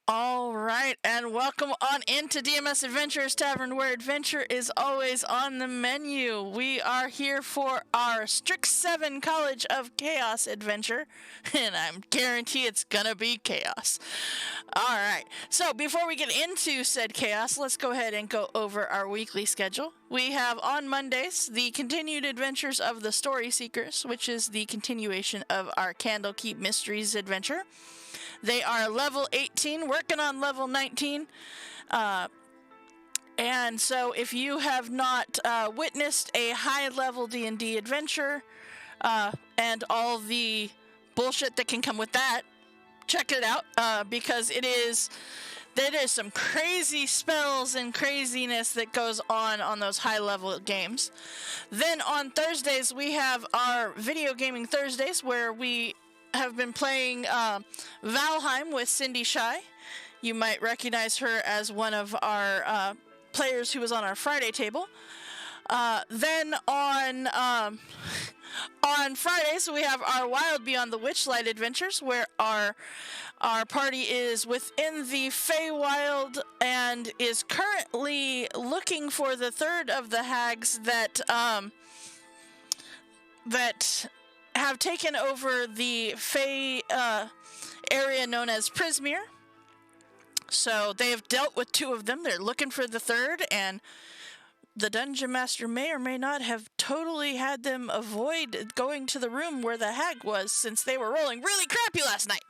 All right, and welcome on into DMS Adventures Tavern, where adventure is always on the menu. We are here for our StrixSeven College of Chaos adventure, and I'm guarantee it's gonna be chaos. All right, so before we get into said chaos, let's go ahead and go over our weekly schedule. We have on Mondays the continued adventures of the Story Seekers, which is the continuation of our Candlekeep Mysteries adventure. They are level 18, working on level 19. And so if you have not witnessed a high-level D&D adventure and all the bullshit that can come with that, check it out because there is some crazy spells and craziness that goes on those high-level games. Then on Thursdays, we have our Video Gaming Thursdays, where we have been playing Valheim with Cindy Shy. You might recognize her as one of our players who was on our Friday table. Then on Fridays, we have our Wild Beyond the Witchlight adventures, where our party is within the Feywild and is currently looking for the third of the hags that have taken over the Fey area known as Prismere. So they have dealt with two of them. They're looking for the third, and the Dungeon Master may or may not have totally had them avoid going to the room where the hag was, since they were rolling really crappy last night.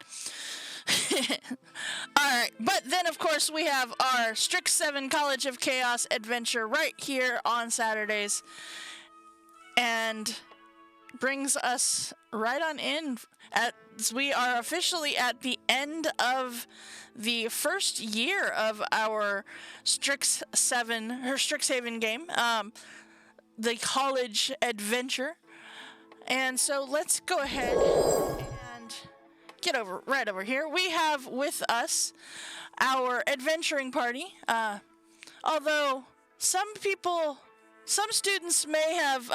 Alright, but then of course we have our StrixSeven College of Chaos adventure right here on Saturdays, and brings us right on in as we are officially at the end of the first year of our Strixhaven game, the college adventure. And so let's go ahead and get right over here. We have with us our adventuring party. Although some students may have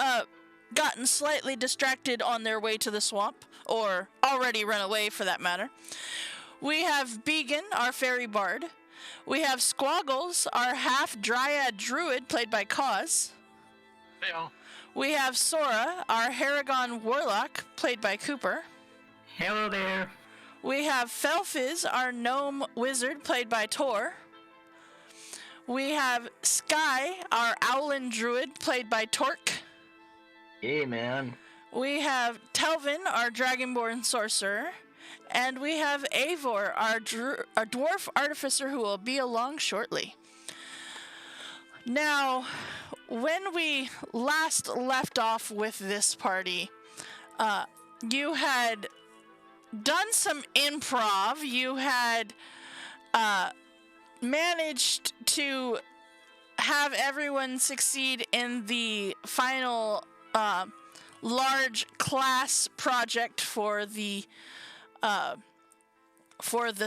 gotten slightly distracted on their way to the swamp, or already run away for that matter. We have Began, our fairy bard. We have Squaggles, our half-dryad druid, played by Cause. Hello. We have Sora, our Haragon warlock, played by Cooper. Hello there. We have Felfiz, our gnome wizard, played by Tor. We have Sky, our owlin druid, played by Torque. Hey, man. We have Telvin, our dragonborn sorcerer. And we have Eivor, our dwarf artificer, who will be along shortly. Now, when we last left off with this party, you had done some improv. You had managed to have everyone succeed in the final large class project for the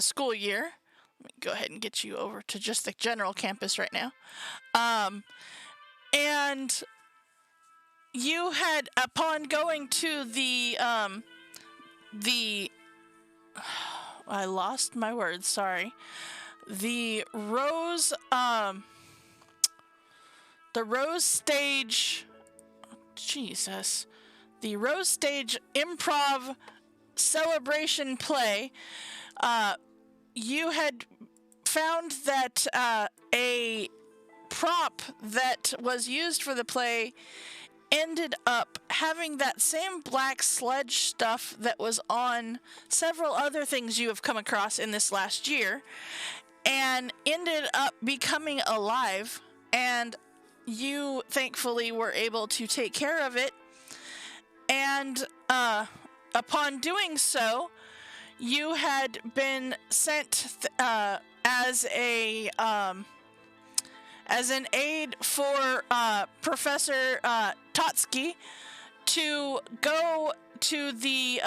school year. Let me go ahead and get you over to just the general campus right now. And you had, upon going to the I lost my words, sorry. The Rose Stage, Jesus. The Rose Stage improv celebration play, you had found that a prop that was used for the play ended up having that same black sledge stuff that was on several other things you have come across in this last year, and ended up becoming alive, and you thankfully were able to take care of it. And upon doing so, you had been sent as an aide for Professor Totsky to go to the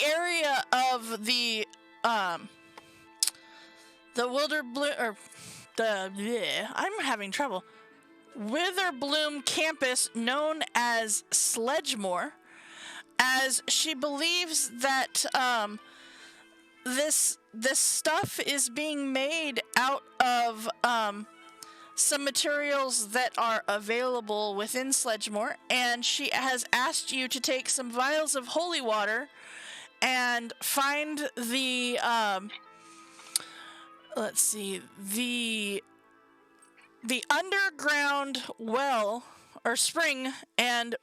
area of the Wilderbloom, or I'm having trouble. Witherbloom campus, known as Sledgehammer, as she believes that this stuff is being made out of some materials that are available within Sledgehammer, and she has asked you to take some vials of holy water and find the the underground well or spring and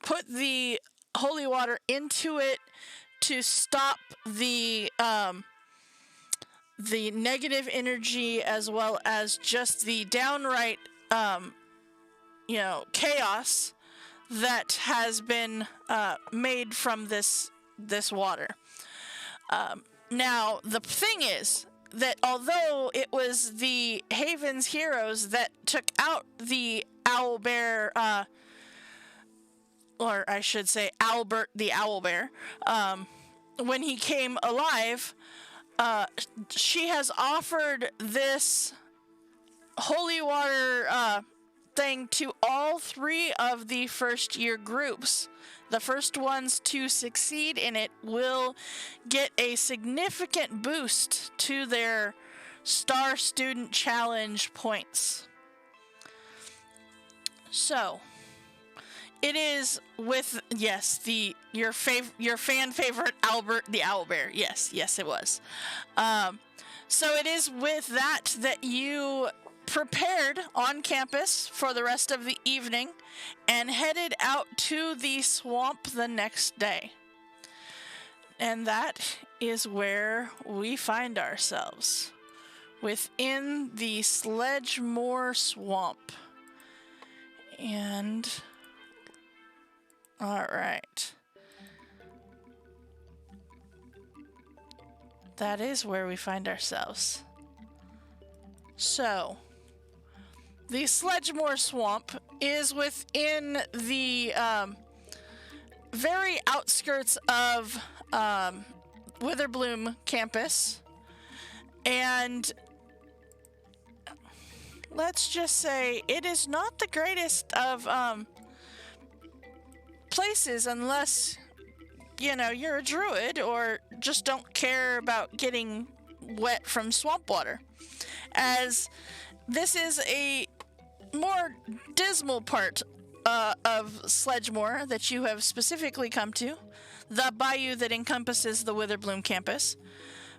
put the holy water into it to stop the negative energy, as well as just the downright chaos that has been made from this water. Now the thing is that although it was the Haven's heroes that took out the owlbear, or I should say Albert the owlbear, when he came alive, she has offered this holy water thing to all 3 of the first year groups. The first ones to succeed in it will get a significant boost to their Star Student Challenge points. So, it is with, yes, your fan favorite Albert the Owlbear. Yes, it was. So it is with that you prepared on campus for the rest of the evening and headed out to the swamp the next day. And that is where we find ourselves, within the Sledgehammer Swamp. And all right. That is where we find ourselves. So, the Sledgehammer Swamp is within the very outskirts of Witherbloom campus. And let's just say it is not the greatest of places unless, you're a druid or just don't care about getting wet from swamp water, as this is a more dismal part of Sledgehammer that you have specifically come to, the bayou that encompasses the Witherbloom campus.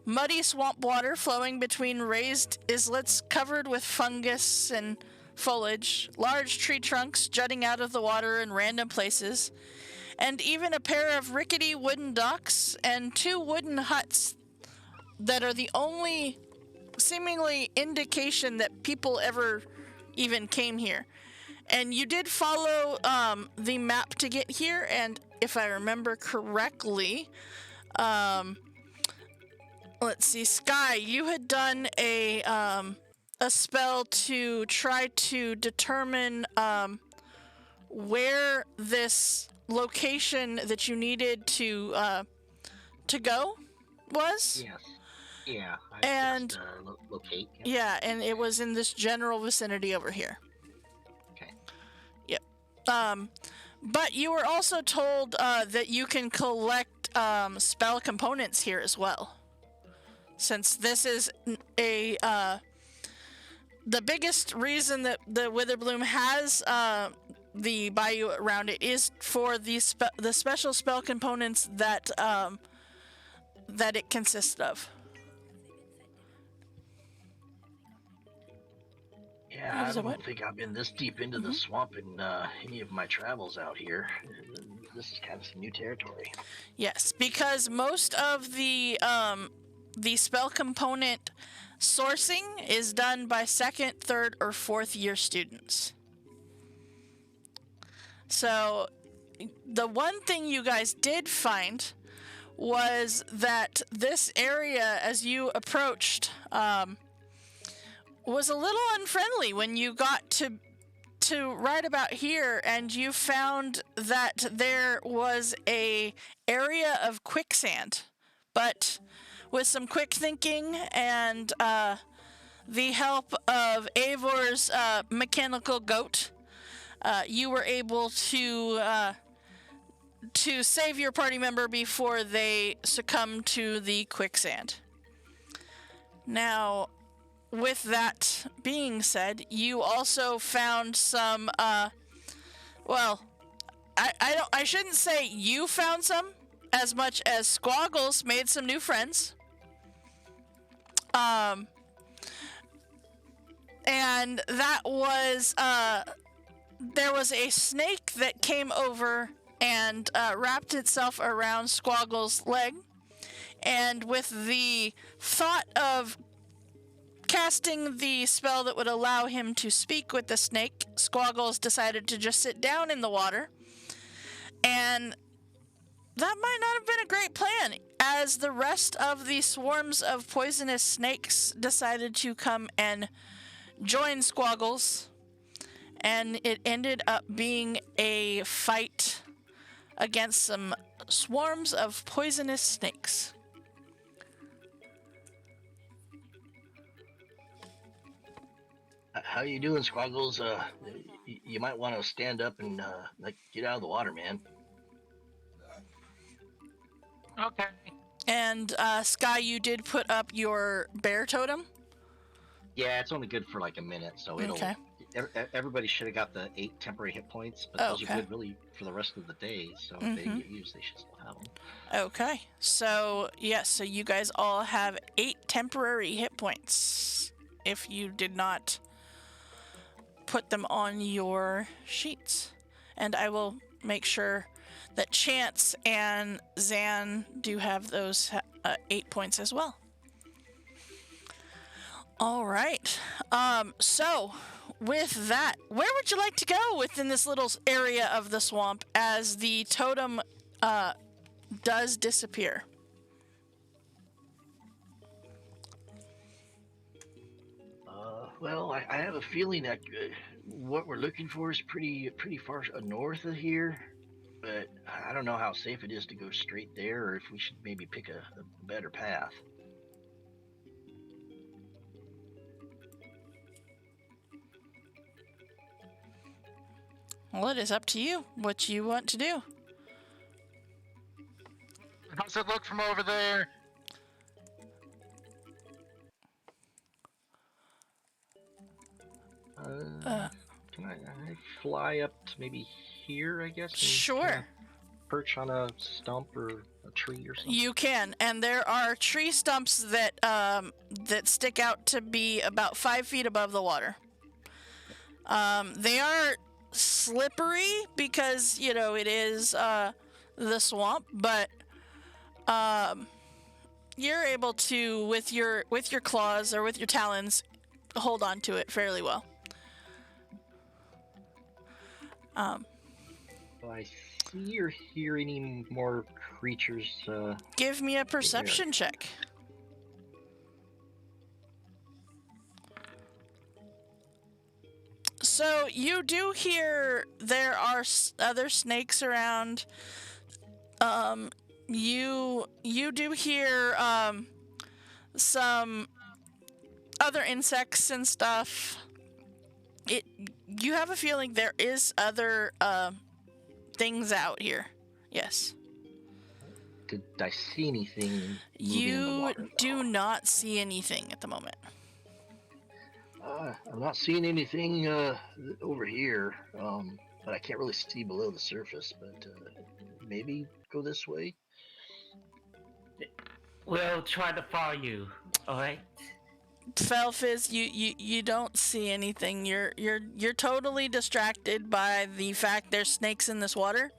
Muddy swamp water flowing between raised islets covered with fungus and foliage, large tree trunks jutting out of the water in random places, and even a pair of rickety wooden docks and 2 wooden huts that are the only seemingly indication that people ever even came here. And you did follow the map to get here, and if I remember correctly, let's see, Sky, you had done a spell to try to determine where this location that you needed to go was. Yes. Yeah. And locate. Yep. Yeah, and it was in this general vicinity over here. Okay. Yep. But you were also told that you can collect spell components here as well. Since this is the biggest reason that the Witherbloom has the bayou around it is for the special spell components that it consists of. Yeah, I don't think I've been this deep into the swamp in any of my travels out here. This is kind of some new territory. Yes, because most of the spell component sourcing is done by 2nd, 3rd, or 4th year students. So, the one thing you guys did find was that this area, as you approached, was a little unfriendly when you got to right about here, and you found that there was a area of quicksand. But with some quick thinking and the help of Eivor's mechanical goat, you were able to save your party member before they succumb to the quicksand. Now, with that being said, you also found some, well, I shouldn't say you found some as much as Squaggles made some new friends. And that was, there was a snake that came over and wrapped itself around Squaggles' leg. And with the thought of casting the spell that would allow him to speak with the snake, Squaggles decided to just sit down in the water. And that might not have been a great plan, as the rest of the swarms of poisonous snakes decided to come and join Squaggles. And it ended up being a fight against some swarms of poisonous snakes. How you doing, Squaggles? You might want to stand up and get out of the water, man. Okay. And Sky, you did put up your bear totem? Yeah, it's only good for like a minute, so it'll. Okay. Everybody should have got the 8 temporary hit points, but those are good really for the rest of the day. So if they get used, they should still have them. Okay. So yes, so you guys all have 8 temporary hit points. If you did not put them on your sheets, and I will make sure that Chance and Zan do have those 8 points as well. All right. So with that, where would you like to go within this little area of the swamp as the totem does disappear? Well, I have a feeling that what we're looking for is pretty far north of here, but I don't know how safe it is to go straight there, or if we should maybe pick a better path. Well, it is up to you what you want to do. How's it look from over there? Can I fly up to maybe here, I guess? Sure. Perch on a stump or a tree or something? You can, and there are tree stumps that that stick out to be about 5 feet above the water. They are slippery because, you know, it is the swamp, but you're able to, with your claws or with your talons, hold on to it fairly well. Do I see or hear any more creatures? Give me a perception check. So you do hear there are other snakes around. You do hear some other insects and stuff. You have a feeling there is other things out here. Yes. Did I see anything moving in the You water, do not see anything at the moment. I'm not seeing anything over here, but I can't really see below the surface. But maybe go this way. We'll try to follow you. All right. Felfiz, you don't see anything. You're totally distracted by the fact there's snakes in this water.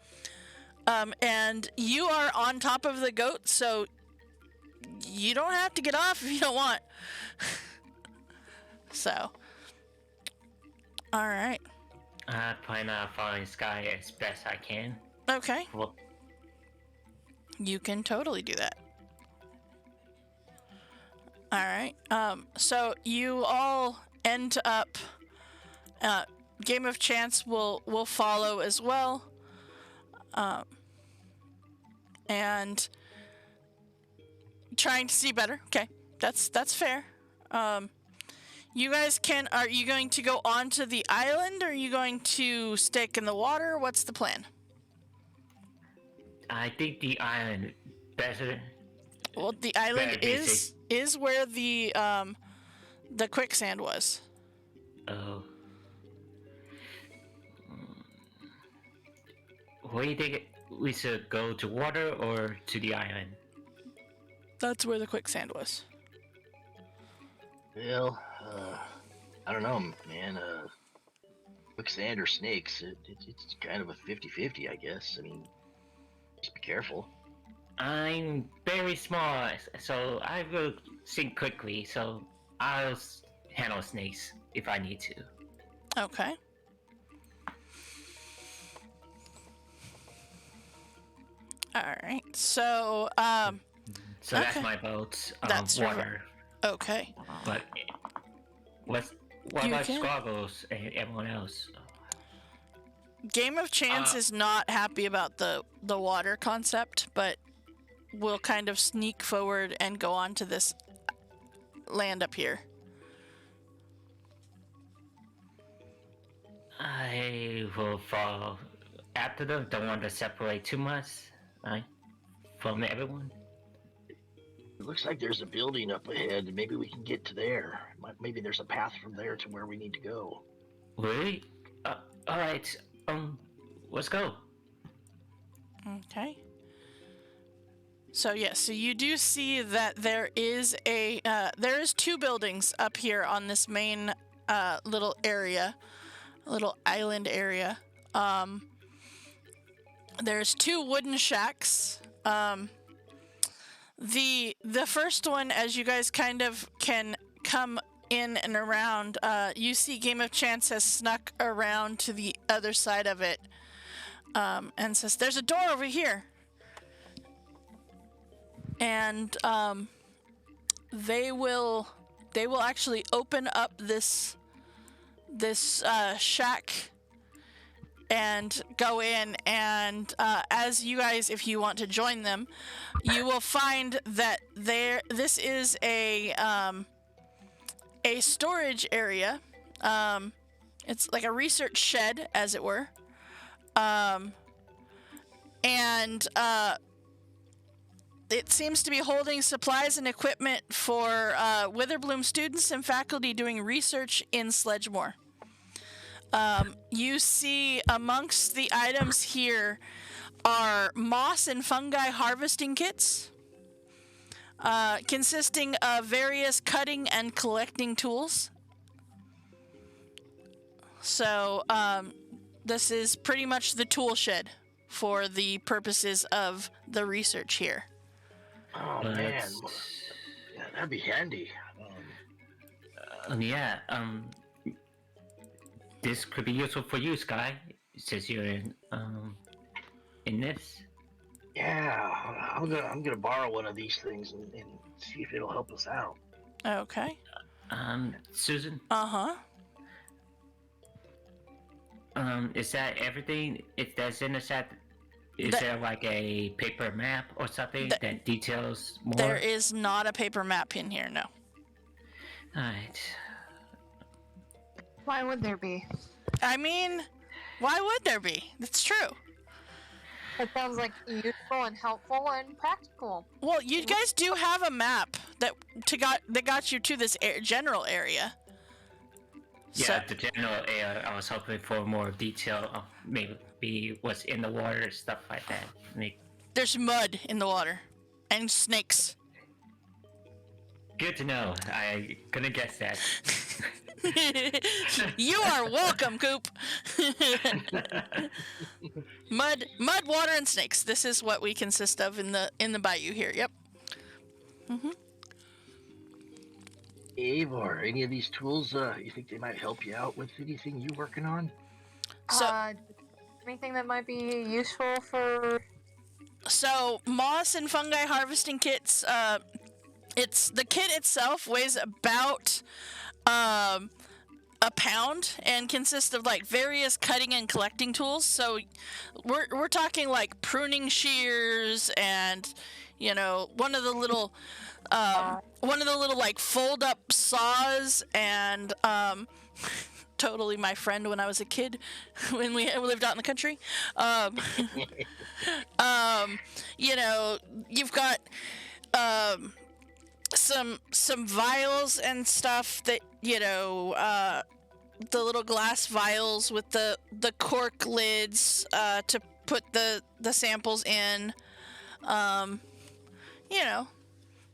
And you are on top of the goat, so you don't have to get off if you don't want. So, all right. I plan on following Sky as best I can. Okay. Well, You can totally do that. All right. So you all end up. Game of Chance will follow as well. And trying to see better. Okay, that's fair. You guys are you going to go onto the island, or are you going to stick in the water? What's the plan? I think the island better. Well, the island Better be is is where the quicksand was. Oh. Where do you think we should go, to water or to the island? That's where the quicksand was. Well, I don't know, man. Quicksand or snakes, it's kind of a 50-50, I guess. I mean, just be careful. I'm very small, so I will sink quickly, so I'll handle snakes if I need to. Okay. Alright, so, So okay. that's my boat. That's your water. Okay. But what You about can- Squaggles and everyone else? Game of Chance is not happy about the water concept, but will kind of sneak forward and go on to this land up here. I will follow after them. Don't want to separate too much, right, from everyone. It looks like there's a building up ahead. Maybe we can get to there. Maybe there's a path from there to where we need to go. Really? All right. Let's go. Okay. So yes, so you do see that there is two buildings up here on this main little area, little island area. There's two wooden shacks. The first one, as you guys kind of can come in and around, you see Game of Chance has snuck around to the other side of it, and says, "There's a door over here." And they will actually open up this shack and go in, and as you guys, if you want to join them, you will find that this is a storage area. It's like a research shed, as it were, and it seems to be holding supplies and equipment for Witherbloom students and faculty doing research in Sledgehammer. You see amongst the items here are moss and fungi harvesting kits, consisting of various cutting and collecting tools. So this is pretty much the tool shed for the purposes of the research here. Oh man, yeah, that'd be handy. Yeah. This could be useful for you, Sky, since you're in this. Yeah, I'm gonna borrow one of these things and see if it'll help us out. Okay. Susan. Uh-huh. Is that everything? If that's in the set, is there like a paper map or something that details more? There is not a paper map in here, no. Alright. Why would there be? I mean, why would there be? That's true. It sounds like useful and helpful and practical. Well, you guys do have a map that got you to this general area. Yeah, the general area. I was hoping for more detail of maybe what's in the water, stuff like that. There's mud in the water. And snakes. Good to know. I couldn't guess that. You are welcome, Coop. Mud, water, and snakes. This is what we consist of in the bayou here. Yep. Mm-hmm. Eivor, any of these tools, you think they might help you out with anything you working on? So, Anything that might be useful for... So, moss and fungi harvesting kits, the kit itself weighs about a pound and consists of like various cutting and collecting tools. So we're talking like pruning shears and one of the little like fold up saws and totally my friend when I was a kid when we lived out in the country. You've got some vials and stuff that the little glass vials with the cork lids to put the samples in,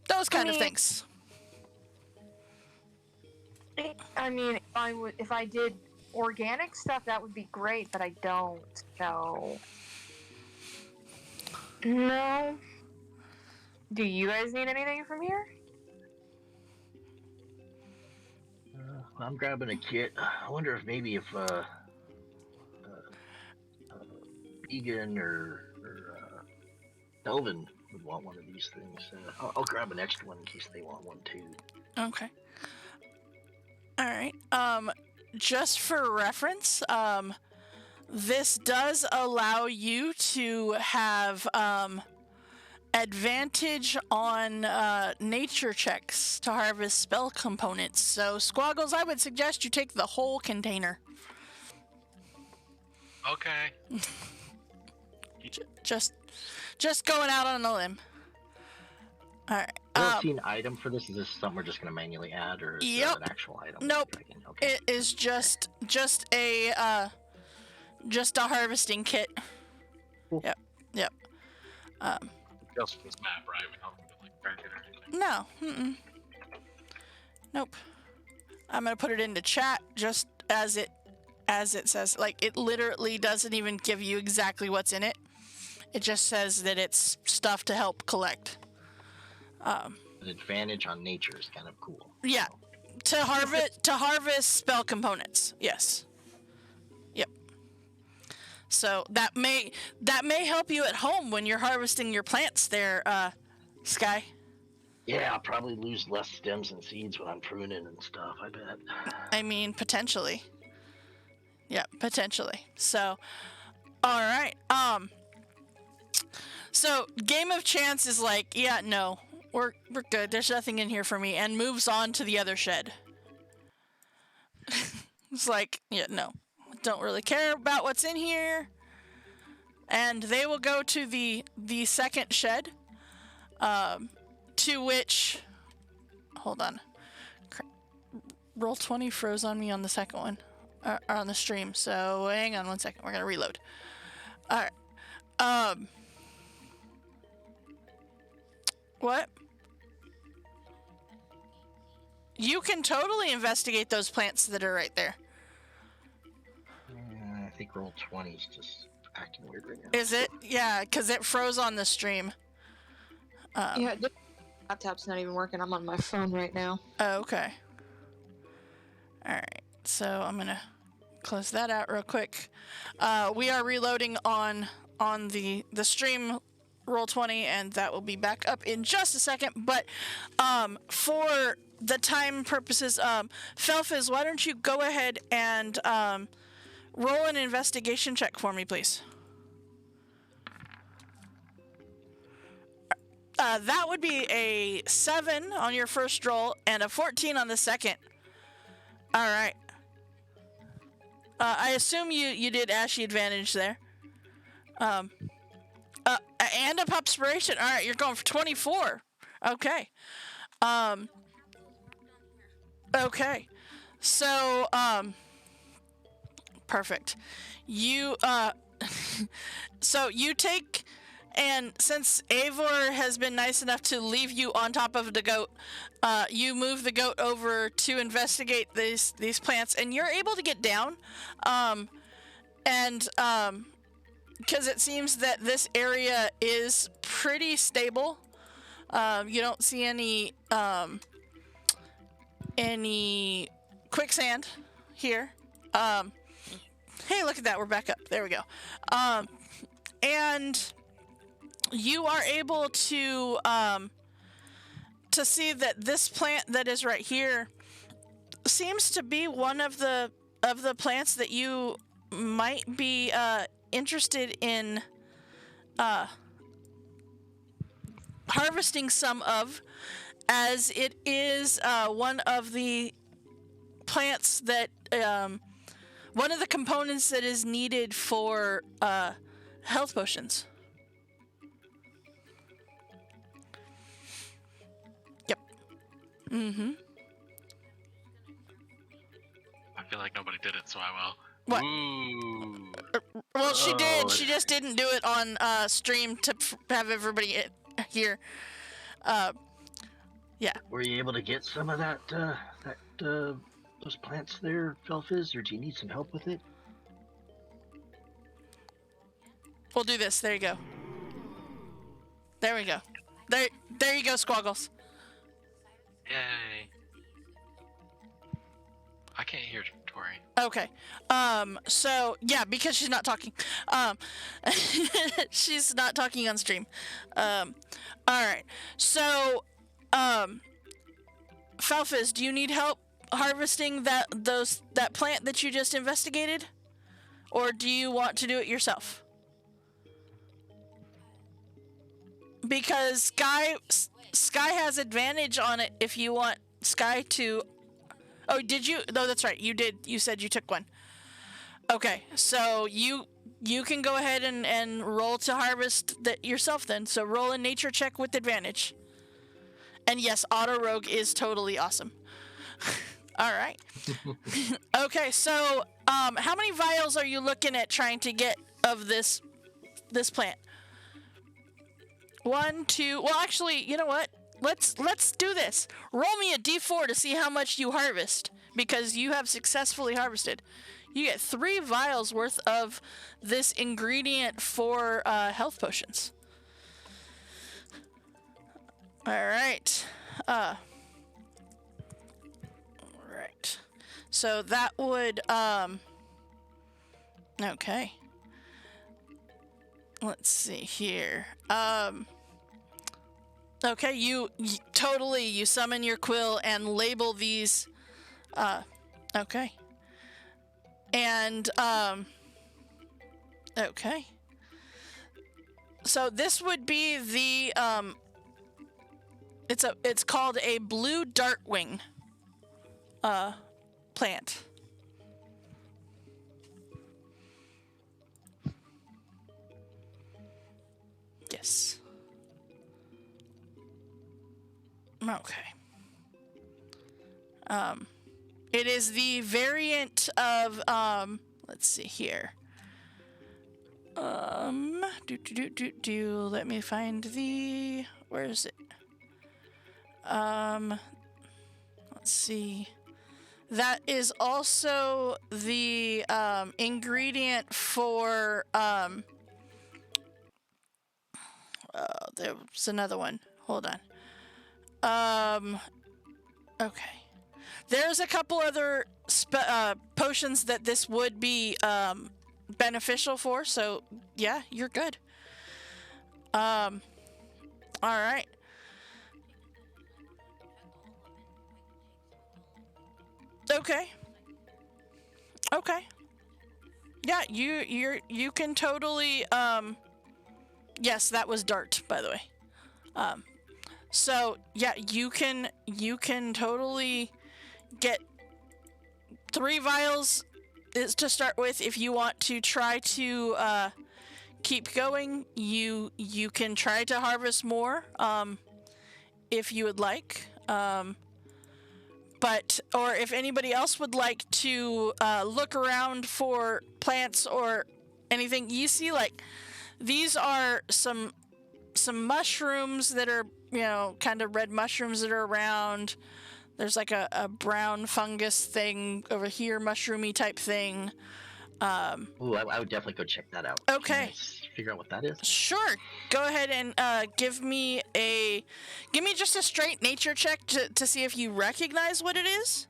those kind of things. I mean, if I did organic stuff, that would be great, but I don't. So, no. Do you guys need anything from here? I'm grabbing a kit. I wonder if maybe if Egan or Elvin would want one of these things. I'll grab an extra one in case they want one too. Okay. All right. Just for reference, this does allow you to have advantage on nature checks to harvest spell components. So, Squaggles, I would suggest you take the whole container. Okay. Just going out on a limb. All right. I don't see an item for this. Is this something we're just going to manually add, or is it an actual item? Nope. Okay. It is just a harvesting kit. Cool. Yep. Just for this map, right? We don't have to like crack it or anything. No. Nope. I'm gonna put it into chat just as it says. Like, it literally doesn't even give you exactly what's in it. It just says that it's stuff to help collect. An advantage on nature is kind of cool. Yeah. To harvest spell components. Yes. Yep. So that may help you at home when you're harvesting your plants there, Sky. Yeah, I'll probably lose less stems and seeds when I'm pruning and stuff, I bet. I mean, potentially. Yeah, potentially. So, all right. So Game of Chance is like, yeah, no, we're good. There's nothing in here for me, and moves on to the other shed. It's like, yeah, no, don't really care about what's in here. And they will go to the second shed, to which, hold on, roll 20 froze on me on the second one, on the stream. So hang on one second, we're gonna reload. All right. What? You can totally investigate those plants that are right there. I think roll 20 is just acting weird right now. Is it? Yeah, because it froze on the stream. Yeah, the laptop's not even working. I'm on my phone right now. Oh, okay. Alright, so I'm gonna close that out real quick. We are reloading on the stream roll 20, and that will be back up in just a second. But for the time purposes, Felfiz, why don't you go ahead and roll an investigation check for me, please? That would be a 7 on your first roll and a 14 on the second. All right. I assume you did Ashy advantage there. And a Pupspiration. All right, you're going for 24. Okay. Okay. So, perfect. You, so you take, and since Eivor has been nice enough to leave you on top of the goat, you move the goat over to investigate these plants, and you're able to get down, because it seems that this area is pretty stable. You don't see any quicksand here. Hey, look at that, we're back up. There we go. And you are able to see that this plant that is right here seems to be one of the plants that you might be interested in harvesting some of, as it is one of the plants that one of the components that is needed for health potions. Yep. Mm-hmm. I feel like nobody did it, so I will. What? Ooh. Well, she did. Oh. She just didn't do it on stream to have everybody hear. Yeah. Were you able to get some of that those plants there, Felfiz, or do you need some help with it? We'll do this. There you go. There we go. There you go, Squaggles. Yay. I can't hear Tori. Okay. So yeah, because she's not talking. She's not talking on stream. All right. So, Falfiz, do you need help harvesting that plant that you just investigated, or do you want to do it yourself? Because Sky has advantage on it if you want Sky to. Oh, did you? No, that's right. You did. You said you took one. Okay, so you can go ahead and roll to harvest that yourself then. So roll a nature check with advantage. And yes, auto rogue is totally awesome. All right. Okay, so how many vials are you looking at trying to get of this plant? 1, 2. Well, actually, you know what? Let's do this. Roll me a d4 to see how much you harvest, because you have successfully harvested. You get 3 vials worth of this ingredient for health potions. All right. Right. So that would okay. Let's see here. Okay, you totally, you summon your quill and label these, okay. And, okay. So this would be the, it's called a blue dartwing, plant. Yes. Okay. It is the variant of, let's see here. Let me find the, where is it? Let's see. That is also the, ingredient for, there's another one. Hold on. Okay. There's a couple other potions that this would be beneficial for, so yeah, you're good. All right. Okay. Okay. Yeah, you can totally yes, that was dart, by the way. So yeah, you can totally get 3 vials is to start with. If you want to try to keep going, you can try to harvest more if you would like. But or if anybody else would like to look around for plants or anything, you see, like, these are some mushrooms that are, you know, kind of red mushrooms that are around. There's like a brown fungus thing over here, mushroomy type thing. Ooh, I would definitely go check that out. Okay. Can I figure out what that is? Sure. Go ahead and give me just a straight nature check to see if you recognize what it is.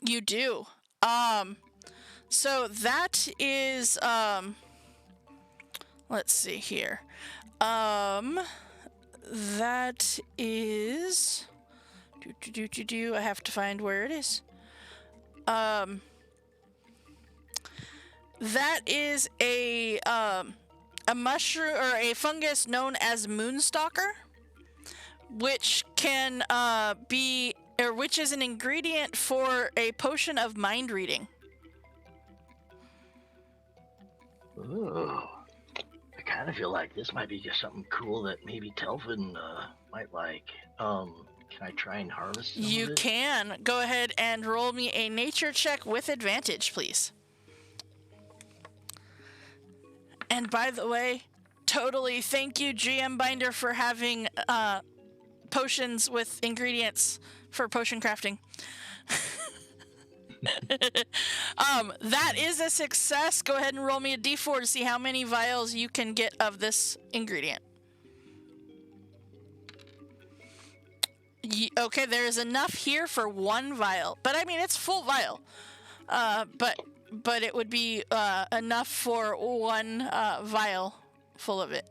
You do. So that is let's see here. That is I have to find where it is. That is a mushroom or a fungus known as moonstalker, which can which is an ingredient for a potion of mind reading. Ooh, I kind kind of feel like this might be just something cool that maybe Telvin might like. Can I try and harvest some You of it? can. Go ahead and roll me a nature check with advantage, please. And by the way, totally thank you, GM Binder, for having potions with ingredients for potion crafting. That is a success. Go ahead and roll me a d4 to see how many vials you can get of this ingredient. Okay, there is enough here for 1 vial, but I mean it's full vial. But it would be enough for 1 vial full of it.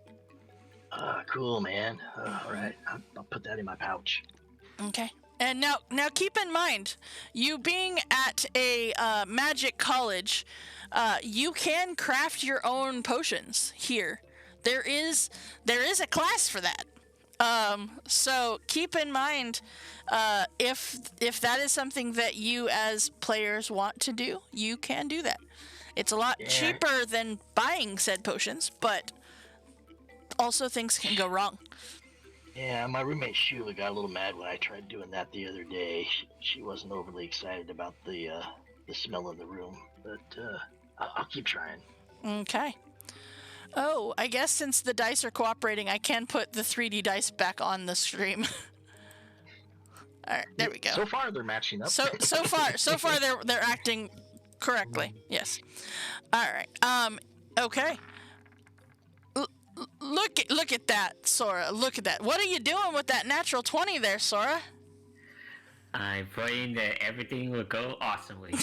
Cool, man. All right, I'll put that in my pouch. Okay. And now keep in mind, you being at a magic college, you can craft your own potions here. There is a class for that. So keep in mind, if that is something that you as players want to do, you can do that. It's a lot cheaper than buying said potions, but also things can go wrong. Yeah, my roommate Sheila got a little mad when I tried doing that the other day. She wasn't overly excited about the smell in the room, but I'll keep trying. Okay. Oh, I guess since the dice are cooperating, I can put the 3D dice back on the stream. All right, there we go. So far, they're matching up. So far they're acting correctly. Yes. All right. Okay. Look at that, Sora. Look at that. What are you doing with that natural 20 there, Sora? I'm praying that everything will go awesomely.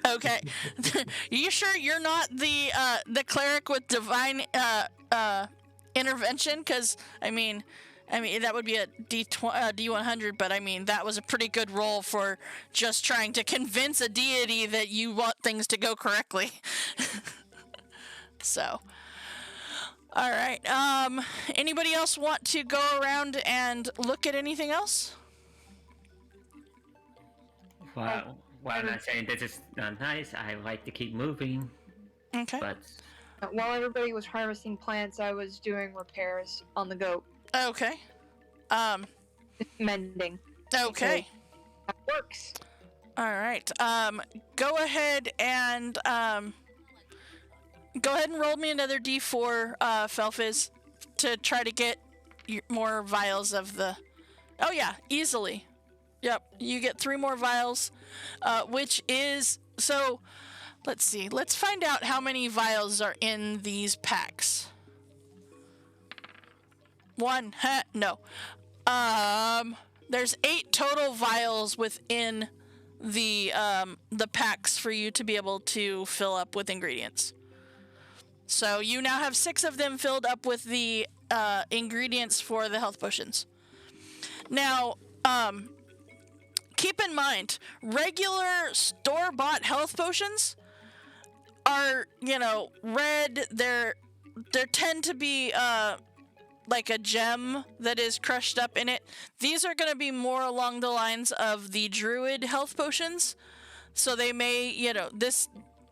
Okay. You sure you're not the cleric with divine intervention? Because I mean that would be a D100, but I mean that was a pretty good roll for just trying to convince a deity that you want things to go correctly. So, all right. Anybody else want to go around and look at anything else? While I'm not saying this is not nice, I like to keep moving. Okay. But While everybody was harvesting plants, I was doing repairs on the goat. Okay. Mending. Okay. That works. All right. Go ahead and roll me another D4, Felfiz, to try to get more vials of the. Oh yeah, easily. Yep, you get 3 more vials, which is so. Let's see. Let's find out how many vials are in these packs. 1. No. There's 8 total vials within the packs for you to be able to fill up with ingredients. So you now have 6 of them filled up with the ingredients for the health potions. Now, keep in mind, regular store-bought health potions are, red. They tend to be like a gem that is crushed up in it. These are going to be more along the lines of the druid health potions. So they may,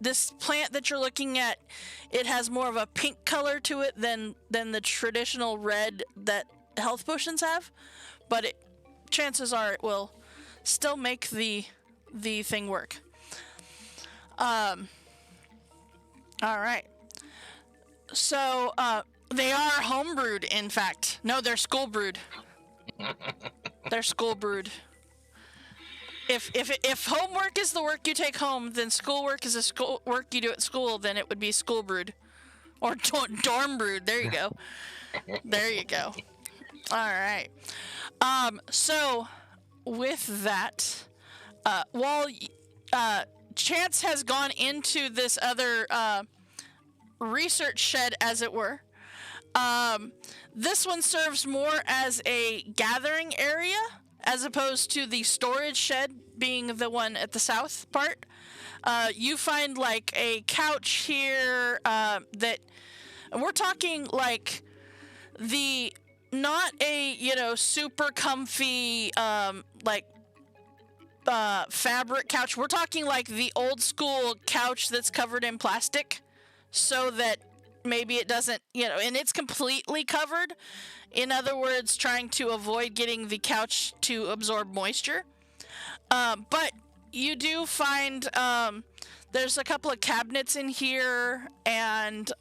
this plant that you're looking at, it has more of a pink color to it than the traditional red that health potions have. But chances are it will still make the thing work. All right. So they are homebrewed, in fact. No, they're school brewed. They're school brewed. If homework is the work you take home, then schoolwork is school work you do at school. Then it would be school brewed, or dorm brewed. There you go. There you go. All right. So with that, while Chance has gone into this other research shed, as it were, this one serves more as a gathering area as opposed to the storage shed being the one at the south part. You find like a couch here that we're talking like the not a super comfy fabric couch. We're talking like the old school couch that's covered in plastic so that maybe it doesn't, and it's completely covered. In other words, trying to avoid getting the couch to absorb moisture. But you do find there's a couple of cabinets in here, and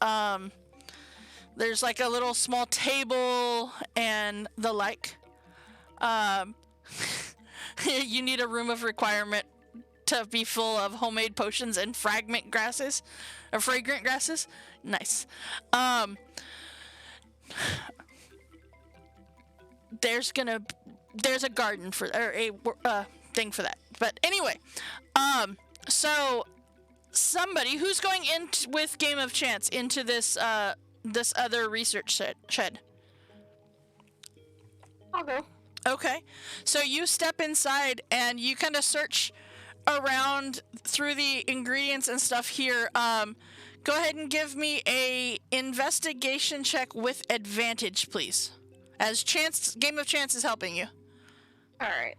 there's like a little small table and the like. You need a room of requirement to be full of homemade potions and fragrant grasses. Nice. There's a garden for, or a thing for that. But anyway, so somebody who's going in with Game of Chance into this this other research shed. I'll go. Okay, so you step inside and you kind of search around through the ingredients and stuff here. Go ahead and give me a investigation check with advantage, please. As Game of Chance is helping you. Alright.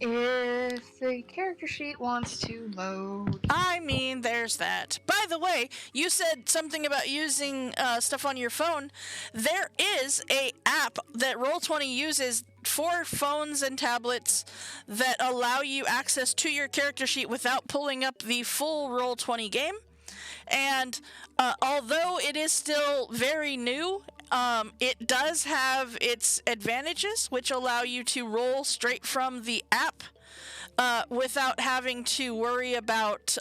If the character sheet wants to load... I mean, there's that. By the way, you said something about using stuff on your phone. There is a app that Roll20 uses for phones and tablets that allow you access to your character sheet without pulling up the full Roll20 game. And although it is still very new, it does have its advantages, which allow you to roll straight from the app without having to worry about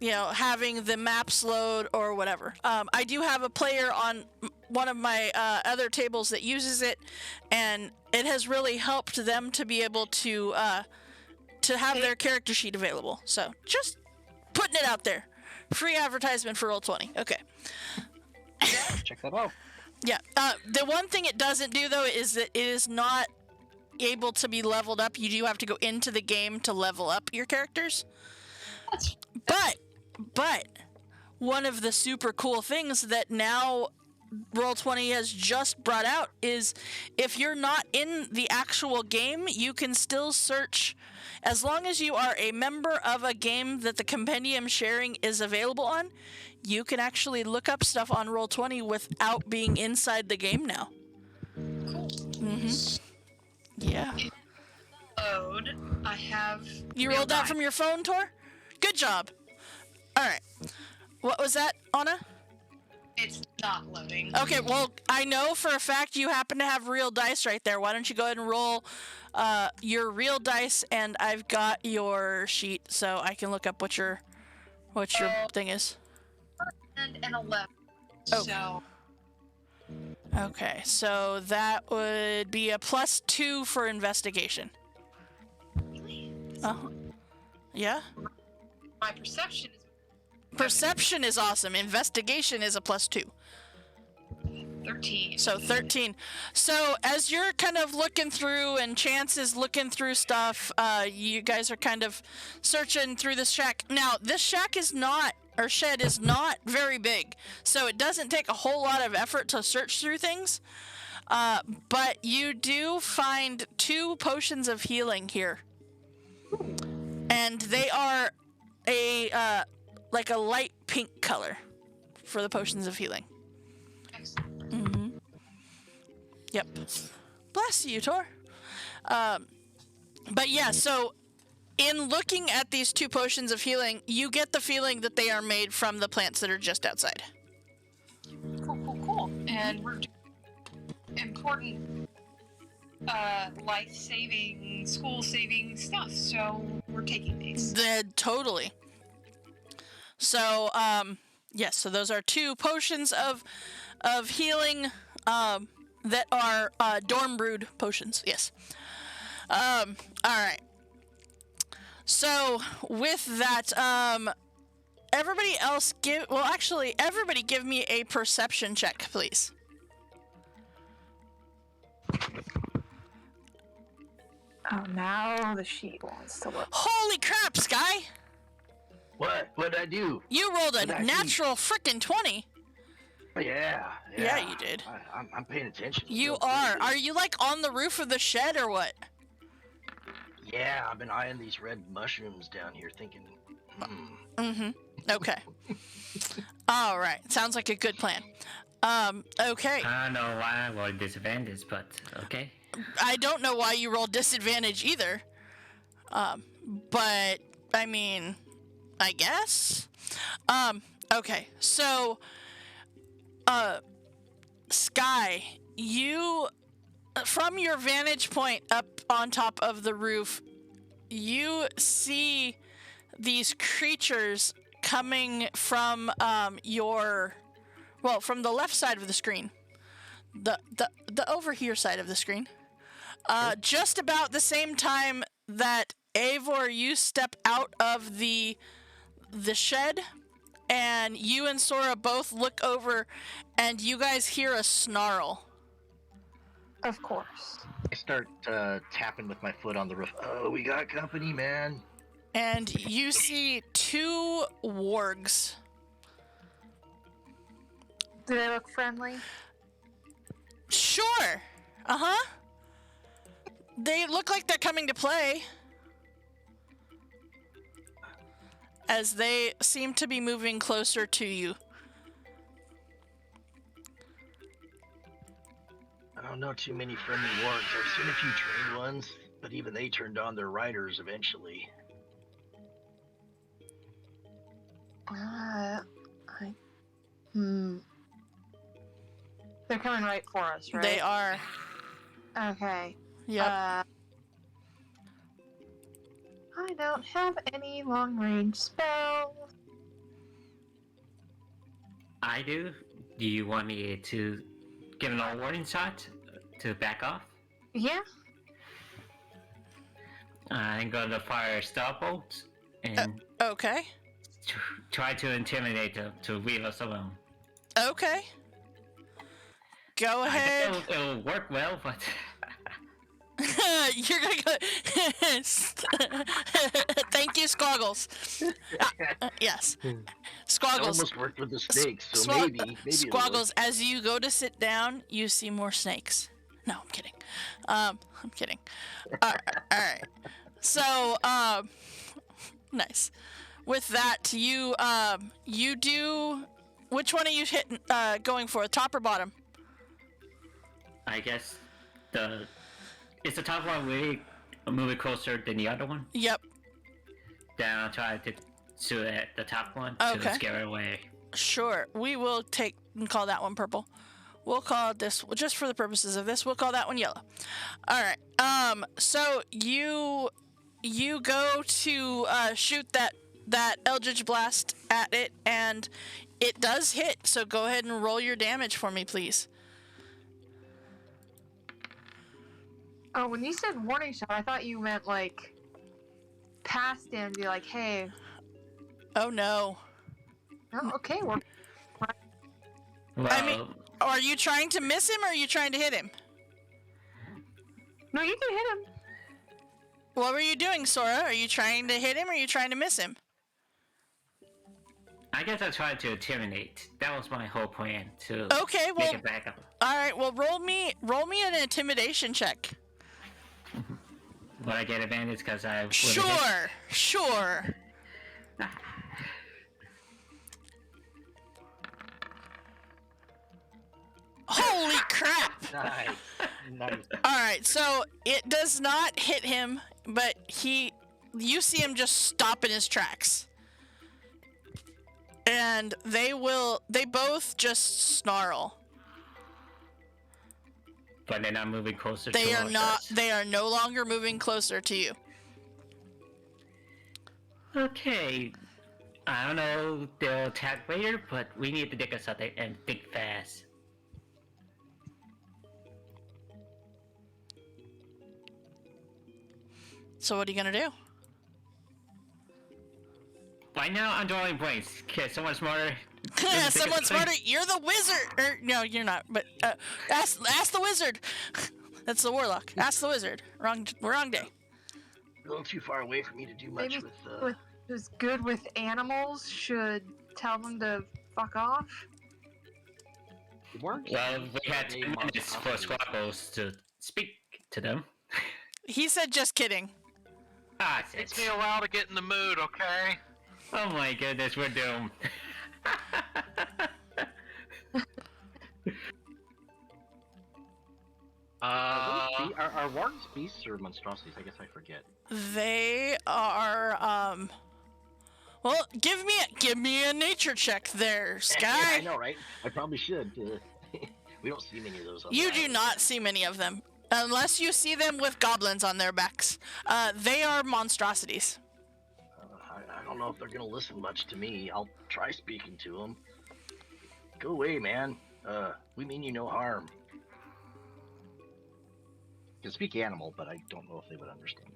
having the maps load or whatever. I do have a player on one of my other tables that uses it, and it has really helped them to be able to have their character sheet available. So just putting it out there. Free advertisement for Roll20. Okay. Check that out. Yeah. The one thing it doesn't do, though, is that it is not able to be leveled up. You do have to go into the game to level up your characters. But one of the super cool things that now Roll20 has just brought out is if you're not in the actual game, you can still search. As long as you are a member of a game that the compendium sharing is available on, you can actually look up stuff on Roll20 without being inside the game now. Cool. Mm-hmm. Yeah. Load. I have. You rolled that from your phone, Tor? Good job. All right. What was that, Anna? It's not loading. Okay, well, I know for a fact you happen to have real dice right there. Why don't you go ahead and roll your real dice, and I've got your sheet, so I can look up what your thing is. And an 11. Oh. So. Okay, so that would be a +2 for investigation. Really? Yeah? My perception is Perception is awesome. Investigation is a +2. 13. So 13. So as you're kind of looking through and Chance is looking through stuff, you guys are kind of searching through this shack. Now, this shack is not, or shed is not very big, so it doesn't take a whole lot of effort to search through things. But you do find 2 potions of healing here. And they are like a light pink color for the potions of healing. Excellent. Mm-hmm. Yep. Bless you, Tor. But yeah, so in looking at these 2 potions of healing, you get the feeling that they are made from the plants that are just outside. Cool. And we're doing important life-saving, school-saving stuff, so we're taking these. Totally. So, yes, so those are 2 potions of healing that are dorm brewed potions. Yes. All right. So with that, everybody give me a perception check, please. Oh, now the sheet wants to look. Holy crap, Sky! What? What'd I do? You rolled a What'd I do? natural frickin' 20. Oh, yeah. Yeah, you did. I'm paying attention. You are. Are you like on the roof of the shed or what? Yeah, I've been eyeing these red mushrooms down here thinking, Mm-hmm. Okay. All right. Sounds like a good plan. Okay. I don't know why I rolled disadvantage, but okay. I don't know why you rolled disadvantage either. But I mean, I guess. Okay. So, Sky, you, from your vantage point up on top of the roof, you see these creatures coming from from the left side of the screen, the over here side of the screen. Just about the same time that Eivor, you step out of the shed, and you and Sora both look over, and you guys hear a snarl. Of course. I start tapping with my foot on the roof. Oh, we got company, man. And you see two wargs. Do they look friendly? Sure. Uh-huh. They look like they're coming to play. As they seem to be moving closer to you. I don't know too many friendly wargs. I've seen a few trained ones, but even they turned on their riders eventually. They're coming right for us, right? They are. Okay. Yep. I don't have any long-range spells. I do. Do you want me to give an all warning shot to back off? Yeah. I'm going to fire star bolts and Okay. try to intimidate them to leave us alone. Okay. Go ahead. I think it'll work well, but You're gonna go. Thank you, Squaggles. Yes, It Squaggles. almost worked with the snakes, so Squag- maybe it'll Squaggles. As you go to sit down, you see more snakes. No, I'm kidding. I'm kidding. All right. So, nice. With that, you do. Which one are you hitting? Going for top or bottom? I guess is the top one really moving closer than the other one? Yep. Then I'll try to shoot at the top one Okay. to scare it away. Sure. We will take and call that one purple. We'll call this, just for the purposes of this, we'll call that one yellow. All right. So you go to shoot that Eldritch Blast at it, and it does hit. So go ahead and roll your damage for me, please. Oh, when you said warning shot, I thought you meant like past and be like, hey. Oh no. Oh, okay. Well, Well, I mean, are you trying to miss him or are you trying to hit him? no, you can hit him. What were you doing, Sora? Are you trying to hit him or are you trying to miss him? I guess I tried to intimidate. That was my whole plan to Okay, well, make it back up. all right. Well, roll me an intimidation check. Would I get advantage because I would've hit? Sure. Holy crap! Nice. Alright, so it does not hit him, but you see him just stop in his tracks. And they both just snarl. But they're not moving closer They to are us. not, they are no longer moving closer to you. Okay. I don't know they'll attack later, but we need to dig us something and think fast. So what are you gonna do? Right now, I'm drawing blanks. Okay, someone smarter. Someone smarter. You're the wizard. No, you're not. But ask the wizard. That's the warlock. Ask the wizard. Wrong day. A little too far away for me to do much Maybe with. who's good with animals should tell them to fuck off. Well, we had 2 minutes for Squackles to speak to them. He said just kidding. Ah, Takes me a while to get in the mood, okay? Oh my goodness, we're doomed. Are wargs beasts or monstrosities? I guess I forget. They are, well, give me a nature check there, Sky. Yeah, I know, right? I probably should. We don't see many of those. On You the do island. not see many of them. Unless you see them with goblins on their backs. They are monstrosities. I don't know if they're gonna listen much to me. I'll try speaking to them. Go away, man. We mean you no harm. I can speak animal, but I don't know if they would understand.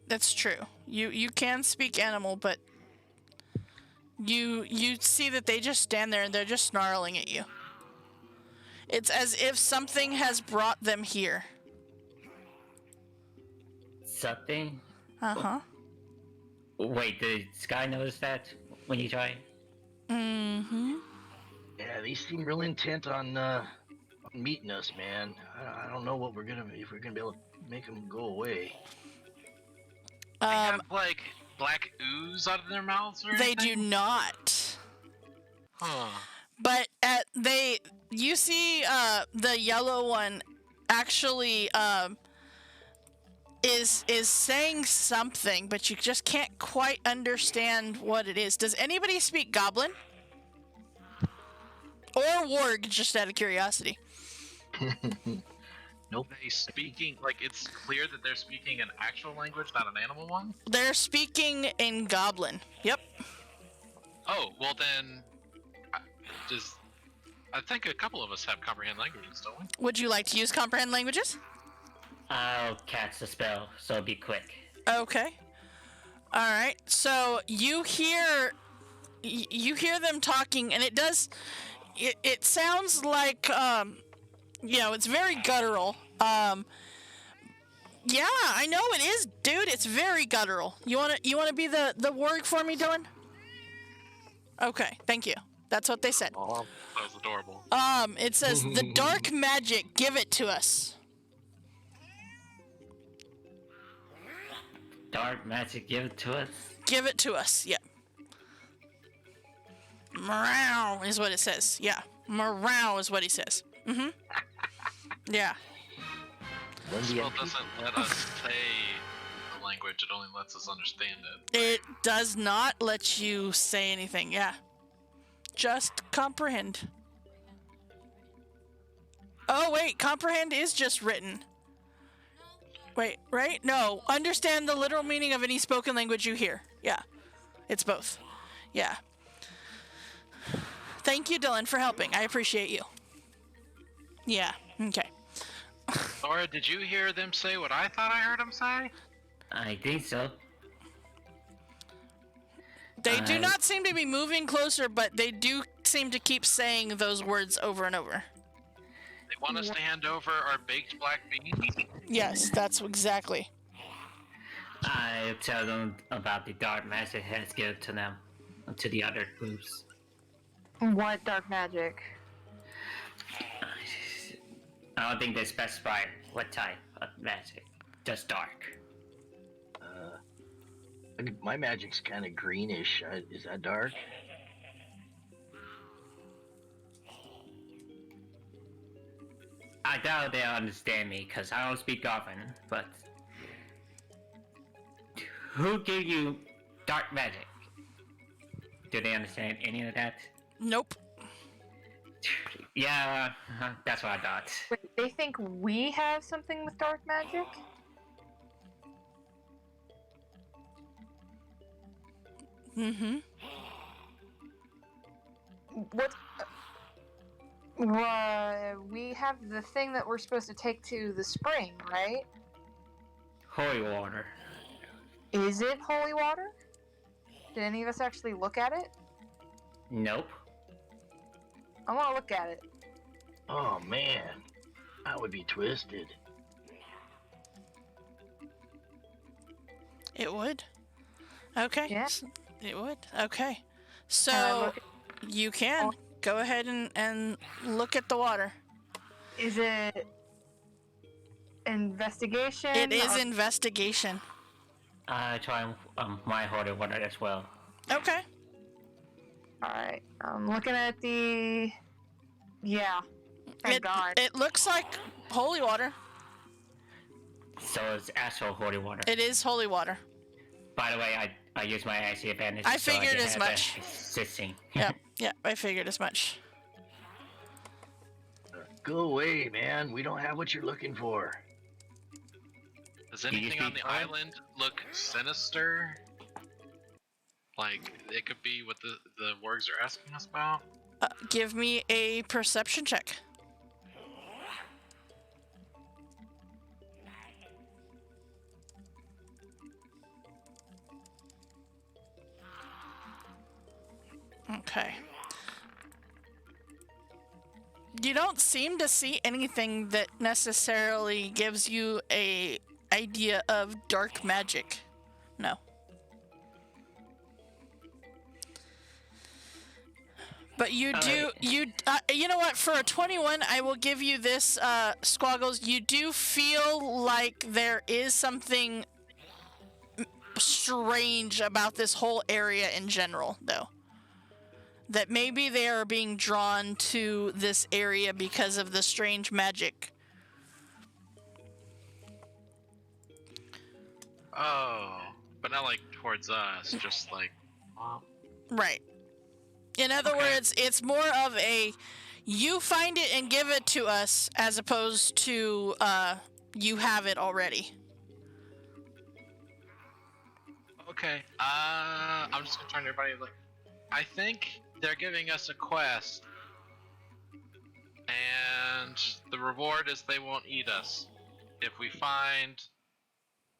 That's true. You can speak animal, but you see that they just stand there and they're just snarling at you. It's as if something has brought them here. Something? Uh-huh. Wait, did Sky notice that when you tried? Mm-hmm. Yeah, they seem real intent on meeting us, man. I don't know what if we're gonna be able to make them go away. They have like black ooze out of their mouths or They anything? do not. Huh. But you see the yellow one actually is saying something, but you just can't quite understand what it is. Does anybody speak Goblin? Or Warg, just out of curiosity? Nope. They speaking like it's clear that they're speaking an actual language, not an animal one? They're speaking in Goblin. Yep. Oh, well then I think a couple of us have comprehend languages, don't we? Would you like to use comprehend languages? I'll cast the spell, so be quick. Okay. All right. So you hear them talking, and it sounds like it's very guttural. Yeah, I know it is, dude. It's very guttural. You wanna be the warg for me, Dylan? Okay, thank you. That's what they said. Oh, That was adorable. It says the dark magic. Give it to us. Dark magic, give it to us. Give it to us. Yeah. Meow is what it says. Yeah. Meow is what he says. Mm-hmm. Yeah. when This the spell NPC doesn't let us say the language, it only lets us understand it. It does not let you say anything. Yeah. Just comprehend. Oh, wait. Comprehend is just written. Wait, right? No. Understand the literal meaning of any spoken language you hear. Yeah. It's both. Yeah. Thank you, Dylan, for helping. I appreciate you. Yeah. Okay. Laura, did you hear them say what I thought I heard them say? I think so. They do not seem to be moving closer, but they do seem to keep saying those words over and over. They want us to hand over our baked black beans? Yes, that's exactly. I'll tell them about the dark magic has given to them, to the other groups. What dark magic? I don't think they specify what type of magic. Just dark. my magic's kind of greenish. Is that dark? I doubt they'll understand me because I don't speak Goblin, but who gave you dark magic? Do they understand any of that? Nope. Yeah, that's what I thought. Wait, they think we have something with dark magic? Mm-hmm. What? We have the thing that we're supposed to take to the spring, right? Holy water. Is it holy water? Did any of us actually look at it? Nope. I want to look at it. Oh man, that would be twisted. It would. Okay. Yeah. It would. Okay. Can I So look you can go ahead and look at the water. Is it investigation? It is or- investigation. I try my holy water as well. Okay. Alright, I'm looking at the... Yeah. Thank God. It looks like holy water. So it's actual holy water. It is holy water. By the way, I use my IC advantage. I so figured can as have much. Assisting. Yeah, I figured as much. Go away, man. We don't have what you're looking for. Does anything on the speak French? island look sinister? Like, it could be what the wargs are asking us about? Give me a perception check. Okay. You don't seem to see anything that necessarily gives you a idea of dark magic. No. But you do, you know what, for a 21, I will give you this, Squaggles, you do feel like there is something strange about this whole area in general, though. That maybe they are being drawn to this area because of the strange magic. Oh, but not like towards us, just like... Right. In other Okay. words, it's more of a, you find it and give it to us, as opposed to, you have it already. Okay, I'm just gonna turn to everybody like... I think they're giving us a quest. And the reward is they won't eat us. If we find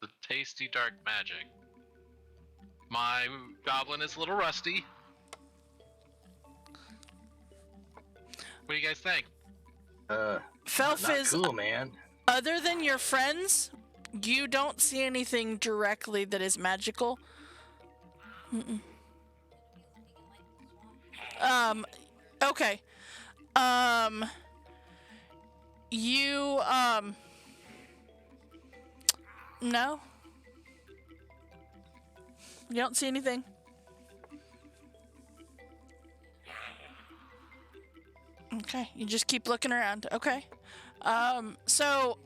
the tasty dark magic. My goblin is a little rusty. What do you guys think? Felf Not is, cool, man. other than your friends, you don't see anything directly that is magical. Mm-mm. Okay. You, no? You don't see anything? Okay, you just keep looking around. Okay. So...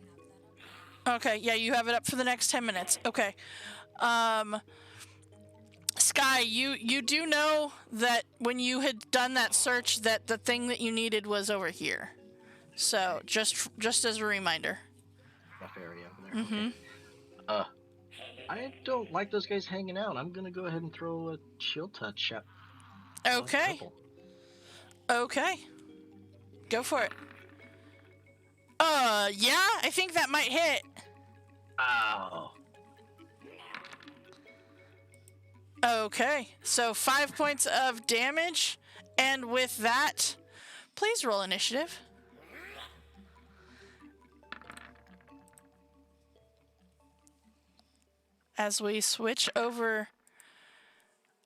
Okay, yeah, you have it up for the next 10 minutes. Okay. Sky, you do know that when you had done that search that the thing that you needed was over here. So, just as a reminder. Rough area over there. Okay. I don't like those guys hanging out. I'm gonna go ahead and throw a chill touch at Okay. couple. Okay. Go for it. Yeah, I think that might hit. Oh. Okay, so 5 points of damage, and with that, please roll initiative. As we switch over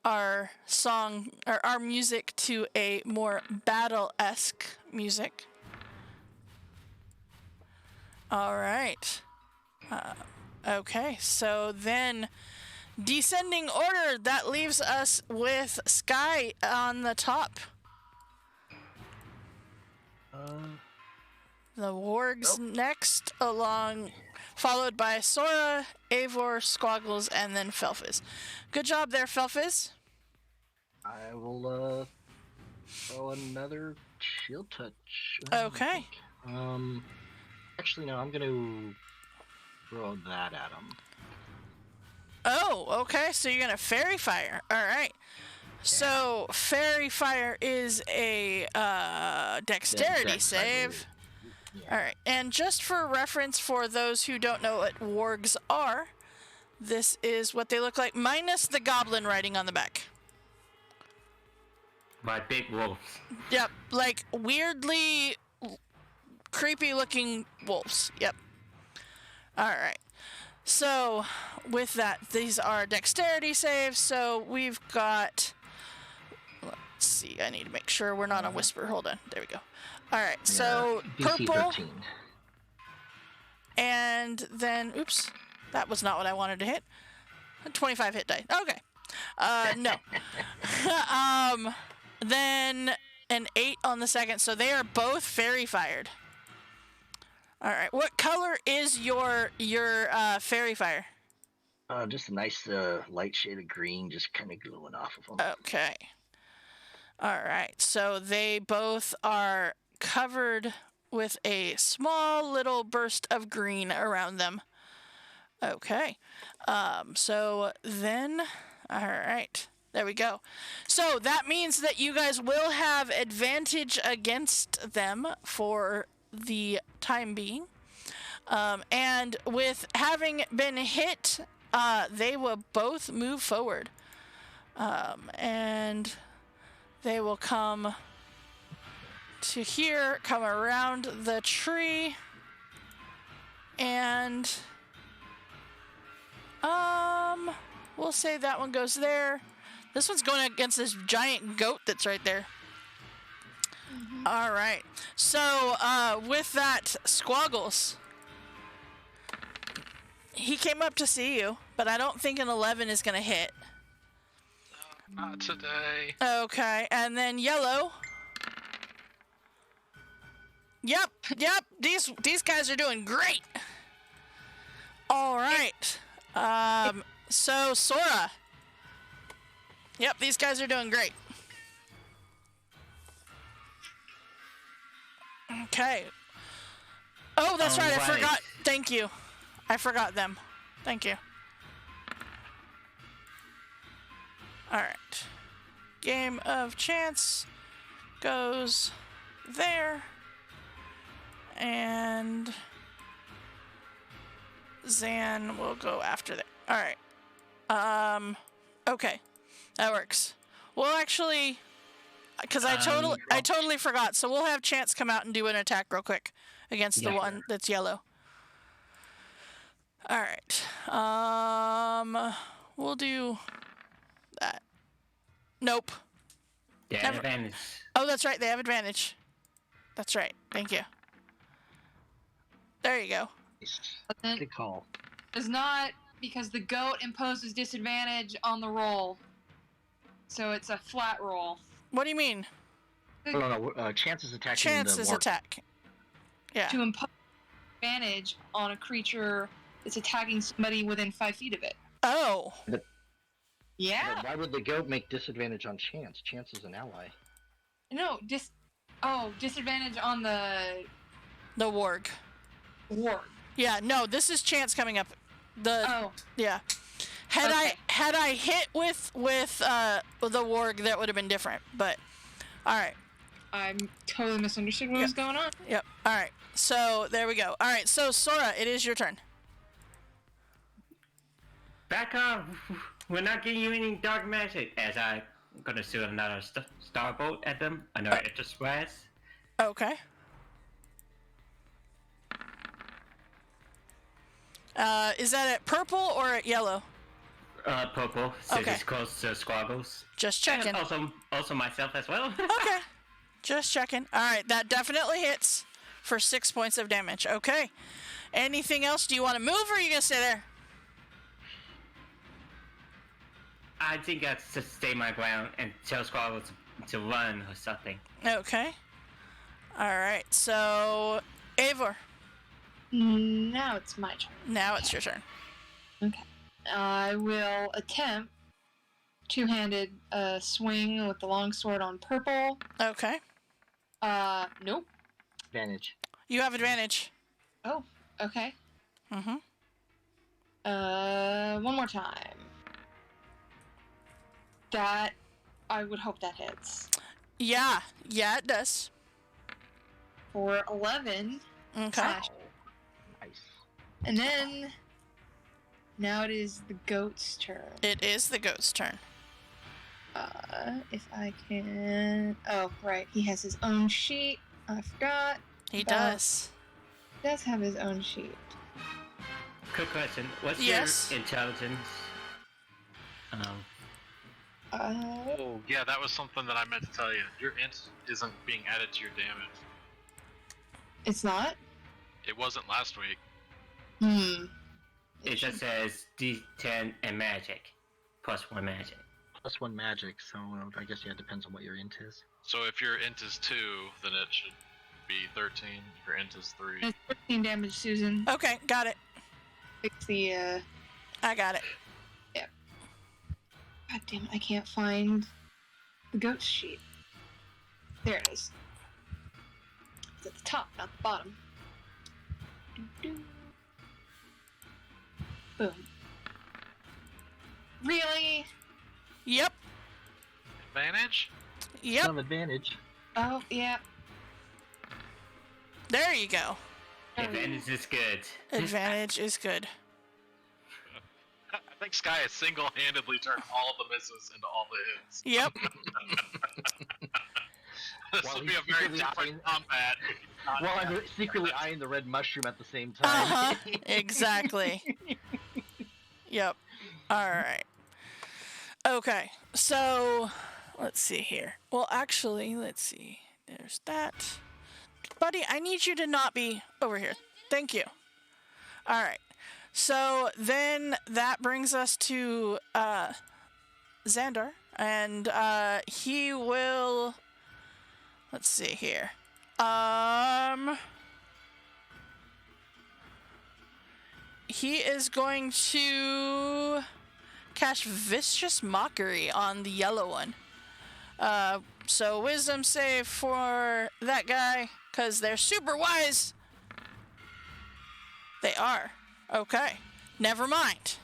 our song, or our music to a more battle-esque music. All right. Okay, so then descending order, that leaves us with Sky on the top. The wargs next, followed by Sora, Eivor, Squaggles, and then Felfis. Good job there, Felfis. I will throw another chill touch. Okay. Actually no, I'm gonna throw that at him. Oh, okay, so you're gonna fairy fire. Alright. So fairy fire is a dexterity Dex, I save. believe. Yeah. Alright, and just for reference for those who don't know what wargs are, this is what they look like, minus the goblin riding on the back. My big wolves. Yep, like weirdly creepy looking wolves. Yep. Alright. So, with that, these are dexterity saves, so we've got... Let's see, I need to make sure we're not on whisper. Hold on, there we go. Alright, so DC purple, 13. and then... Oops, that was not what I wanted to hit. 25 hit die. Okay. No. Then an 8 on the second, so they are both fairy fired. All right. What color is your fairy fire? Just a nice light shade of green, just kind of glowing off of them. Okay. All right. So they both are covered with a small little burst of green around them. Okay. So then, all right. There we go. So that means that you guys will have advantage against them for the time being. And with having been hit, they will both move forward. And they will come to here, come around the tree, and we'll say that one goes there. This one's going against this giant goat that's right there. Mm-hmm. All right. So with that, Squaggles, he came up to see you, but I don't think an 11 is going to hit. Not today. Okay, and then Yellow. Yep. These guys are doing great. All right. So Sora. Yep, these guys are doing great. Okay. Oh, that's right. I forgot. Thank you. I forgot them. Thank you. All right. Game of Chance goes there. And Zan will go after that. All right. Okay. That works. Well, actually, because I totally forgot. So we'll have Chance come out and do an attack real quick against the one that's yellow. All right. We'll do that. Nope. They have advantage. Oh, that's right. They have advantage. That's right. Thank you. There you go. Good call. It's not because the goat imposes disadvantage on the roll. So it's a flat roll. What do you mean? No. Chance is attacking Chance's attack. Yeah. To impose advantage on a creature that's attacking somebody within 5 feet of it. Oh. Yeah. Why would the goat make disadvantage on Chance? Chance is an ally. No, disadvantage on the warg. Warg. Yeah, no, this is Chance coming up. Yeah. Had I hit with the warg, that would have been different. But all right. I totally misunderstood what was going on. Yep. All right. So there we go. All right. So Sora, it is your turn. Back up! We're not giving you any dark magic. As I'm gonna shoot another starbolt at them. Another extra splash. Okay. Is that at purple or at yellow? Purple. So Okay. it's close to Squaggles. Just checking. And also myself as well. Okay. Just checking. All right. That definitely hits for 6 points of damage. Okay. Anything else? Do you want to move or are you going to stay there? I think I should stay my ground and tell Squaggles to run or something. Okay. All right. So, Eivor. Now it's my turn. Now it's your turn. Okay. I will attempt two-handed swing with the longsword on purple. Okay. Nope. Advantage. You have advantage. Oh, okay. Mm-hmm. One more time. That, I would hope that hits. Yeah, it does. For 11. Okay. Slash. Nice. And then, now it is the goat's turn. It is the goat's turn. If I can... Oh, right. He has his own sheet. I forgot. He does. He does have his own sheet. Quick question. What's Yes. your intelligence? Oh, yeah, that was something that I meant to tell you. Your int isn't being added to your damage. It's not? It wasn't last week. It's it just says D10 and magic. +1 magic. +1 magic, so I guess it depends on what your int is. So if your int is 2, then it should be 13. If your int is 3. It's 13 damage, Susan. Okay, got it. Fix the, I got it. God damn it, I can't find the goat sheet. There it is. It's at the top, not the bottom. Doo-doo. Boom. Really? Yep. Advantage? Yep. Some advantage. Oh, yeah. There you go. Advantage is good. Advantage is good. I think Sky has single-handedly turned all the misses into all the hits. Yep. This While will he's be a very secretly different combat. While I'm secretly eyeing the red mushroom at the same time. Uh-huh. Exactly. Yep. All right. Okay. So, let's see here. Well, actually, let's see. There's that. Buddy, I need you to not be over here. Thank you. All right. So, then that brings us to Xander. And he will... Let's see here. He is going to cast Vicious Mockery on the yellow one. So wisdom save for that guy, because they're super wise. They are. Okay. Never mind.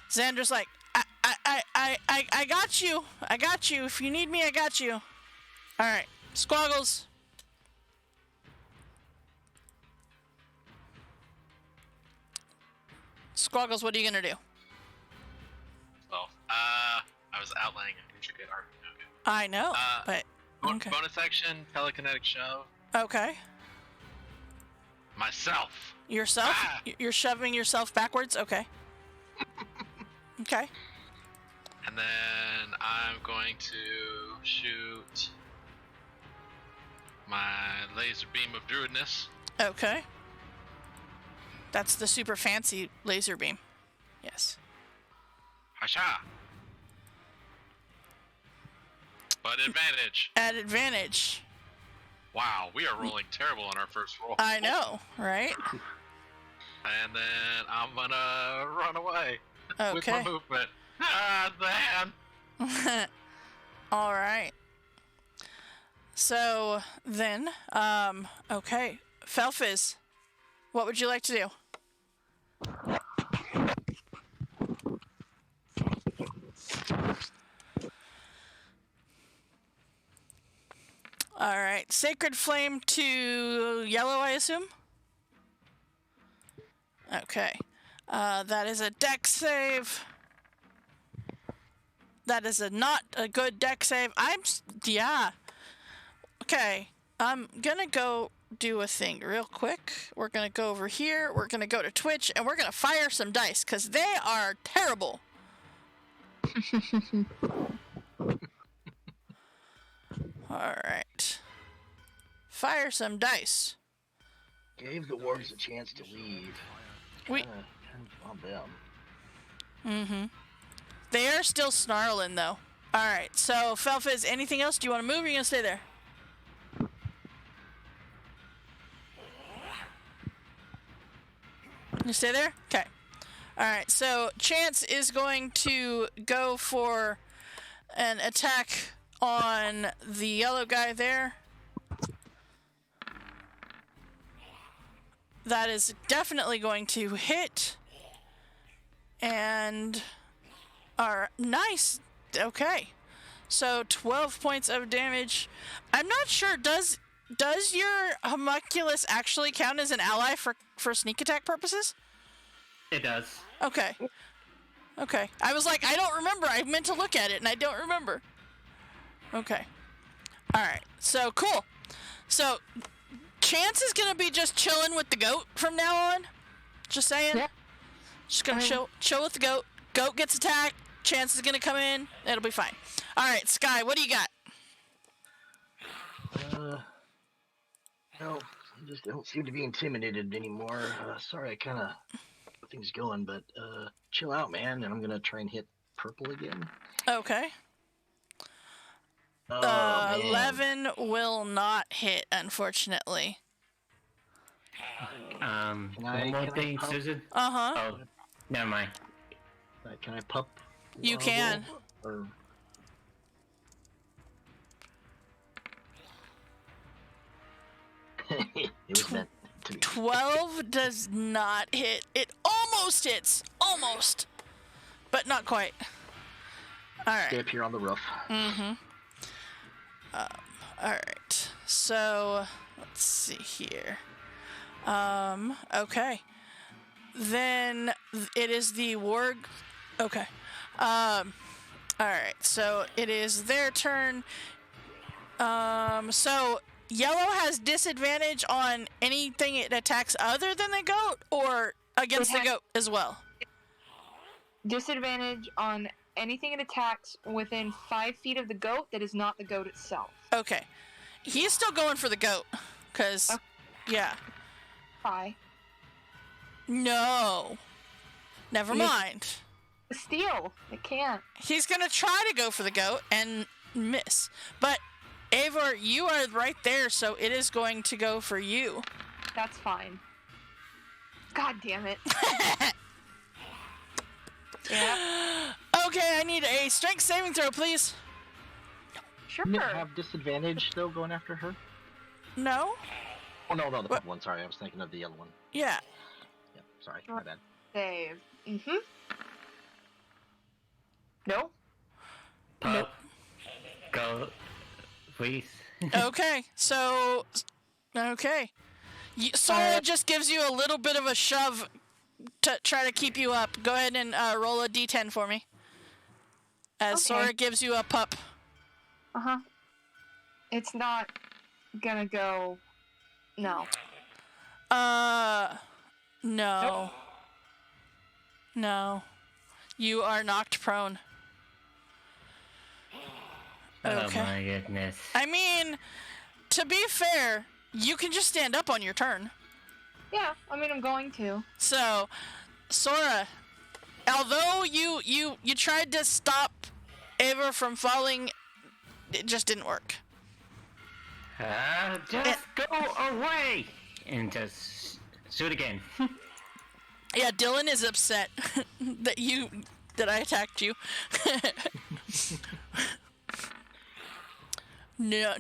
Xander's like, I got you. I got you. If you need me, I got you. Alright. Squaggles. Squaggles, what are you gonna do? Oh, I was outlining an intricate argument. I know, but... Okay. Okay. Bonus action, telekinetic shove. Okay. Myself. Yourself? Ah! You're shoving yourself backwards? Okay. Okay. And then I'm going to shoot my laser beam of druidness. Okay. That's the super fancy laser beam. Yes. Hasha! But advantage. At advantage. Wow, we are rolling terrible on our first roll. I know, right? And then I'm gonna run away with my Okay. movement. Ah, the hand. All right. So then, okay, Felfiz, what would you like to do? All right, Sacred Flame to yellow, I assume? Okay, that is a dex save. That is not a good dex save. Yeah. Okay, I'm gonna go do a thing real quick. We're gonna go over here, we're gonna go to Twitch, and we're gonna fire some dice, because they are terrible. Alright. Fire some dice. Gave the wargs a chance to leave. We- Kind of on them. Mm-hmm. They are still snarling, though. Alright, so, Felfiz, anything else? Do you want to move, or are you gonna stay there? You stay there? Okay. Alright, so Chance is going to go for an attack on the yellow guy there. That is definitely going to hit. And... nice! Okay. So, 12 points of damage. I'm not sure, does your homunculus actually count as an ally for sneak attack purposes? It does. Okay. Okay. I was like, I don't remember. I meant to look at it, and I don't remember. Okay. Alright. So, cool. So, Chance is gonna be just chilling with the goat from now on. Just saying. Yeah. Just gonna chill with the goat. Goat gets attacked. Chance is gonna come in. It'll be fine. Alright, Sky, what do you got? No, I just don't seem to be intimidated anymore. Sorry, I kind of things going, but chill out, man. And I'm gonna try and hit purple again. Okay. Oh man. 11 will not hit, unfortunately. One I- more can I thing, pop? Susan. Uh-huh. Oh, never mind. Can I pup? You can. Or... it was meant to be. 12 does not hit. It almost hits. Almost. But not quite. All Stay right. up here on the roof. Mm-hmm. All right. So, let's see here. Okay. Then it is the warg. Okay. All right. So it is their turn. So yellow has disadvantage on anything it attacks other than the goat, or against the goat as well. Disadvantage on anything it attacks within 5 feet of the goat that is not the goat itself. Okay. He's still going for the goat, cause yeah. Bye. No. Never mind. Steal. It can't. He's gonna try to go for the goat and miss. But Eivor, you are right there, so it is going to go for you. That's fine. God damn it. Yeah. Okay, I need a strength saving throw, please. Sure. Didn't it have disadvantage though going after her? No? Oh no, the What? purple one. Sorry, I was thinking of the yellow one. Yeah. Yeah, sorry, my bad. Save. Mm-hmm. No? Pup. Go, please. Okay, so... Okay. Sora just gives you a little bit of a shove to try to keep you up. Go ahead and roll a d10 for me. As Okay. Sora gives you a pup. Uh-huh. It's not gonna go... No. No. Nope. No. You are knocked prone. Okay. Oh my goodness. I mean, to be fair, you can just stand up on your turn. Yeah, I mean, I'm going to. So, Sora, although you tried to stop Eivor from falling, it just didn't work. Just go away! And just shoot again. Yeah, Dylan is upset that I attacked you. No.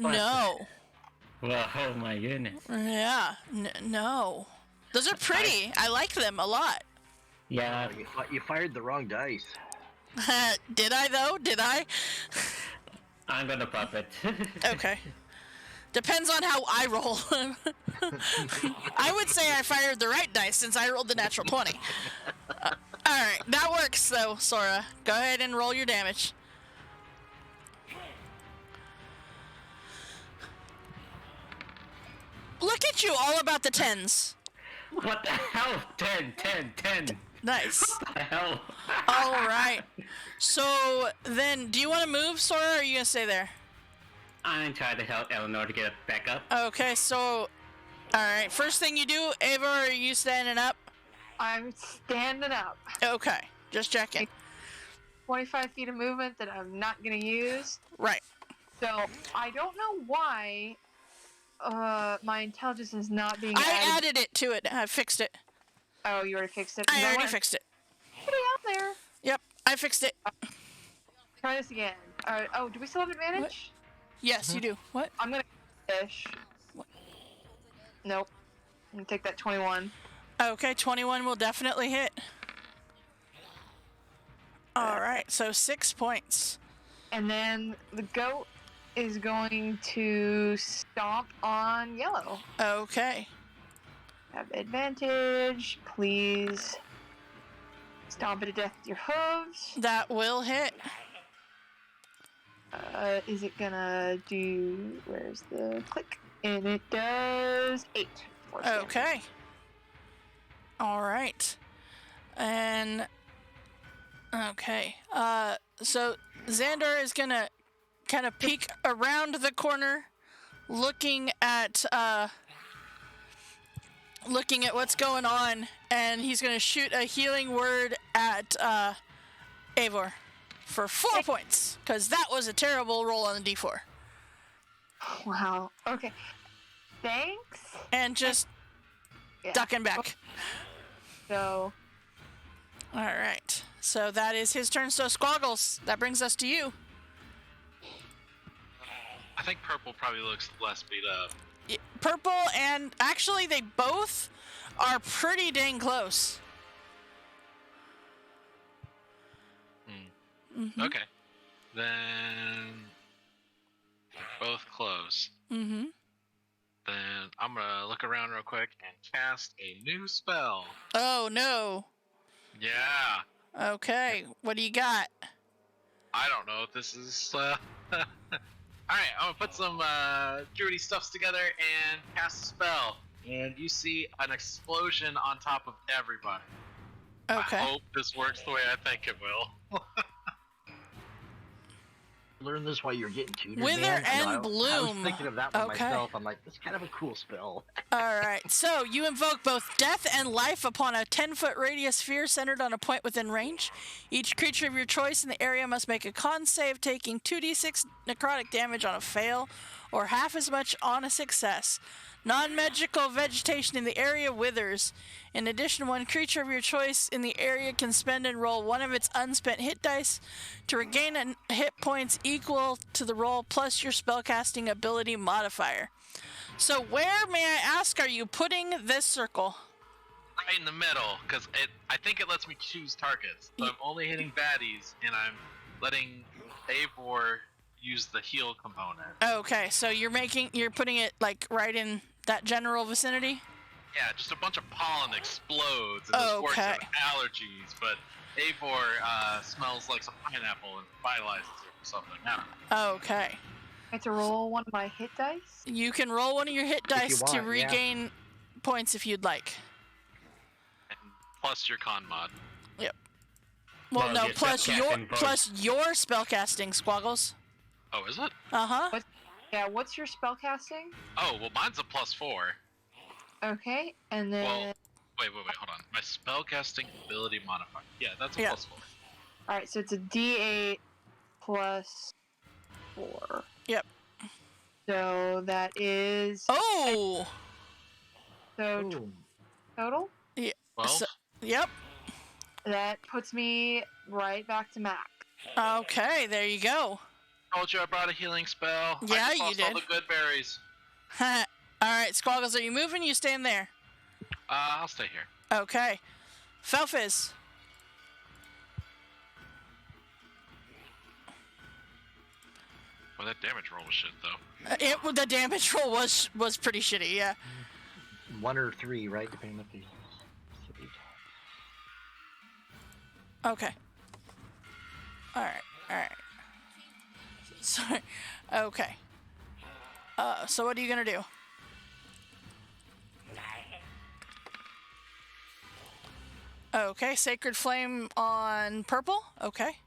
Well, oh my goodness. Yeah, no. Those are pretty. I like them a lot. Yeah, You fired the wrong dice. Did I though? Did I? I'm gonna pop it. Okay. Depends on how I roll. I would say I fired the right dice since I rolled the natural 20. Alright, that works though, Sora. Go ahead and roll your damage. Look at you, all about the tens. What the hell? 10. Nice. What the hell? Alright. So, then, do you want to move, Sora, or are you going to stay there? I'm trying to help Eleanor to get back up. Okay, so... Alright, first thing you do, Ava, are you standing up? I'm standing up. Okay, just checking. 25 feet of movement that I'm not gonna use. Right. So, I don't know why my intelligence is not being I added it to it. I fixed it. Oh, you already fixed it? I already fixed it. Put it out there. Yep, I fixed it. Try this again. Oh, do we still have advantage? Yes, you do. What? I'm gonna fish. Nope. I'm gonna take that 21. Okay, 21 will definitely hit. Alright, so 6 points. And then the goat is going to stomp on yellow. Okay. Have advantage. Please stomp it to death with your hooves. That will hit. Is it gonna do... Where's the click? And it does 8. Force damage. Okay. Alright. And... Okay. So Xandar is gonna kind of peek around the corner, looking at looking at what's going on, and he's going to shoot a healing word at Eivor for 4 points, because that was a terrible roll on the d4. Wow. Okay. Thanks. And just Yeah. ducking back. So, All right. So that is his turn. So Squaggles, that brings us to you. I think purple probably looks less beat up. Purple, and actually they both are pretty dang close. Mm-hmm. Okay. Then both close. Mm-hmm. Then I'm gonna look around real quick and cast a new spell. Oh, no. Yeah. Okay. What do you got? I don't know if this is. Alright, I'm gonna put some druidy stuffs together and cast a spell. And you see an explosion on top of everybody. Okay. I hope this works the way I think it will. Learn this while you're getting tutored, Wither man. I and was Bloom. thinking of that one Okay. myself. I'm like, that's kind of a cool spell. All right. So you invoke both death and life upon a 10-foot radius sphere centered on a point within range. Each creature of your choice in the area must make a con save, taking 2d6 necrotic damage on a fail, or half as much on a success. Non-magical vegetation in the area withers. In addition, one creature of your choice in the area can spend and roll one of its unspent hit dice to regain hit points equal to the roll plus your spellcasting ability modifier. So where, may I ask, are you putting this circle? Right in the middle, because I think it lets me choose targets. So I'm only hitting baddies, and I'm letting Eivor use the heal component. Okay, so you're putting it like right in that general vicinity? Yeah, just a bunch of pollen explodes, and this orcs Okay. have allergies, but Eivor smells like some pineapple and vitalizes it or something. Now, Okay. I have to roll one of my hit dice. You can roll one of your hit you dice to want, yeah. regain points if you'd like. and plus your con mod. Well, Well, no, your plus spellcasting your spellcasting, Squaggles. Oh, is it? Uh-huh. Yeah, what's your spell casting? Oh, well, mine's a +4. Okay, and then Well, wait, hold on. My spellcasting ability modifier. Yeah, that's a Yeah. +4. alright, so it's a D8 plus 4. Yep. So that is Oh! so Boom. total. 12? So- Yep. That puts me right back to max. Okay, there you go. Told you I brought a healing spell. Yeah, I just you lost all did. the good berries. Alright, Squaggles, are you moving? You staying there? I'll stay here. Okay. Felfiz. Well, that damage roll was shit, though. The damage roll was pretty shitty, yeah. 1 or 3, right? Depending on the save. Okay. Alright. Sorry. Okay. So what are you gonna do? Okay, Sacred Flame on purple. Okay.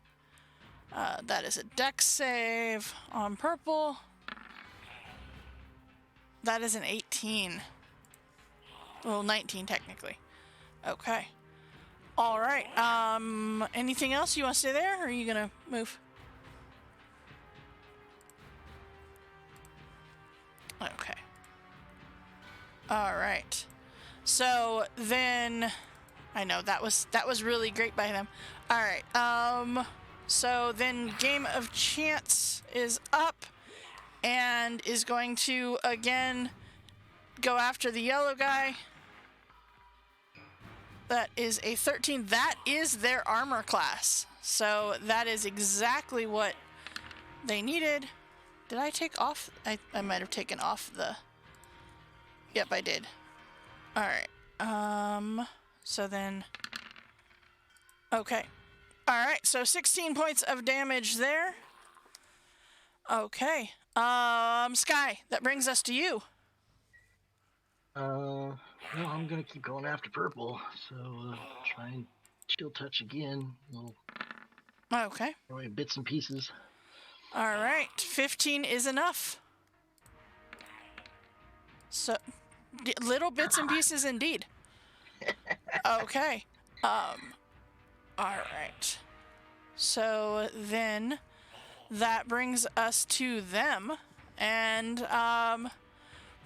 That is a dex save on purple. That is an 18. Well, 19 technically. Okay. All right. Anything else? You want to stay there, or are you gonna move? Okay. All right. So then, I know that was really great by them. All right. So then, Game of Chance is up, and is going to again go after the yellow guy. That is a 13. That is their armor class. So that is exactly what they needed. Did I take off? I might have taken off the... Yep, I did. Alright. So then... Okay. Alright, so 16 points of damage there. Okay. Sky, that brings us to you. No, I'm gonna keep going after purple. So try and chill touch again. Little Okay. bits and pieces. Alright, 15 is enough. So, Little bits and pieces indeed. Okay. All right. So then that brings us to them. And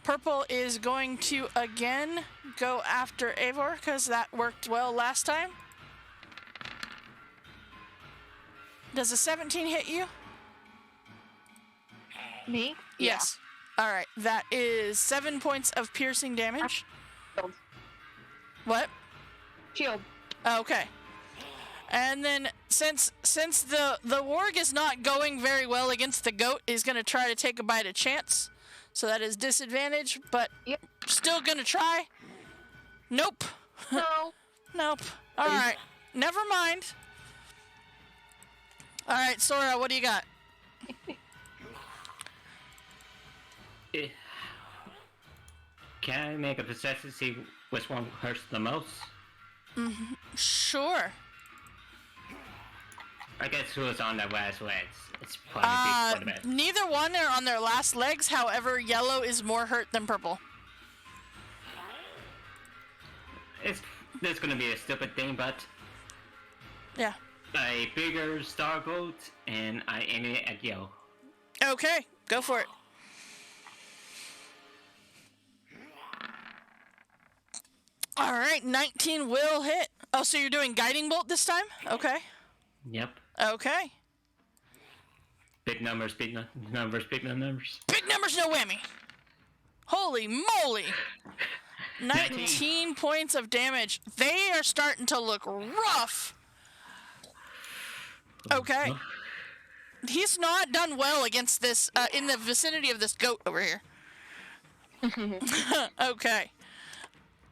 Purple is going to again go after Eivor because that worked well last time. Does a 17 hit you? Me? Yes. All right. That is 7 points of piercing damage. Shield. What? Shield. Okay. And then since the warg is not going very well against the goat, he's going to try to take a bite of chance. So that is disadvantage, but Yep. still going to try. Nope. No. Nope. All right. Never mind. All right, Sora, what do you got? Can I make a perception to see which one hurts the most? Sure. I guess who's on their last legs. It's probably big for the Neither one are on their last legs. However, yellow is more hurt than purple. There's gonna be a stupid thing, but Yeah. a bigger starboat, and I aim it at yellow. Okay, go for it. All right, 19 will hit. Oh, so you're doing guiding bolt this time? Okay. Yep. Okay. Big numbers, big numbers, big numbers. Big numbers, no whammy. Holy moly. 19 points of damage. They are starting to look rough. Okay. He's not done well against this, in the vicinity of this goat over here. Okay.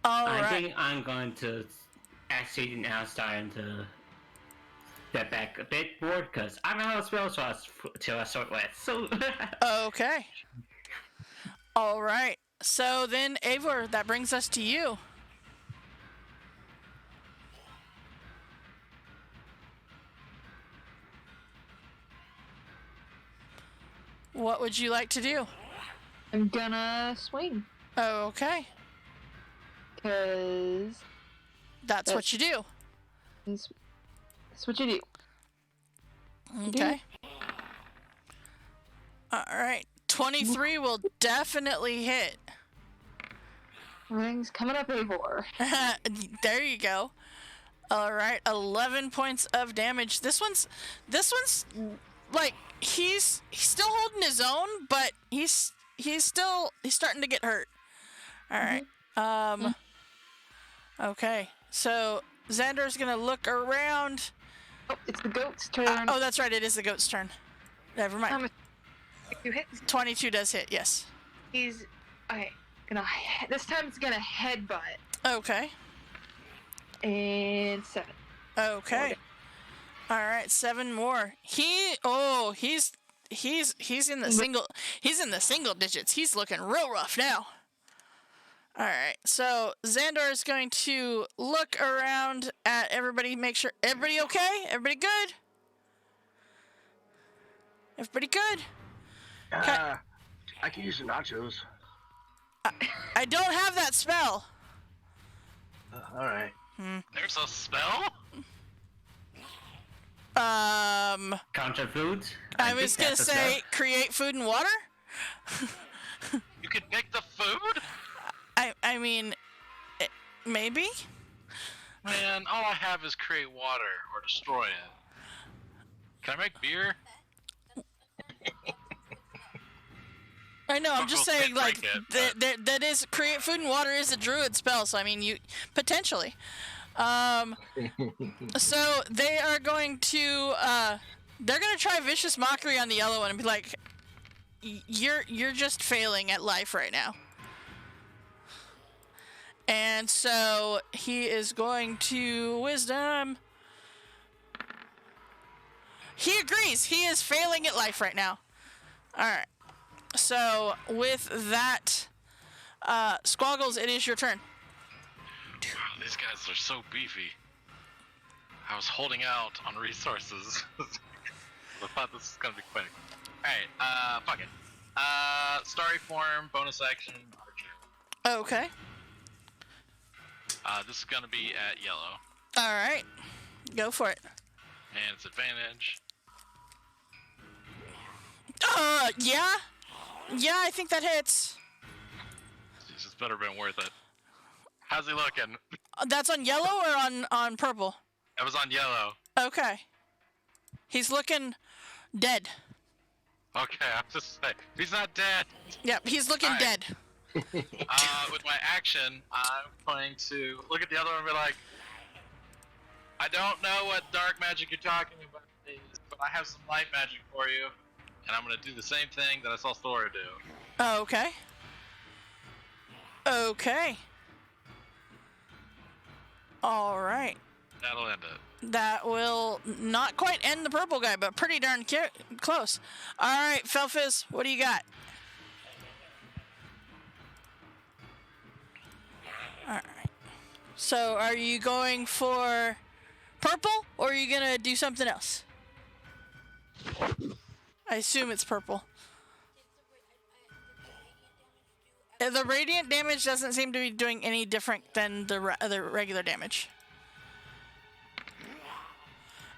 All right. I think I'm going to actually now starting to step back a bit more because I'm out of spell slots till I start last. So. Okay. All right. So then, Eivor, that brings us to you. What would you like to do? I'm gonna swing. Okay. Because That's what you do. that's what you do. Okay. All right. 23 will definitely hit. Everything's coming up, Eivor. There you go. All right, 11 points of damage. This one's like he's still holding his own, but he's starting to get hurt. All right. Okay. So Xander's gonna look around. Oh, it's the goat's turn. Oh, that's right. It is the goat's turn. Never mind. You hit. 22 does hit. Yes. He's okay. This time it's gonna headbutt. Okay. And 7. Okay. All right, 7 more. He's in the single digits. He's looking real rough now. All right. So Xandor is going to look around at everybody, make sure everybody okay? Everybody good? Everybody good? I can use the nachos. I don't have that spell. All right. There's a spell? Counter food. I was gonna say create food and water. You can make the food? I mean, maybe. Man, all I have is create water or destroy it. Can I make beer? I know. I'm just saying, like it, that is create food and water is a druid spell. So I mean, you potentially. So they are going to they're gonna try vicious mockery on the yellow one and be like, you're just failing at life right now. And so he is going to wisdom. He agrees. He is failing at life right now. All right. So with that, Squaggles, it is your turn. Wow, these guys are so beefy. I was holding out on resources. I thought this was gonna be quick. Alright, fuck it. Starry form, bonus action, archer. Okay. This is gonna be at yellow. All right. Go for it. And it's advantage. Yeah. Yeah, I think that hits. Jeez, it's better been worth it. How's he looking? That's on yellow or on purple? It was on yellow. Okay. He's looking dead. Okay, I was just saying. He's not dead. Yep, he's looking All right. dead. With my action, I'm going to look at the other one and be like, I don't know what dark magic you're talking about, but I have some light magic for you. And I'm going to do the same thing that I saw Thora do. Okay. Okay. All right. That'll end it. That will not quite end the purple guy, but pretty darn close. All right, Felfiz, what do you got? All right. So, are you going for purple, or are you gonna do something else? I assume it's purple. The radiant damage doesn't seem to be doing any different than the regular damage.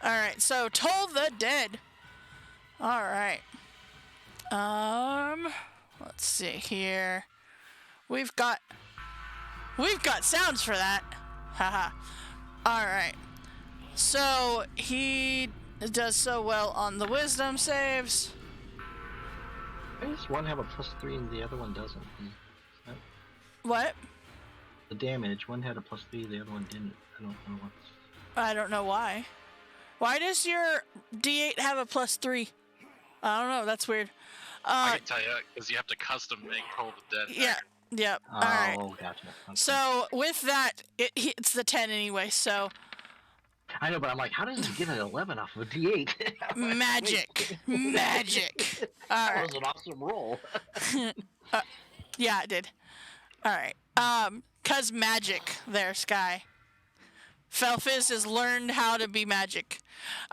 Alright, so Toll the Dead. Alright. Let's see here. We've got sounds for that. Haha. Alright. So he does so well on the wisdom saves. Why does one have a +3 and the other one doesn't? What? The damage, one had a +3, the other one didn't. I don't know what's... I don't know why. Why does your D8 have a +3? I don't know, that's weird. I can tell you, because you have to custom make Toll the Dead. Yeah, yep. Oh, Alright. gotcha. Okay. So, with that, it's the 10 anyway, so... I know, but I'm like, how does he get an 11 off of a D8? Magic. Magic. That Alright. was an awesome roll. Yeah, it did. Alright. 'Cause magic there, Sky. Felfiz has learned how to be magic.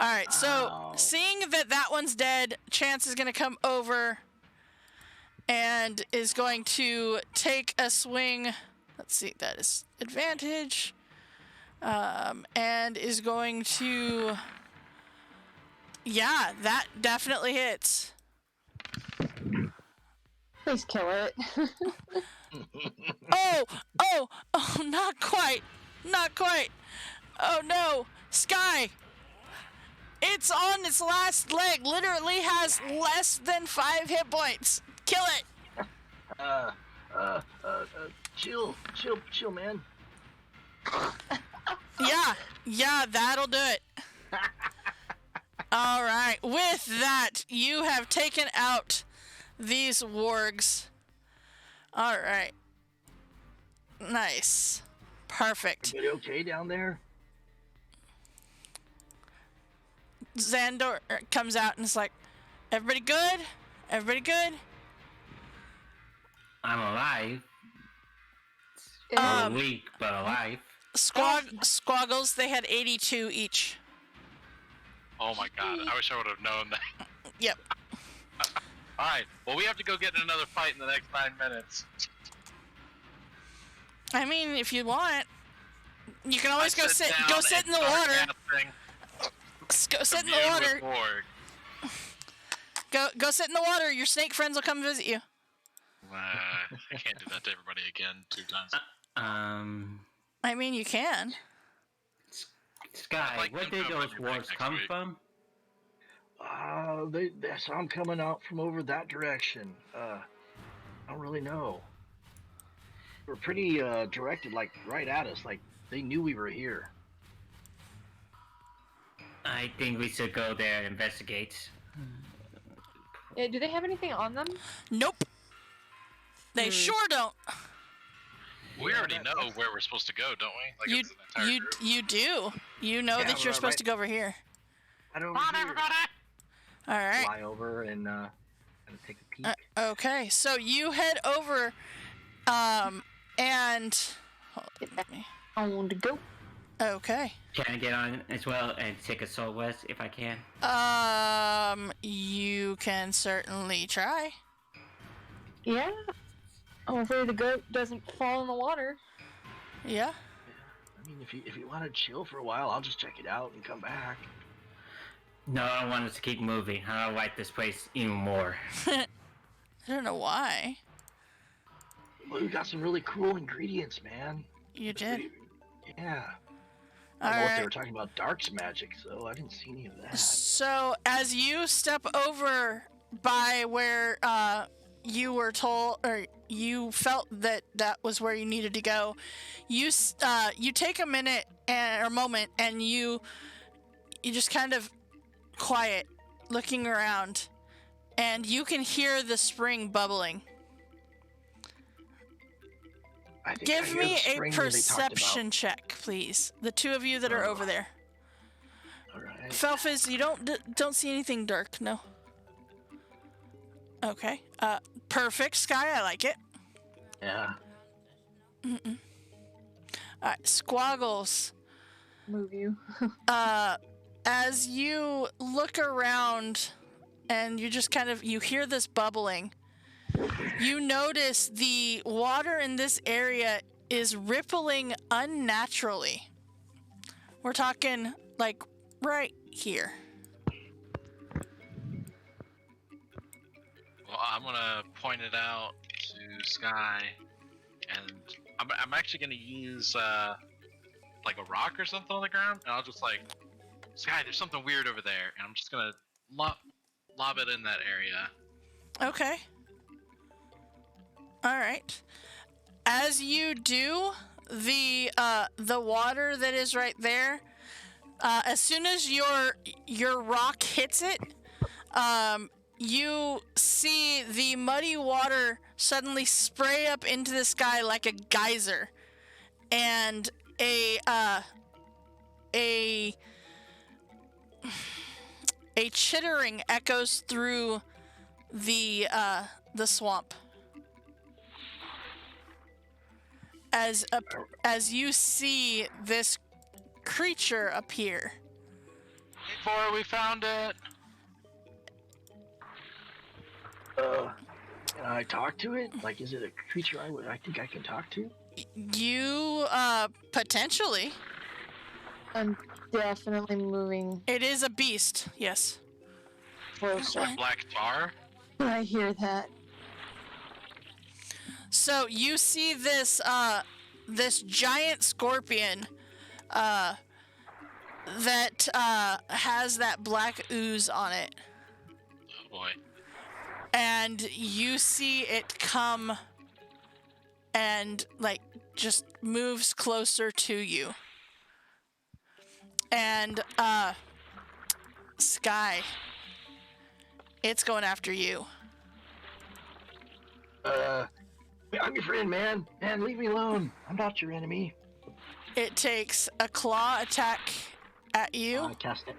Alright, so Ow. seeing that one's dead, Chance is going to come over and is going to take a swing. Let's see, that is advantage. And is going to... Yeah, that definitely hits. Please kill it. Oh, not quite. Not quite. Oh no, Sky. It's on its last leg. Literally has less than 5 hit points. Kill it. Chill, man. Yeah, that'll do it. All right. With that, you have taken out these wargs. All right. Nice. Perfect. Everybody okay down there? Xandor comes out and is like, everybody good? Everybody good? I'm alive. Um, Weak, but alive. Squaggles, they had 82 each. Oh my god, I wish I would have known that. Yep. Alright, well we have to go get in another fight in the next 9 minutes. I mean, if you want, you can always go sit in the start water. gasping, Go sit in the commune water. with Borg. Go sit in the water. Your snake friends will come visit you. I can't do that to everybody again 2 times. I mean, you can. Sky, I'd like where them did to those bring me back wars next come week. from? I saw them coming out from over that direction. I don't really know. They were pretty directed, like right at us. Like they knew we were here. I think we should go there and investigate. Yeah, do they have anything on them? Nope. They sure don't. We already know where we're supposed to go, don't we? Like, it's an entire group. You do. You know Yeah, that you're supposed right. to go over here. Right over Come on, here. everybody! All right. Fly over and take a peek. Okay, so you head over, and hold on, let me- I want to go. okay. Can I get on as well and take a soul west if I can? You can certainly try. Yeah. I'm afraid the goat doesn't fall in the water. Yeah. I mean, if you want to chill for a while, I'll just check it out and come back. No, I want us to keep moving. I like this place even more. I don't know why. Well, we got some really cool ingredients, man. You did. Yeah. I All don't know what they right. were talking about Dark's magic, so I didn't see any of that. So as you step over by where you were told, or you felt that that was where you needed to go, you take a minute or a moment, and you just kind of quiet, looking around, and you can hear the spring bubbling. I think Give I hear me the a spring that they talked perception about. check, please. The two of you that are over there. All right. Felfis, you don't see anything dark, no. Okay. Perfect, Sky. I like it. Yeah. All right, Squaggles. Move you. As you look around, and you just you hear this bubbling. You notice the water in this area is rippling unnaturally. We're talking like right here. Well, I'm gonna point it out to Sky, and I'm actually gonna use like a rock or something on the ground, and I'll just like, Sky, there's something weird over there, and I'm just gonna lob it in that area. Okay. All right. As you do, the water that is right there, as soon as your rock hits it, you see the muddy water suddenly spray up into the sky like a geyser, and a chittering echoes through the swamp. As you see this creature appear. Before we found it. Can I talk to it? Like, is it a creature I think I can talk to? You potentially. I'm definitely moving It is a beast. Yes. closer. Black tar? I hear that. So you see this this giant scorpion that has that black ooze on it. Oh boy. And you see it come and like just moves closer to you. And Sky, it's going after you. I'm your friend, man. Man, leave me alone. I'm not your enemy. It takes a claw attack at you.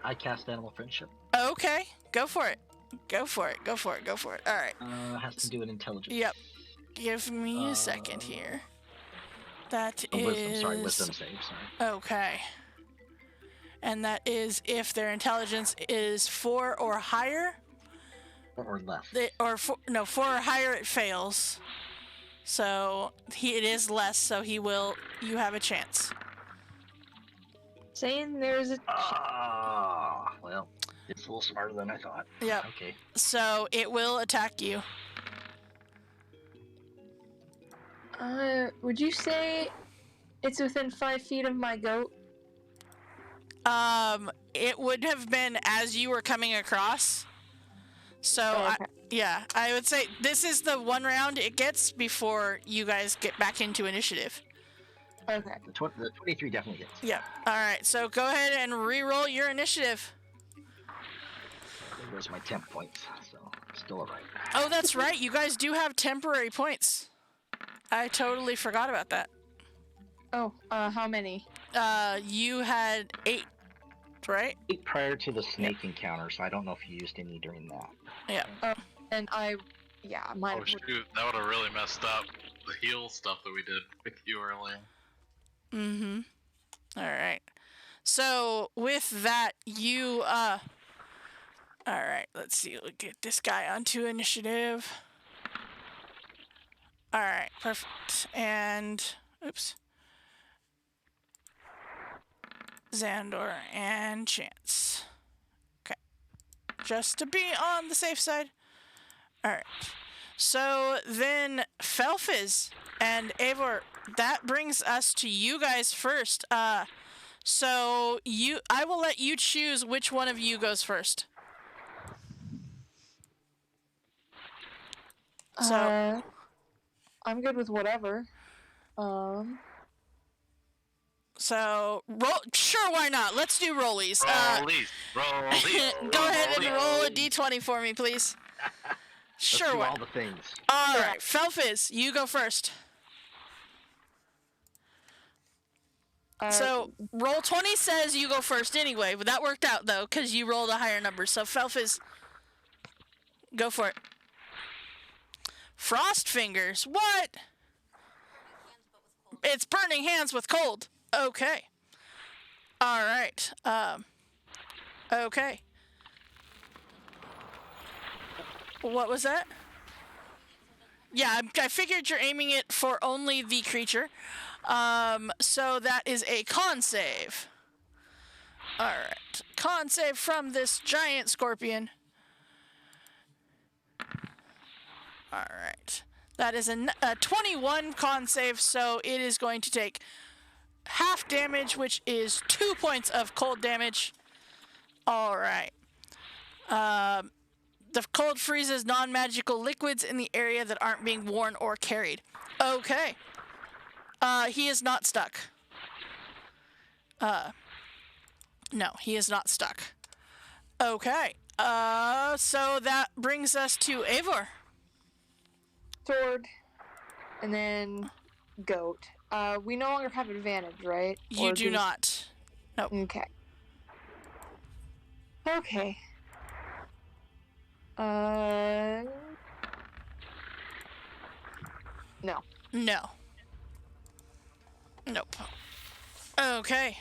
I cast animal friendship. Okay, go for it. Go for it. All right. Has to do with intelligence. Yep. Give me a second here. That is... Wisdom. Sorry, wisdom save. Sorry. Okay. And that is if their intelligence is 4 or higher. Or less. 4 or higher, it fails. So it is less. So you have a chance. Saying there's a. Well, it's a little smarter than I thought. Yep. Okay. So it will attack you. Would you say it's within 5 feet of my goat? It would have been as you were coming across. So Okay. I would say this is the one round it gets before you guys get back into initiative. Okay. The 23 definitely hits. Yep. All right. So go ahead and re-roll your initiative. There goes my temp points, so still alright. Oh, that's right. You guys do have temporary points. I totally forgot about that. Oh, how many? You had 8, right? 8 prior to the snake encounter, so I don't know if you used any during that. Yeah. And mine. Oh shoot, that would have really messed up the heal stuff that we did with you earlier. Mm-hmm. All right. So with that, you all right. Let's see. We'll get this guy onto initiative. All right, perfect. And oops. Xandor and Chance. Okay. Just to be on the safe side. All right. So then Felfiz and Eivor, that brings us to you guys first. So I will let you choose which one of you goes first. So I'm good with whatever. So roll. Sure, why not? Let's do rollies. Rollies. Go ahead and roll a d20 for me, please. Sure, Let's do why all not? the things. All right, Felfiz, you go first. So roll 20 says you go first anyway, but that worked out though because you rolled a higher number. So Felfiz, go for it. Frost fingers. What? It's burning hands with cold. Okay. All right. Okay. What was that? Yeah, I figured you're aiming it for only the creature. So that is a con save. All right. Con save from this giant scorpion. All right. That is a 21 con save, so it is going to take half damage, which is 2 points of cold damage. All right. The cold freezes non-magical liquids in the area that aren't being worn or carried. Okay. He is not stuck. No, he is not stuck. Okay. So that brings us to Eivor. Sword, and then goat. We no longer have advantage, right? You do not. Nope. Okay. Okay. No. No. Nope. Okay.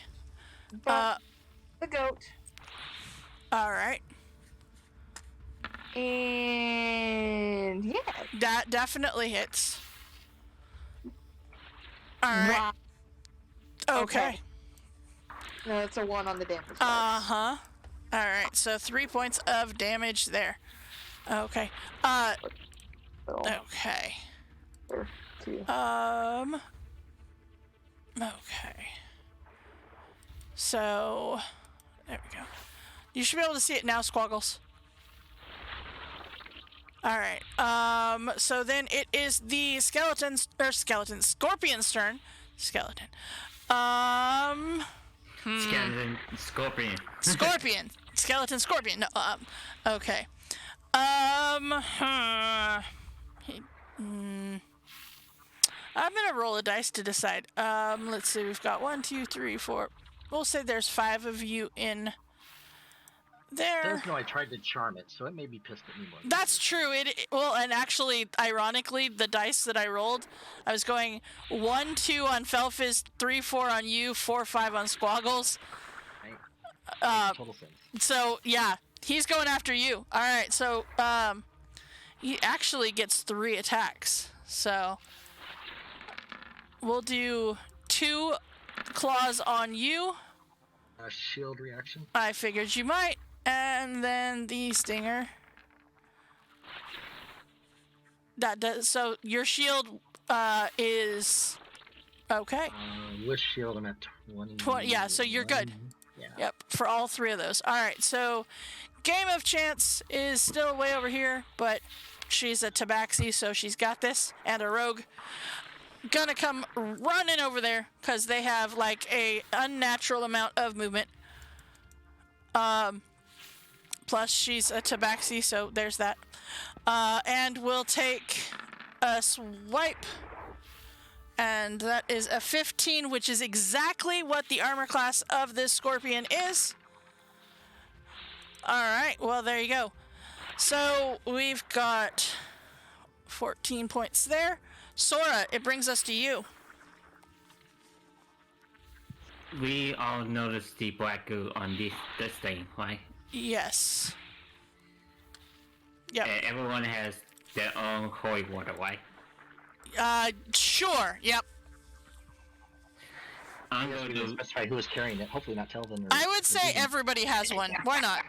But the goat. All right. And yeah. That definitely hits. All right. Wow. Okay. No, it's a 1 on the damage. Uh-huh. All right. So 3 points of damage there. Okay. Okay. Okay. So, there we go. You should be able to see it now, Squaggles. All right. So then it is the scorpion's turn. Skeleton. Skeleton, scorpion. Scorpion. Skeleton, scorpion. No, okay. I'm gonna roll a dice to decide. Let's see. We've got 1, 2, 3, 4. We'll say there's 5 of you in there. Does know I tried to charm it, so it may be pissed at me more. That's true. Well, and actually, ironically, the dice that I rolled, I was going 1, 2 on Felfiz, 3, 4 on you, 4, 5 on Squaggles. Right. Total sense. So yeah, he's going after you. All right. So he actually gets 3 attacks. So we'll do 2 claws on you. A shield reaction. I figured you might. And then the stinger. That does. So your shield is okay. With shield, I'm at 20. Yeah, so you're good. Yeah. Yep, for all 3 of those. All right, so Game of Chance is still way over here, but she's a tabaxi, so she's got this, and a rogue. Gonna come running over there because they have like a unnatural amount of movement. Plus she's a tabaxi, so there's that. And we'll take a swipe, and that is a 15, which is exactly what the armor class of this scorpion is. All right, well there you go. So we've got 14 points there. Sora, it brings us to you. We all noticed the black goo on this thing, right? Yes. Yep. Everyone has their own holy water, right? Sure. Yep. I'm Yes, we going didn't to. specify who was carrying it. Hopefully not Telvin or... I would or say Vivian. everybody has one. Why not?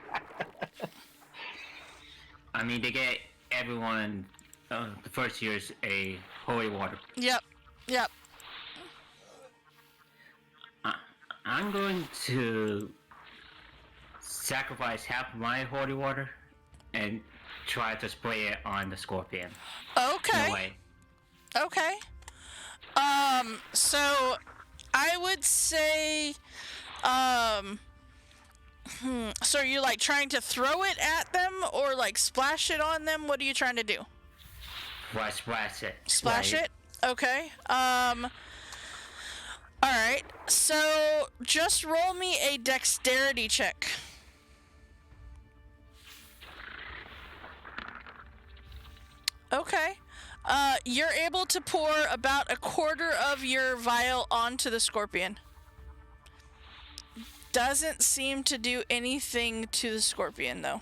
I mean, they get everyone. The first year's a holy water. Yep. Yep. I'm going to sacrifice half of my holy water and try to spray it on the scorpion. Okay. In a way. Okay. So I would say, so are you like trying to throw it at them or like splash it on them? What are you trying to do? Why splash it? Splash it? Okay. Alright. So just roll me a dexterity check. Okay. You're able to pour about a quarter of your vial onto the scorpion. Doesn't seem to do anything to the scorpion, though.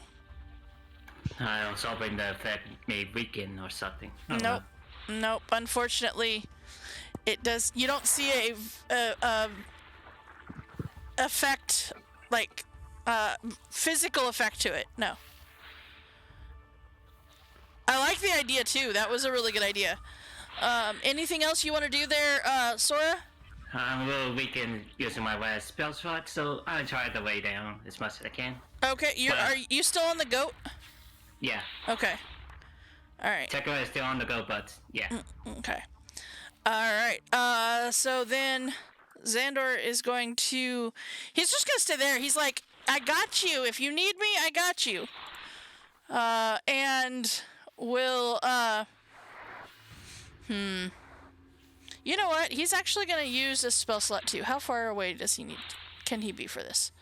I was hoping the effect may weaken or something. Oh, Nope. Nope. Unfortunately, it does. You don't see a effect, like, physical effect to it. No. I like the idea, too. That was a really good idea. Anything else you want to do there, Sora? I'm a little weakened using my last spell slot, so I try to lay down as much as I can. Okay, are you still on the goat? Yeah. Okay. Alright. Tekka is still on the go, but yeah. Okay. Alright, so then Xandor is going to... He's just gonna stay there. He's like, I got you. If you need me, I got you. And will, You know what? He's actually gonna use a spell slot too. How far away can he be for this?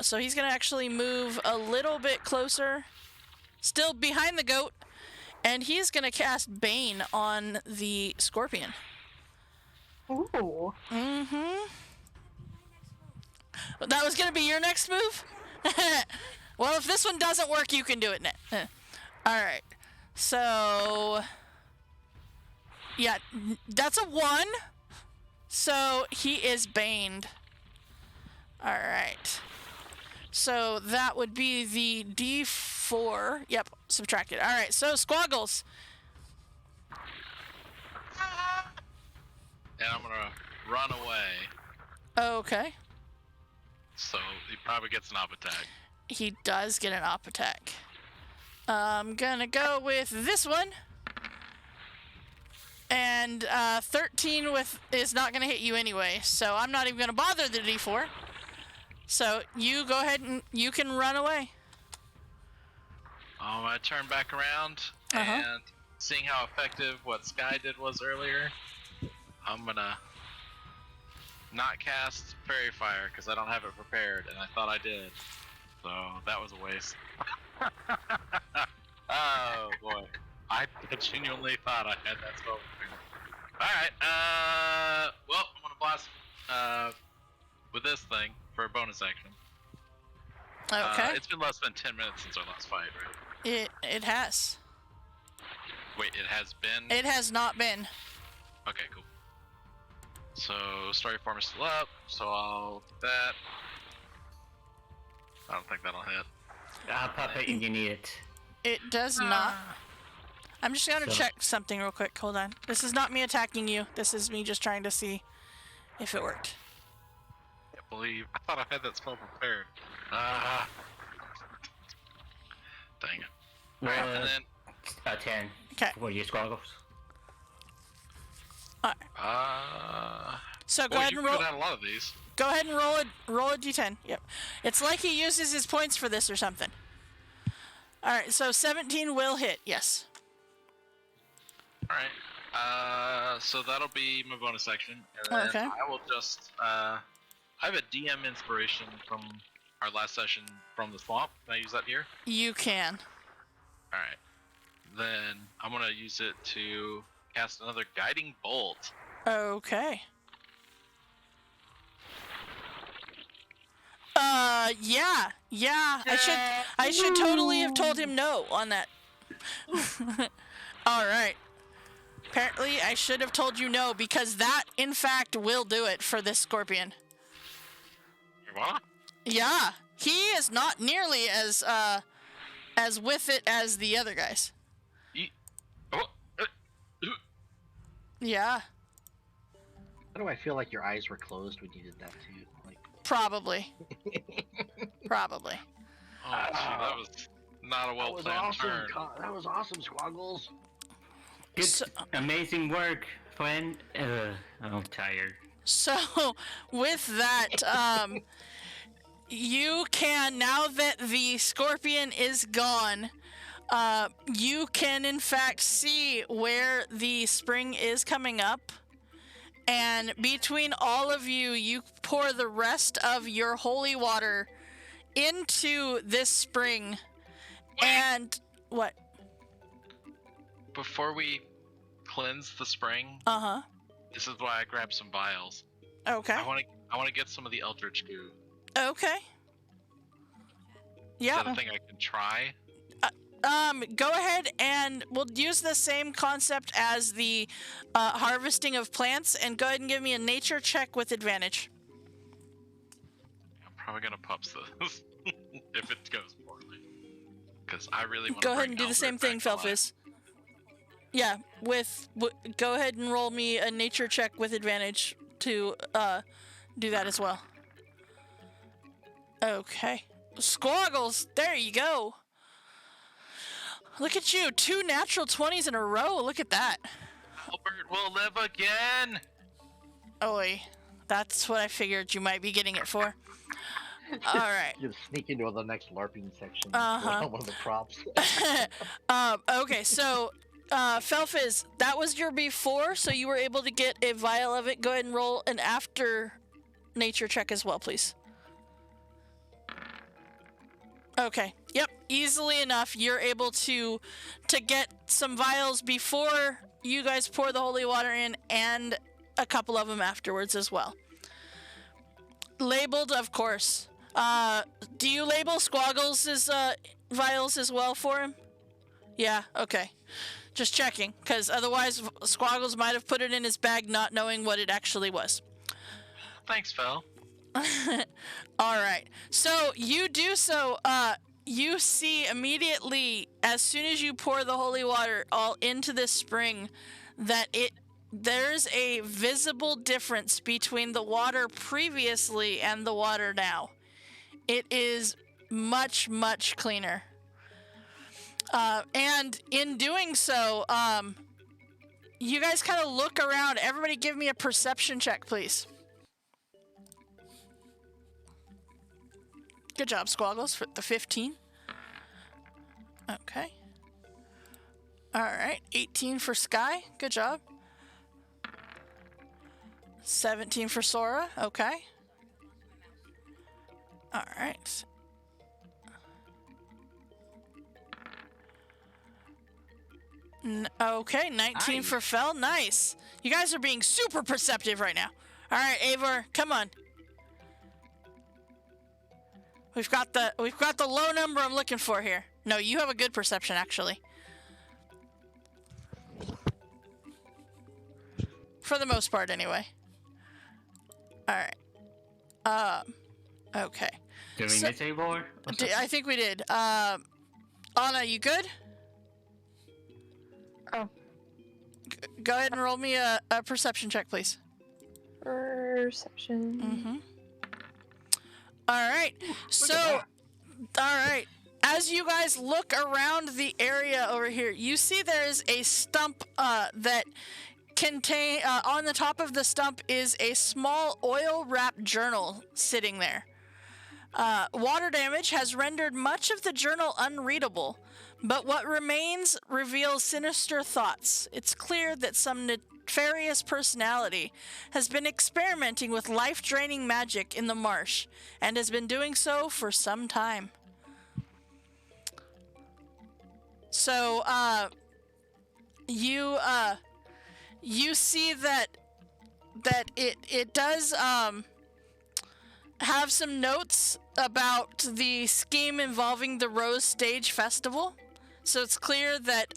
So he's gonna actually move a little bit closer, still behind the goat, and he's gonna cast Bane on the scorpion. Ooh. Mm-hmm. That was gonna be your next move? Well, if this one doesn't work, you can do it next. Alright. So... Yeah, that's a 1. So he is baned. Alright. So that would be the D4. Yep, subtracted. Alright, so Squaggles. And I'm gonna run away. Okay. So he probably gets an op attack. He does get an op attack. I'm gonna go with this one. And 13 is not gonna hit you anyway, so I'm not even gonna bother the D4. So you go ahead and you can run away. I'm gonna turn back around and seeing how effective what Sky did was earlier, I'm gonna not cast Fairy Fire because I don't have it prepared, and I thought I did. So that was a waste. Oh boy. I genuinely thought I had that spell prepared. Alright, well, I'm gonna blast with this thing for a bonus action. Okay. It's been less than 10 minutes since our last fight, right? It has. Wait, it has been? It has not been. Okay, cool. So, story form is still up, so I'll do that. I don't think that'll hit. I'll pop it if you need it. It does not. I'm just gonna So- check something real quick. Hold on. This is not me attacking you. This is me just trying to see if it worked. I can't believe. I thought I had that spell prepared. Dang it. Well, And then, 10 Okay. for you, Squaggles. So go well, ahead you and roll. could have a lot of these. Go ahead and roll a d10. Yep. It's like he uses his points for this or something. All right. So 17 will hit. Yes. Alright, so that'll be my bonus action, and then Okay. I will just, I have a DM inspiration from our last session from the swamp. Can I use that here? You can. Alright, then I'm gonna use it to cast another Guiding Bolt. Okay. Yeah. I should totally have told him no on that. All right. Apparently, I should have told you no, because that, in fact, will do it for this scorpion. What? Yeah, he is not nearly as with it as the other guys. Oh, Yeah, How do I feel like your eyes were closed when you did that too? Like, probably. Probably. oh, gee, that was not a that was well-planned awesome. turn. That was awesome, Squaggles. Good, So- amazing work, friend. I'm tired. So, with that, you can, now that the scorpion is gone, you can in fact see where the spring is coming up. And between all of you, you pour the rest of your holy water into this spring. And what? Before we cleanse the spring, Uh-huh. this is why I grabbed some vials. Okay. I want to get some of the eldritch goo. Okay. Is Yeah. that a thing I can try? Go ahead and we'll use the same concept as the harvesting of plants, and go ahead and give me a nature check with advantage. I'm probably gonna pups this if it goes poorly, because I really want to. Go ahead and do the same thing, Felfis. Yeah, go ahead and roll me a nature check with advantage to do that as well. Okay. Squaggles, there you go. Look at you, 2 natural 20s in a row. Look at that. Albert will live again. Oi, that's what I figured you might be getting it for. All right. Just sneak into the next LARPing section. Uh-huh. One of the props. Okay, so Felfiz, that was your before, so you were able to get a vial of it. Go ahead and roll an after nature check as well, please. Okay. Yep. Easily enough, you're able to get some vials before you guys pour the holy water in, and a couple of them afterwards as well. Labeled, of course. Do you label Squaggles' vials as well for him? Yeah. Okay. Just checking, because otherwise Squaggles might have put it in his bag, not knowing what it actually was. Thanks, Phil. All right. So you do so. You see immediately, as soon as you pour the holy water all into this spring, that there's a visible difference between the water previously and the water now. It is much, much cleaner. And in doing so, you guys kind of look around. Everybody give me a perception check, please. Good job, Squaggles, for the 15. Okay. Alright, 18 for Sky. Good job. 17 for Sora. Okay. Alright. Okay, 19 for Fel. Nice. You guys are being super perceptive right now. Alright, Eivor, come on. We've got the low number I'm looking for here. No, you have a good perception, actually. For the most part, anyway. Alright. Okay. Did we miss Eivor? I think we did. Anna, you good? Oh. Go ahead and roll me a perception check, please. Perception. Mm-hmm. Alright. So, alright. As you guys look around the area over here, you see there is a stump that contain on the top of the stump is a small oil-wrapped journal sitting there. Water damage has rendered much of the journal unreadable, but what remains reveals sinister thoughts. It's clear that some nefarious personality has been experimenting with life-draining magic in the marsh, and has been doing so for some time. So, you see that it does have some notes about the scheme involving the Rose Stage Festival. So it's clear that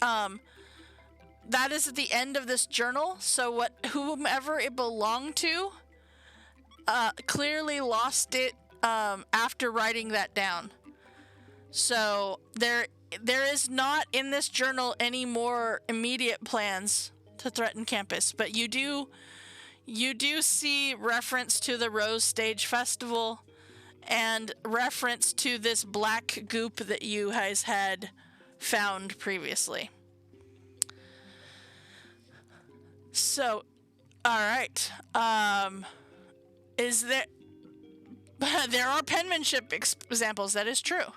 that is at the end of this journal. So whomever it belonged to, clearly lost it after writing that down. So there is not in this journal any more immediate plans to threaten campus, but you do see reference to the Rose Stage Festival and reference to this black goop that you guys had found previously. So, all right. Is there... There are penmanship examples, that is true.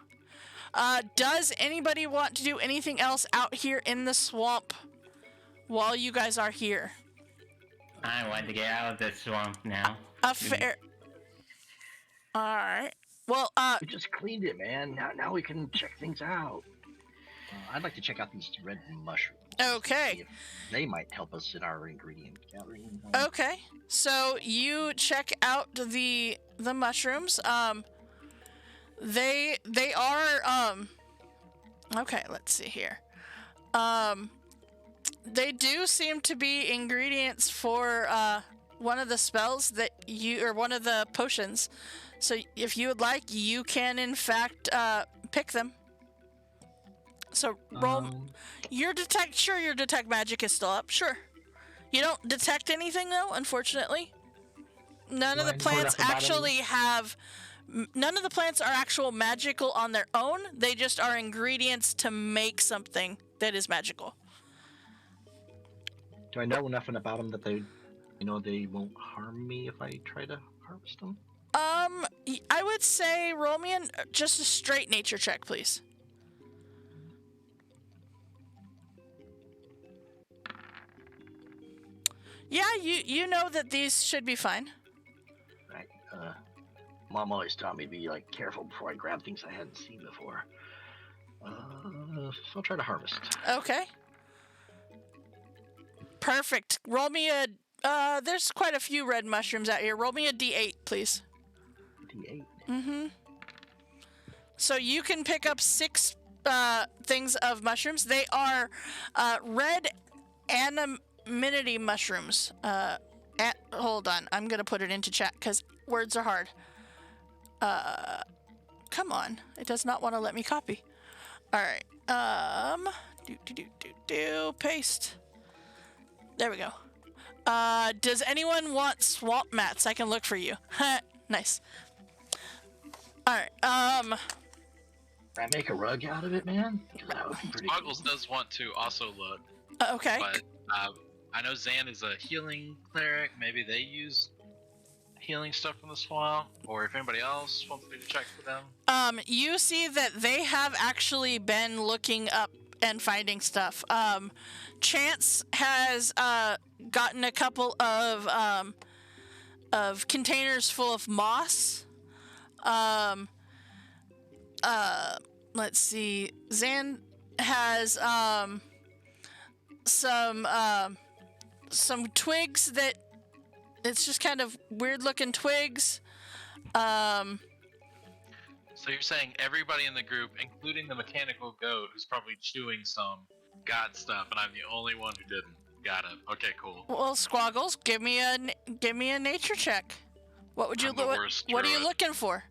Does anybody want to do anything else out here in the swamp while you guys are here? I want to get out of the swamp now. Fair. Alright. Well, We just cleaned it, man. Now we can check things out. I'd like to check out these red mushrooms. Okay. See if they might help us in our ingredient gathering. Okay. So you check out the mushrooms. They are okay, let's see here. They do seem to be ingredients for one of the spells that or one of the potions. So if you would like, you can in fact pick them. So roll your detect magic is still up. Sure. You don't detect anything though, unfortunately. None of the plants actually have none of the plants are actual magical on their own. They just are ingredients to make something that is magical. Do I know enough about them that they won't harm me if I try to harvest them? I would say roll me just a straight nature check, please. Yeah, you know that these should be fine. Right. Mom always taught me to be careful before I grab things I hadn't seen before. So I'll try to harvest. Okay. Perfect. Roll me a there's quite a few red mushrooms out here. Roll me a D8, please. D8. Mm-hmm. So you can pick up 6 things of mushrooms. They are red anonymity mushrooms. Hold on. I'm going to put it into chat because words are hard. Come on. It does not want to let me copy. All right. Paste. There we go. Does anyone want swamp mats? I can look for you. Nice. All right. Can I make a rug out of it, man? That would be pretty cool. Smuggles does want to also look. Okay. But I know Zan is a healing cleric. Maybe they use healing stuff from the swamp, or if anybody else wants me to check for them. You see that they have actually been looking up and finding stuff. Chance has gotten a couple of containers full of moss. Let's see. Zan has some twigs that it's just kind of weird looking twigs. So you're saying everybody in the group, including the mechanical goat, who's probably chewing some, got stuff, and I'm the only one who didn't. Got it. Okay, cool. Well, Squaggles, give me a nature check. What would you I'm the look? worst What are you druid. looking for?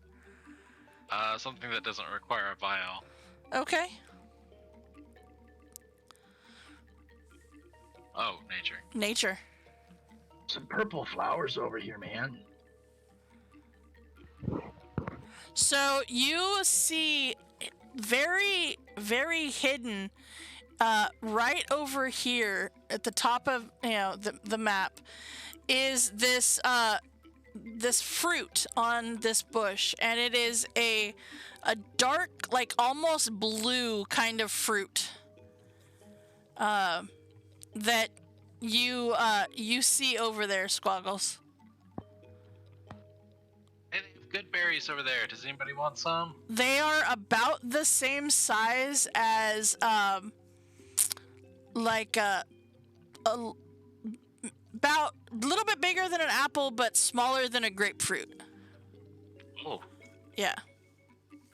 Something that doesn't require a vial. Okay. Oh, nature. Nature. Some purple flowers over here, man. So you see very, very hidden right over here at the top of the map is this this fruit on this bush, and it is a dark, almost blue kind of fruit that you see over there, Squaggles. Hey, they have good berries over there. Does anybody want some? They are about the same size as about a little bit bigger than an apple, but smaller than a grapefruit. Oh, Yeah.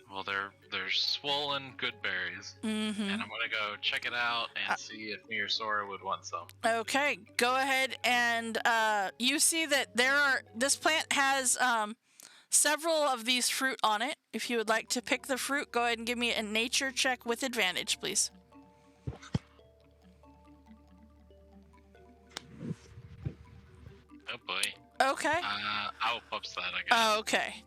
Well, they're swollen good berries, Mm-hmm. and I'm gonna go check it out and see if me or Sora would want some. Okay, go ahead and you see that this plant has several of these fruit on it. If you would like to pick the fruit, go ahead and give me a nature check with advantage, please. Oh boy. Okay. I'll pups that, I guess. Okay.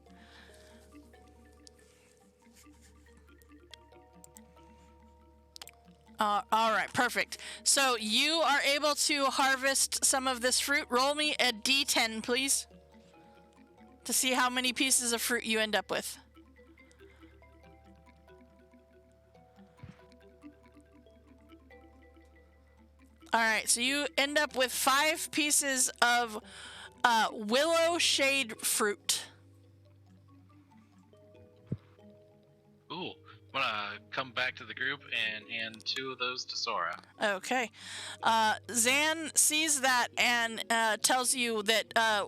All right, perfect. So you are able to harvest some of this fruit. Roll me a d10, please, to see how many pieces of fruit you end up with. All right, so you end up with 5 pieces of willow shade fruit. Ooh, I'm gonna come back to the group and hand 2 of those to Sora. Okay. Zan sees that and tells you that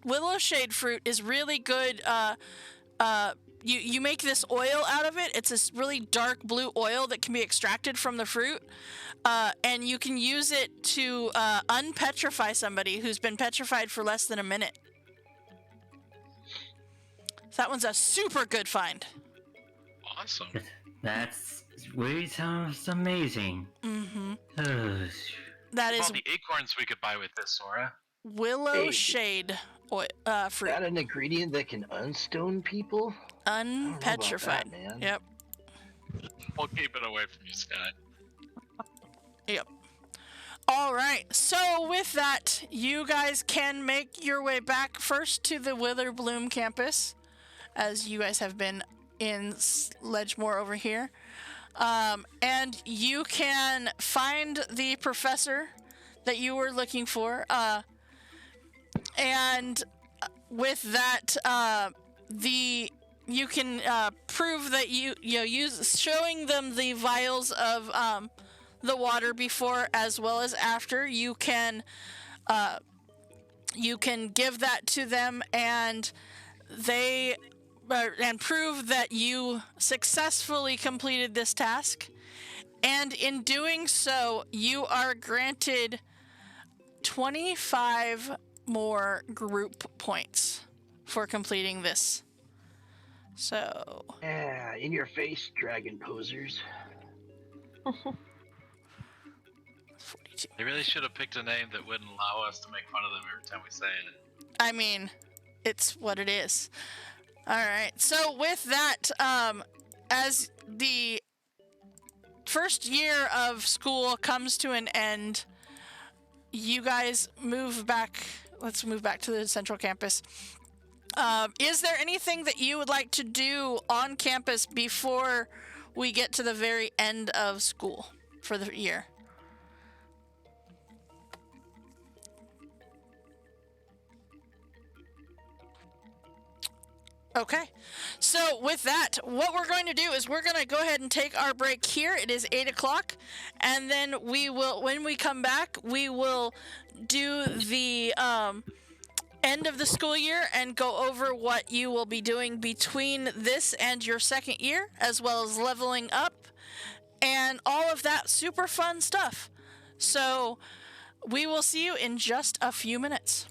willow shade fruit is really good. You make this oil out of it. It's this really dark blue oil that can be extracted from the fruit. And you can use it to unpetrify somebody who's been petrified for less than a minute. So that one's a super good find. Awesome. That's really sounds amazing. Mm-hmm. Ugh. That All is the acorns we could buy with this, Sora. willow Hey. shade oil, Is fruit. that an ingredient that can unstone people? Unpetrified. That, man. Yep. We'll keep it away from you, Sky. Yep. All right. So with that, you guys can make your way back first to the Witherbloom campus, as you guys have been in Sledgehammer over here. And you can find the professor that you were looking for. And with that, you can prove that you use showing them the vials of the water before as well as after. You can give that to them, and they and prove that you successfully completed this task. And in doing so, you are granted 25 more group points for completing this. So, Yeah, in your face, dragon posers. 42. They really should have picked a name that wouldn't allow us to make fun of them every time we say it. I mean, it's what it is. All right. So with that, as the first year of school comes to an end, you guys move back. Let's move back to the central campus. Is there anything that you would like to do on campus before we get to the very end of school for the year? Okay, so with that, what we're going to do is we're going to go ahead and take our break here. It is 8 o'clock, and then we will, when we come back, we will do the end of the school year and go over what you will be doing between this and your second year, as well as leveling up and all of that super fun stuff. So we will see you in just a few minutes.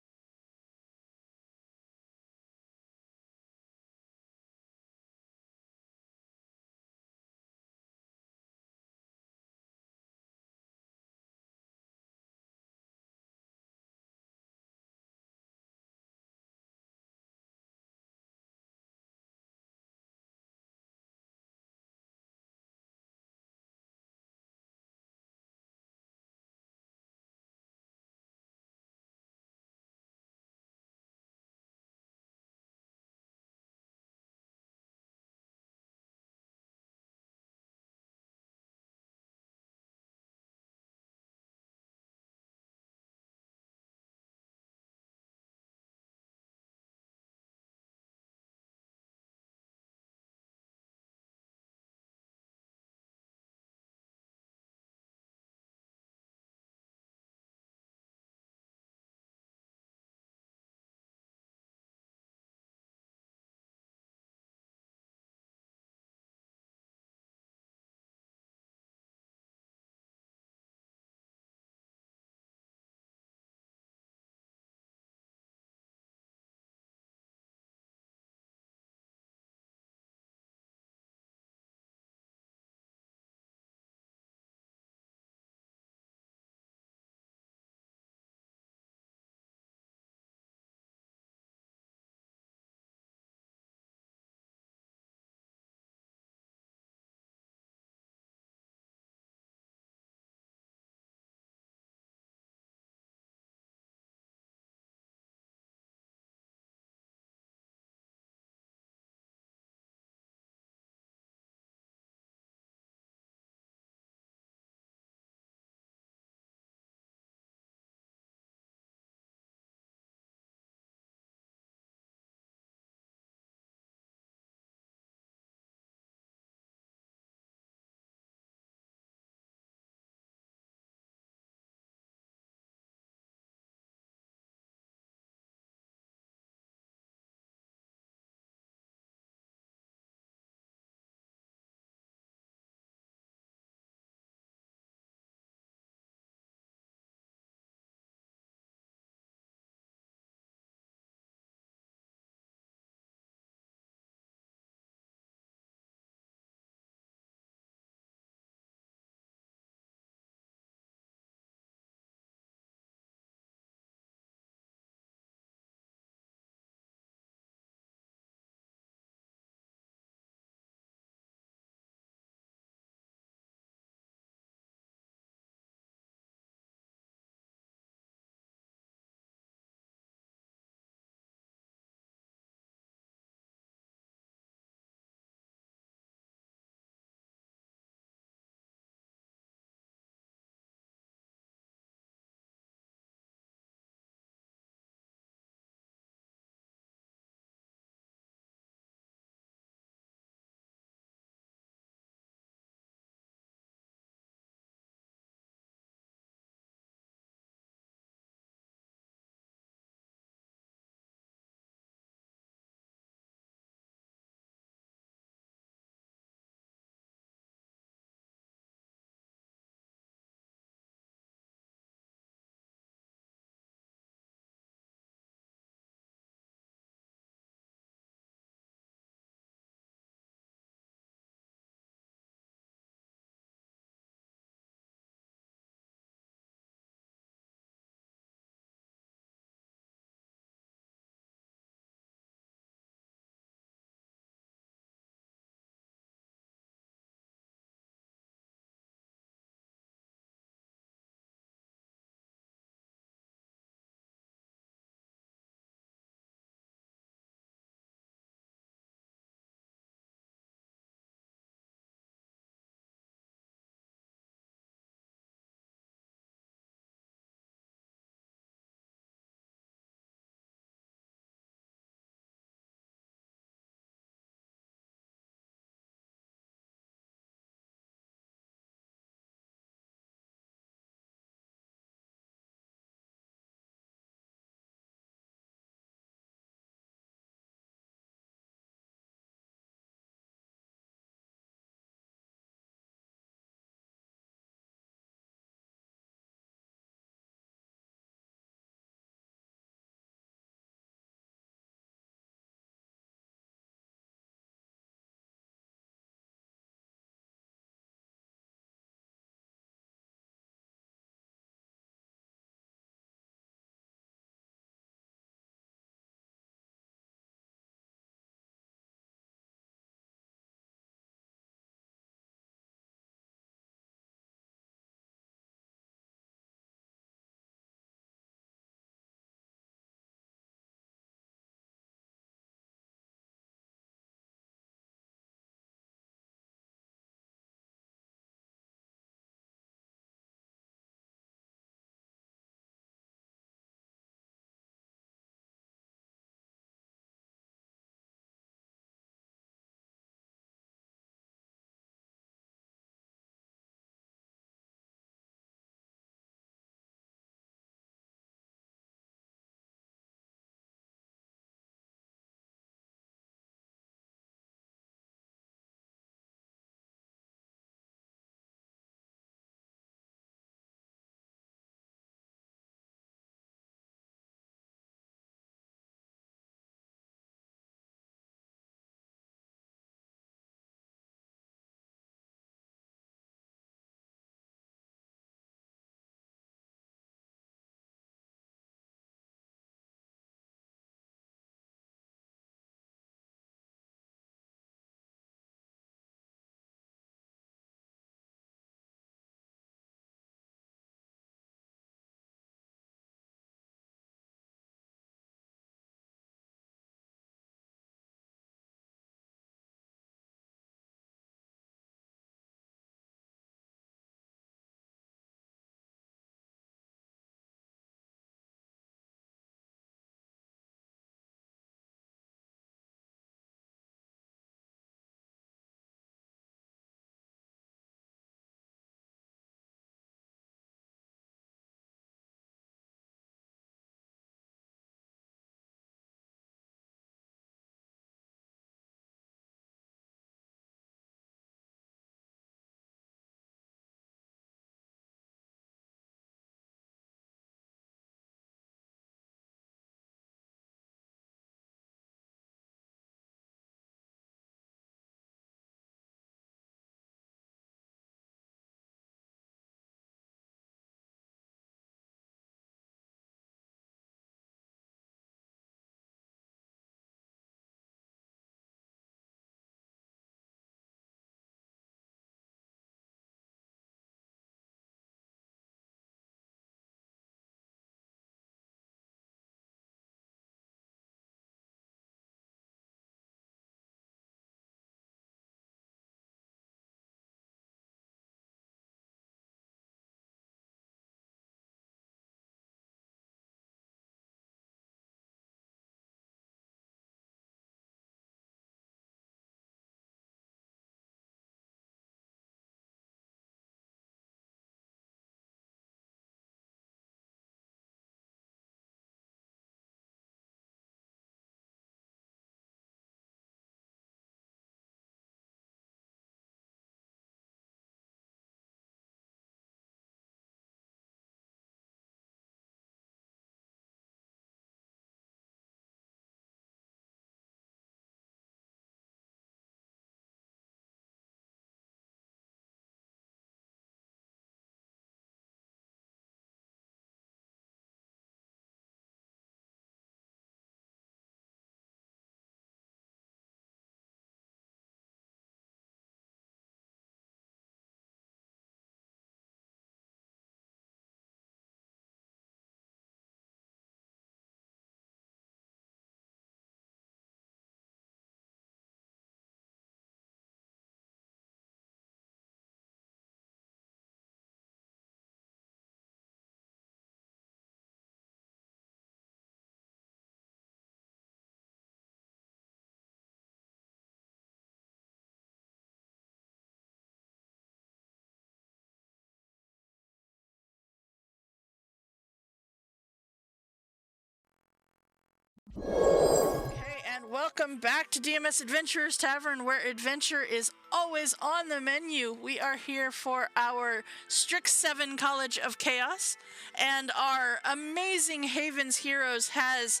welcome back to DMS Adventurers Tavern, where adventure is always on the menu. We are here for our StrixSeven College of Chaos, and our amazing Havens heroes has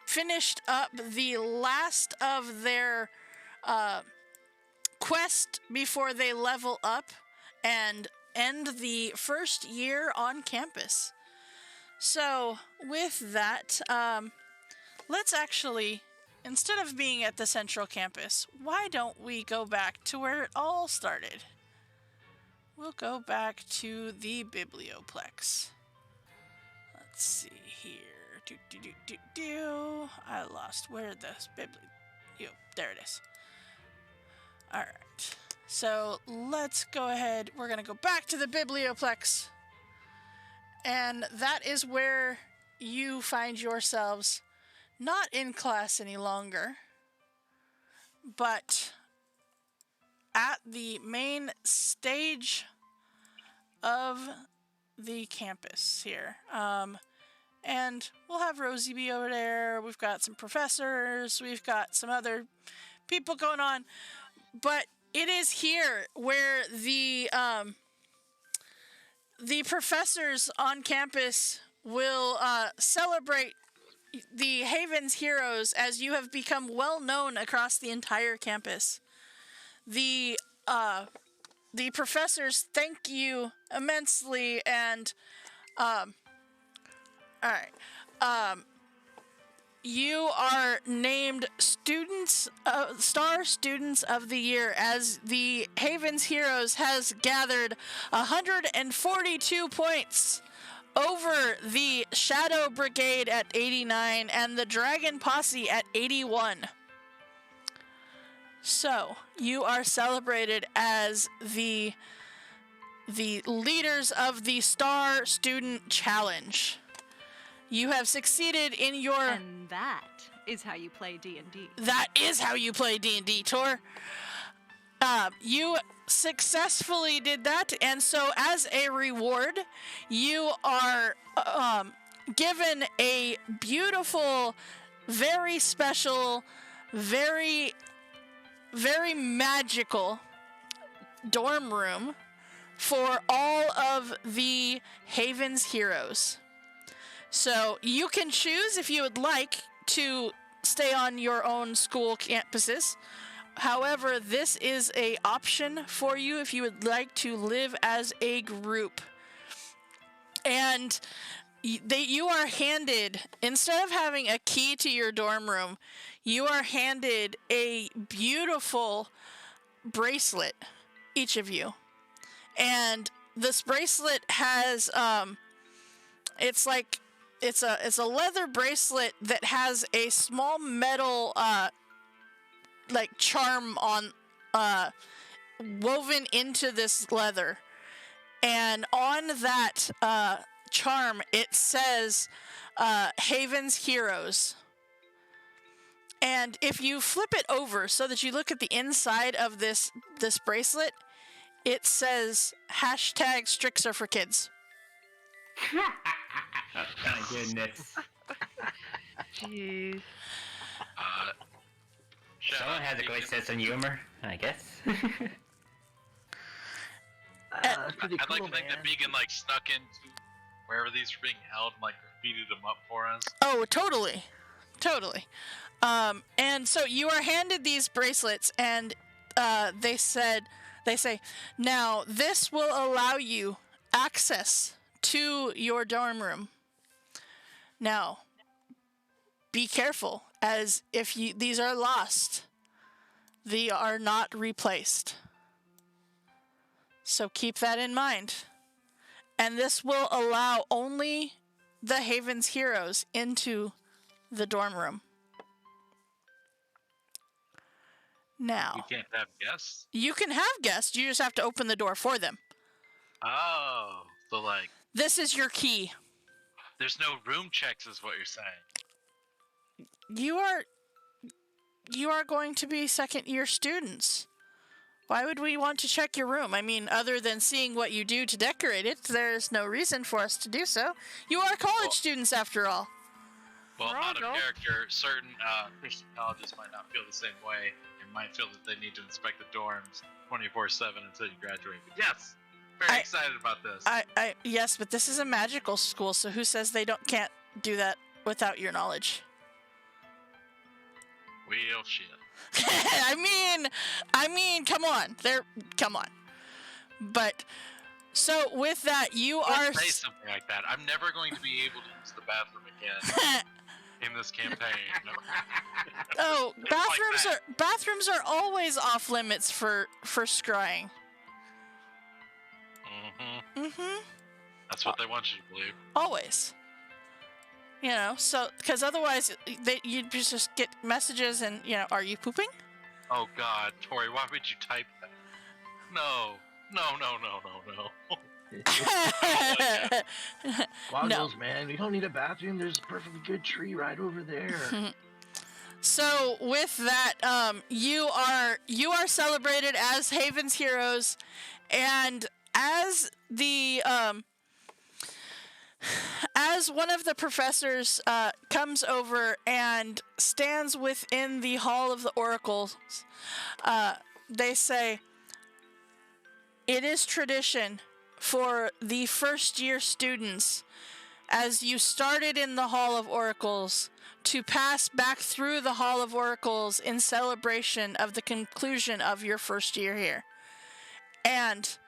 finished up the last of their quest before they level up and end the first year on campus. So, with that, let's actually, instead of being at the central campus, why don't we go back to where it all started? We'll go back to the Biblioplex. Let's see here. I lost where this there it is. Alright. So let's go ahead. We're going to go back to the Biblioplex. And that is where you find yourselves not in class any longer, but at the main stage of the campus here. And we'll have Rosie be over there. We've got some professors. We've got some other people going on. But it is here where the professors on campus will celebrate the Havens heroes as you have become well known across the entire campus. The professors thank you immensely, and you are named Star Students of the Year, as the Havens Heroes has gathered 142 points over the Shadow Brigade at 89 and the Dragon Posse at 81. So, you are celebrated as the leaders of the Star Student Challenge. You have succeeded in your... And that is how you play D&D. That is how you play D&D, Tor. You successfully did that, and so as a reward, you are given a beautiful, very special, very, very magical dorm room for all of the Havens heroes. So you can choose if you would like to stay on your own school campuses. However, this is an option for you if you would like to live as a group. And you are handed, instead of having a key to your dorm room, you are handed a beautiful bracelet, each of you. And this bracelet has, it's a leather bracelet that has a small metal, charm on, woven into this leather. And on that, charm, it says, Havens Heroes. And if you flip it over so that you look at the inside of this bracelet, it says, #Strix are for kids. Oh my goodness. Jeez. Someone has a great sense of humor, I guess. That's pretty I'd cool, like to think that man. Beacon snuck into wherever these are being held and graffitied them up for us. Oh, totally. And so you are handed these bracelets, and they say, now this will allow you access to your dorm room. Now, be careful, as if these are lost, they are not replaced. So keep that in mind. And this will allow only the Havens heroes into the dorm room. Now, You can't have guests? you can have guests, you just have to open the door for them. Oh, so This is your key. there's no room checks is what you're saying. You are going to be second-year students. Why would we want to check your room? I mean, other than seeing what you do to decorate it, there's no reason for us to do so. You are college students, after all. Well, We're all out of adults. character, certain Christian colleges might not feel the same way and might feel that they need to inspect the dorms 24/7 until you graduate. But yes, very excited about this. Yes, but this is a magical school, so who says they can't do that without your knowledge? Well, shit. I mean, come on. Come on. But so with that, you are Don't say something like that. I'm never going to be able to use the bathroom again in this campaign. Oh, It's like bathrooms are always off limits for scrying. That's what they want you to believe. Always. You know, so because otherwise you just get messages and, you know, are you pooping? Oh God, Tori, why would you type that? No. Squaggles, man, we don't need a bathroom. There's a perfectly good tree right over there. So with that, you are celebrated as Haven's heroes, and as the as one of the professors comes over and stands within the Hall of the Oracles, they say, "It is tradition for the first-year students, as you started in the Hall of Oracles, to pass back through the Hall of Oracles in celebration of the conclusion of your first year here. And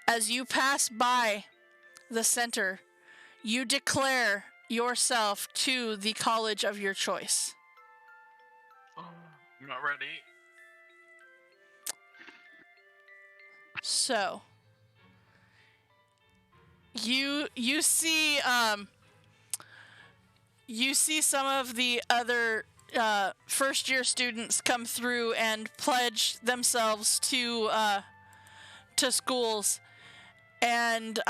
as you pass by the center, you declare yourself to the college of your choice." I'm not ready. So you see some of the other first year students come through and pledge themselves to schools, and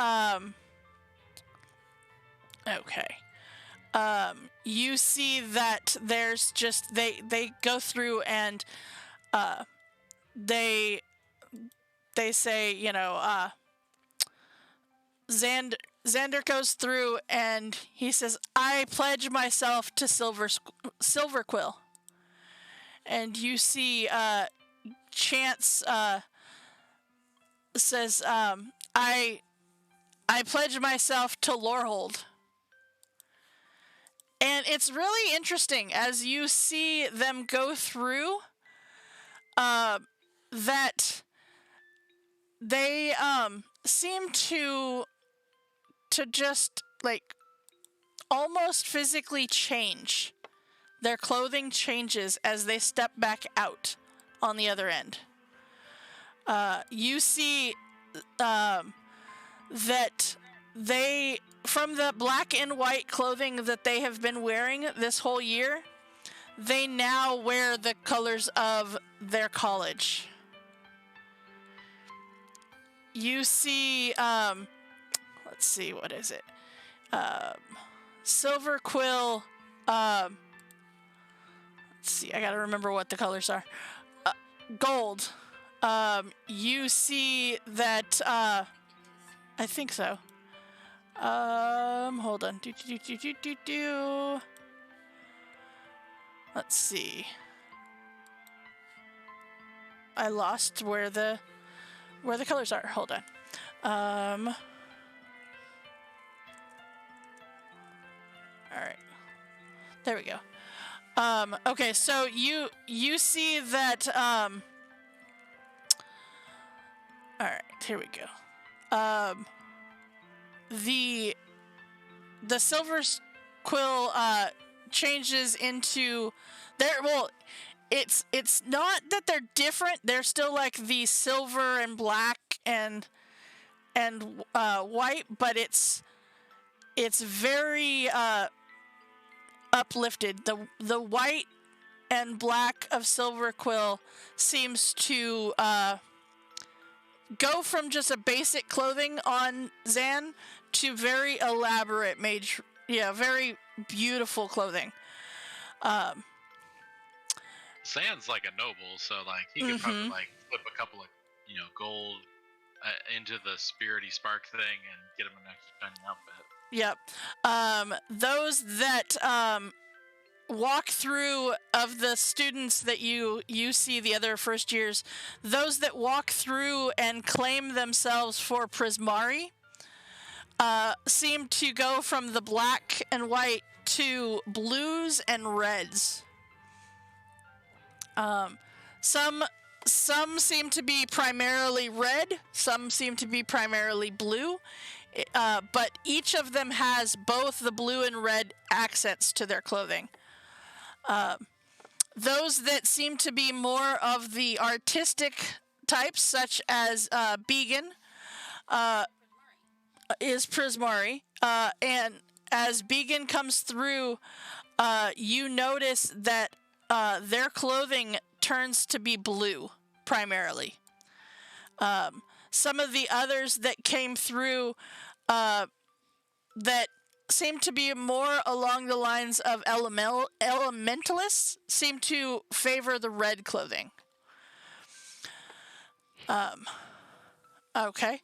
you see that there's just they go through and they say, you know, Xander goes through and he says, "I pledge myself to Silver Quill." And you see Chance says, I pledge myself to Lorehold." And it's really interesting as you see them go through that they seem to just like almost physically change. Their clothing changes as they step back out on the other end. You see that they, from the black and white clothing that they have been wearing this whole year, they now wear the colors of their college. You see, let's see, what is it? Silver Quill, let's see, I gotta remember what the colors are. Gold. You see that, I think so. Hold on. Let's see. I lost where the colors are. Hold on. All right. There we go. Okay, so you see that, all right, here we go. The Silver Quill changes into it's not that they're different. They're still like the silver and black and white, but it's very uplifted. The white and black of Silver Quill seems to go from just a basic clothing on Zan to very elaborate very beautiful clothing. Zan's like a noble, so like he could probably like flip a couple of gold into the spirity spark thing and get him an extra shiny outfit. Yep. Those that walk through, of the students that you see, the other first years, those that walk through and claim themselves for Prismari seem to go from the black and white to blues and reds. Some seem to be primarily red, some seem to be primarily blue, but each of them has both the blue and red accents to their clothing. Those that seem to be more of the artistic types, such as Began, is Prismari, and as Began comes through, you notice that their clothing turns to be blue, primarily. Some of the others that came through that seem to be more along the lines of elementalists seem to favor the red clothing. Okay.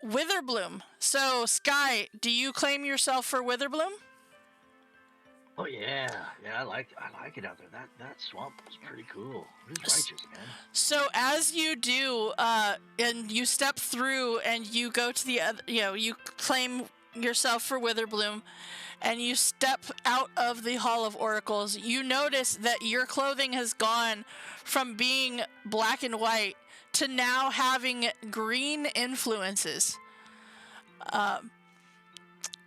Witherbloom. So, Sky, do you claim yourself for Witherbloom? Oh yeah, I like it out there. That swamp was pretty cool. It was righteous, man. So as you do, and you step through, and you go to the other, you claim yourself for Witherbloom, and you step out of the Hall of Oracles, you notice that your clothing has gone from being black and white to now having green influences.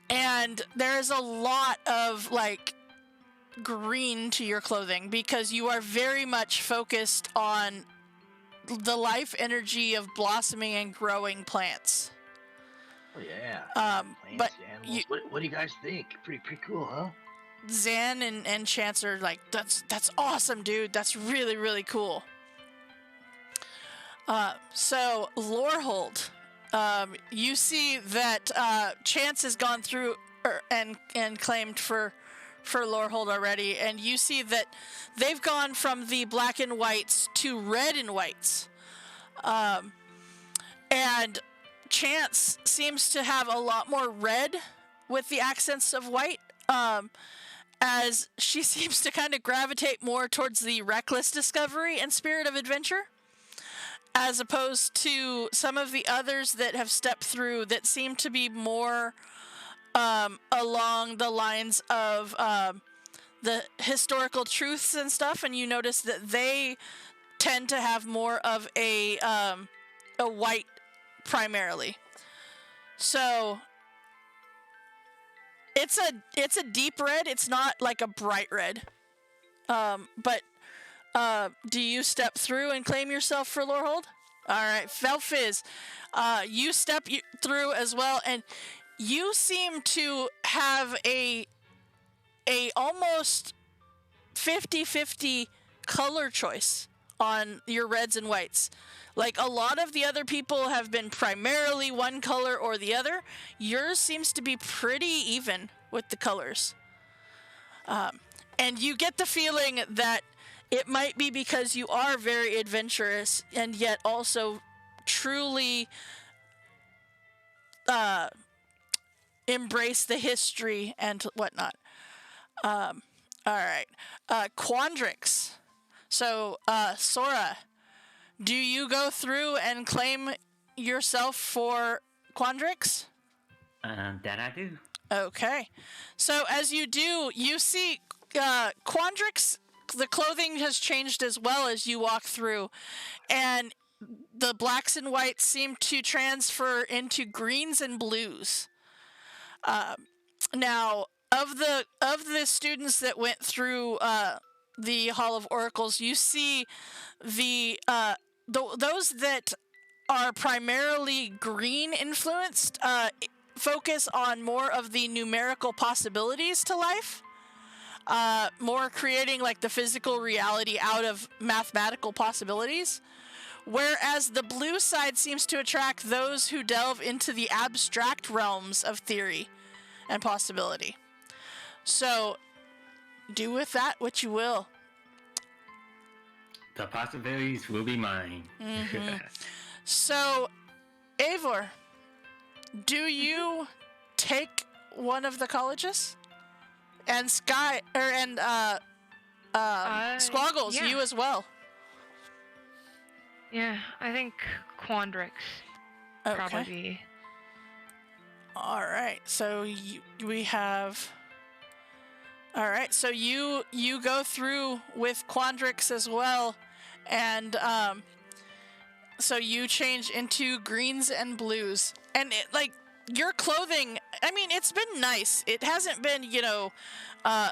And there's a lot of, like, green to your clothing because you are very much focused on the life energy of blossoming and growing plants. Oh yeah. But Plants, animals. What do you guys think? Pretty cool, huh? Zan and Chance are like, that's awesome, dude. That's really, really cool. So Lorehold, you see that Chance has gone through and claimed for Lorehold already, and you see that they've gone from the black and whites to red and whites. And Chance seems to have a lot more red with the accents of white, as she seems to kind of gravitate more towards the reckless discovery and spirit of adventure, as opposed to some of the others that have stepped through that seem to be more along the lines of the historical truths and stuff, and you notice that they tend to have more of a white primarily. So it's a deep red. It's not like a bright red. But do you step through and claim yourself for Lorehold? All right, Felfiz, you step through as well, and you seem to have a almost 50-50 color choice on your reds and whites. Like, a lot of the other people have been primarily one color or the other. Yours seems to be pretty even with the colors. And you get the feeling that it might be because you are very adventurous and yet also truly embrace the history and whatnot. All right. Quandrix. So, Sora, do you go through and claim yourself for Quandrix? That I do. Okay. So, as you do, you see Quandrix, the clothing has changed as well as you walk through, and the blacks and whites seem to transfer into greens and blues. Now, of the students that went through the Hall of Oracles, you see those that are primarily green influenced focus on more of the numerical possibilities to life, more creating like the physical reality out of mathematical possibilities. Whereas the blue side seems to attract those who delve into the abstract realms of theory and possibility. So, do with that what you will. The possibilities will be mine. Mm-hmm. So, Eivor, do you take one of the colleges and Sky and Squaggles, yeah. you as well. Yeah, I think Quandrix probably Okay. be. All right. So we have. All right. So you go through with Quandrix as well, and so you change into greens and blues, and it, like your clothing. I mean, it's been nice. It hasn't been,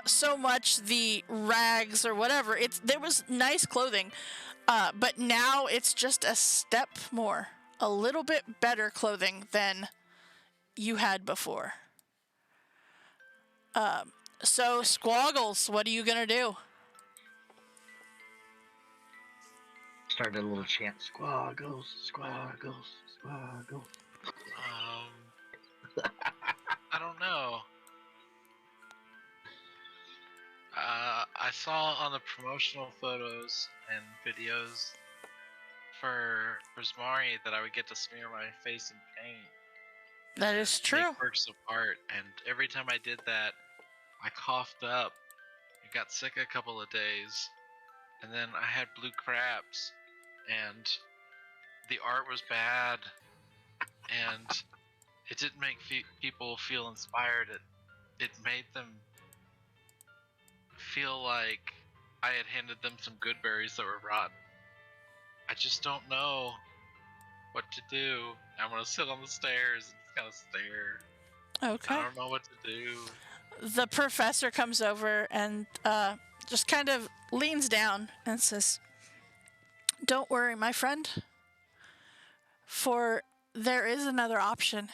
so much the rags or whatever. There was nice clothing, but now it's just a step more, a little bit better clothing than you had before. So Squaggles, what are you gonna do? Start a little chant. Squaggles, squaggles, squaggles. I don't know. I saw on the promotional photos and videos for Prismari that I would get to smear my face in paint. That is true. Make works of art, and every time I did that, I coughed up and got sick a couple of days, and then I had blue crabs, and the art was bad, and it didn't make people feel inspired. It made them feel like I had handed them some good berries that were rotten. I just don't know what to do. I'm gonna sit on the stairs and just kind of stare. Okay. I don't know what to do. The professor comes over and just kind of leans down and says, "Don't worry, my friend, for there is another option.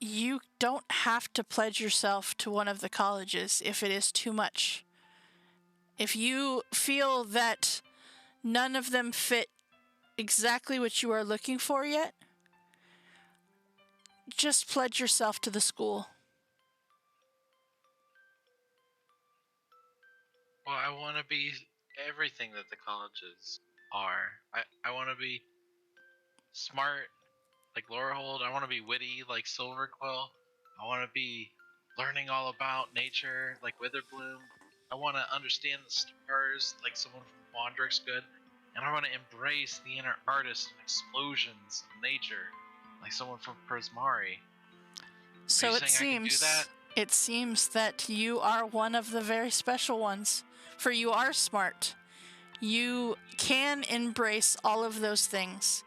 You don't have to pledge yourself to one of the colleges if it is too much. If you feel that none of them fit exactly what you are looking for yet, just pledge yourself to the school." Well, I want to be everything that the colleges are. I want to be smart like Lorehold. I want to be witty like Silverquill. I want to be learning all about nature like Witherbloom. I want to understand the stars like someone from Quandrix could. And I want to embrace the inner artist and explosions of nature like someone from Prismari. So it seems that you are one of the very special ones, for you are smart. You can embrace all of those things.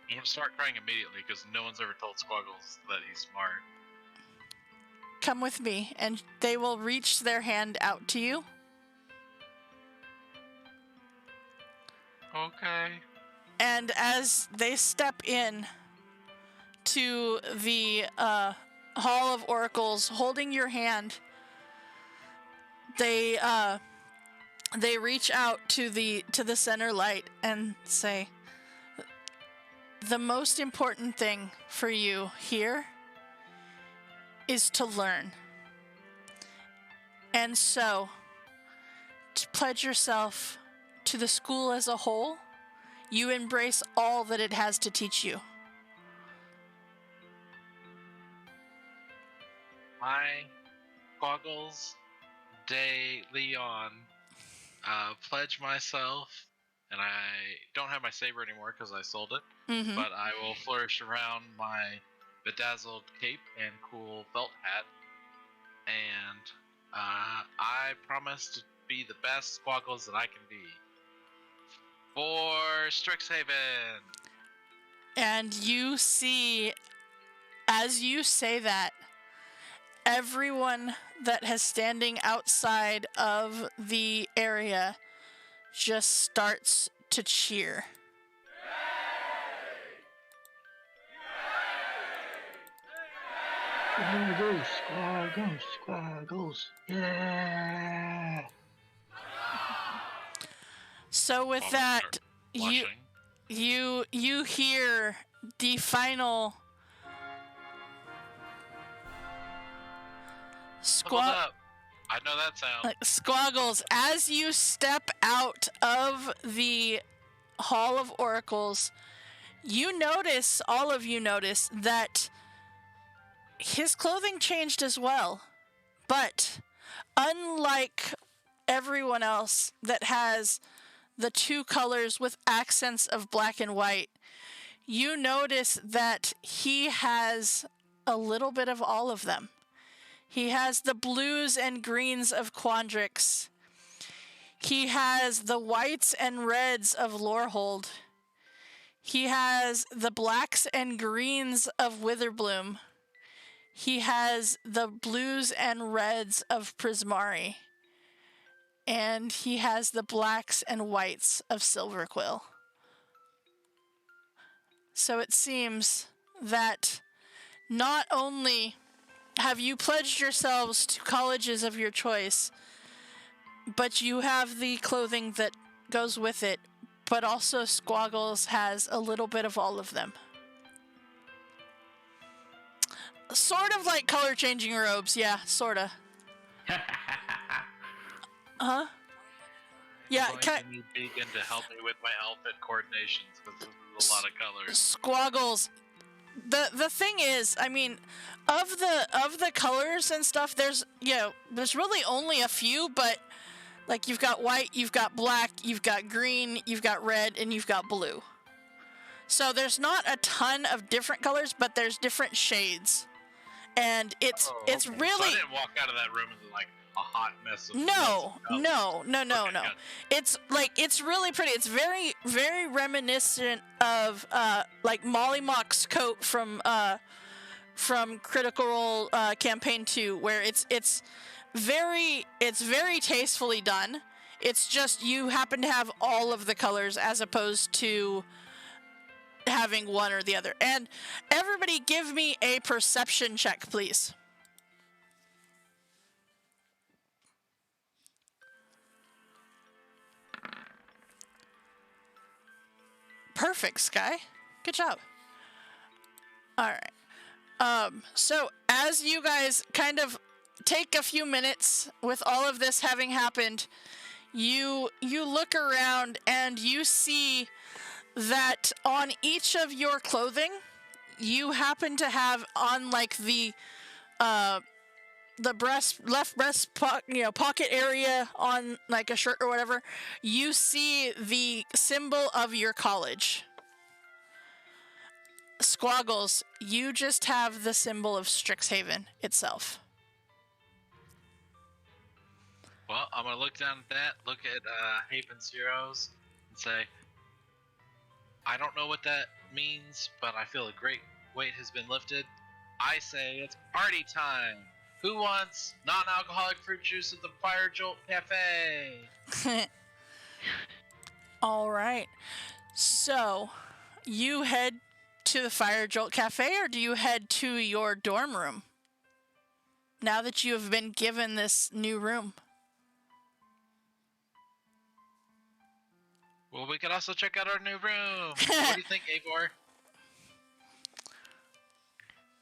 I'm going to start crying immediately because no one's ever told Squaggles that he's smart. Come with me, and they will reach their hand out to you. Okay. And as they step in to the Hall of Oracles, holding your hand, they reach out to the center light and say, "The most important thing for you here is to learn. And so, to pledge yourself to the school as a whole, you embrace all that it has to teach you." I, Squaggles de Leon, pledge myself, and I don't have my saber anymore because I sold it, Mm-hmm. but I will flourish around my bedazzled cape and cool felt hat, and I promise to be the best Squaggles that I can be. For StrixSeven! And you see, as you say that, everyone that is standing outside of the area just starts to cheer. Squaggles, squaggles, squaggles. Yeah. So with I'll that, start you hear the final Hold up. I know that sound. Squaggles, as you step out of the Hall of Oracles, all of you notice that his clothing changed as well. But unlike everyone else that has the two colors with accents of black and white, you notice that he has a little bit of all of them. He has the blues and greens of Quandrix. He has the whites and reds of Lorehold. He has the blacks and greens of Witherbloom. He has the blues and reds of Prismari. And he has the blacks and whites of Silverquill. So it seems that not only have you pledged yourselves to colleges of your choice, but you have the clothing that goes with it, but also Squaggles has a little bit of all of them. Sort of like color-changing robes, yeah, sorta. Huh? Yeah, I'm going to need Vegan to help me with my outfit coordinations because there's a lot of colors. Squaggles. The thing is, I mean, of the colors and stuff, there's really only a few, but like you've got white, you've got black, you've got green, you've got red, and you've got blue. So there's not a ton of different colors, but there's different shades. And it's really. So I didn't walk out of that room as like a hot mess of No. Good. It's really pretty. It's very, very reminiscent of like Molly Mock's coat from Critical Role Campaign 2, where it's very tastefully done. It's just you happen to have all of the colors as opposed to having one or the other. And everybody give me a perception check, please. Perfect, Sky. Good job. All right. So as you guys kind of take a few minutes with all of this having happened, you look around and you see that on each of your clothing, you happen to have on like the left breast pocket area on like a shirt or whatever, you see the symbol of your college. Squaggles, you just have the symbol of StrixSeven itself. Well, I'm gonna look down at that, look at Haven's Heroes, and say, I don't know what that means, but I feel a great weight has been lifted. I say it's party time. Who wants non-alcoholic fruit juice at the Fire Jolt Cafe? All right. So, you head to the Fire Jolt Cafe, or do you head to your dorm room? Now that you have been given this new room. Well, we could also check out our new room. What do you think, Eivor?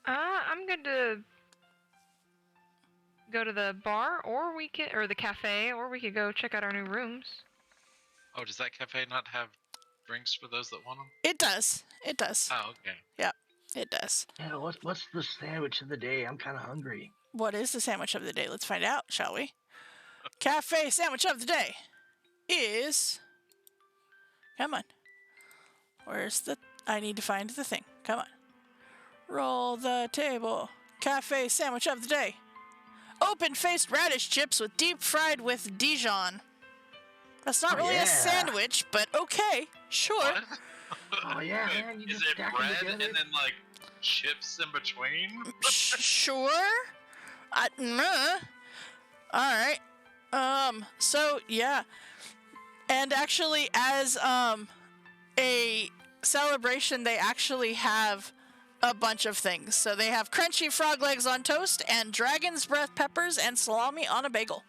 I'm good to go to the bar, or the cafe, or we could go check out our new rooms. Oh, does that cafe not have drinks for those that want them? It does. It does. Oh, okay. Yeah, it does. Yeah, what's the sandwich of the day? I'm kind of hungry. What is the sandwich of the day? Let's find out, shall we? Cafe sandwich of the day is... Come on. Where's the... I need to find the thing. Come on. Roll the table. Cafe sandwich of the day. Open-faced radish chips with deep fried with Dijon. That's not really a sandwich, but okay. Sure. What? Oh yeah, man. You Is just it stack bread them and together. then like chips in between? Sure. Alright. So, yeah. And actually, as a celebration, they actually have a bunch of things. So they have crunchy frog legs on toast and dragon's breath peppers and salami on a bagel.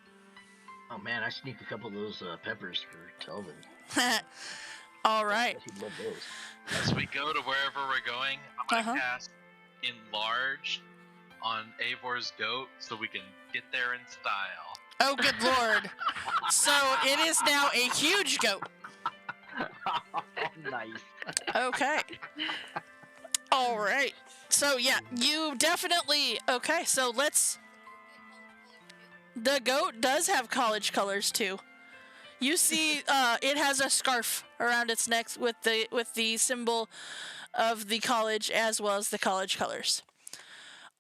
Oh man, I sneak a couple of those peppers for Telvin. All right. He'd love those. As we go to wherever we're going, I'm gonna cast Enlarge on Eivor's goat so we can get there in style. Oh, good lord. So it is now a huge goat. Nice. Okay. All right. So yeah, you definitely okay. So let's. The goat does have college colors too. You see, it has a scarf around its neck with the symbol of the college as well as the college colors.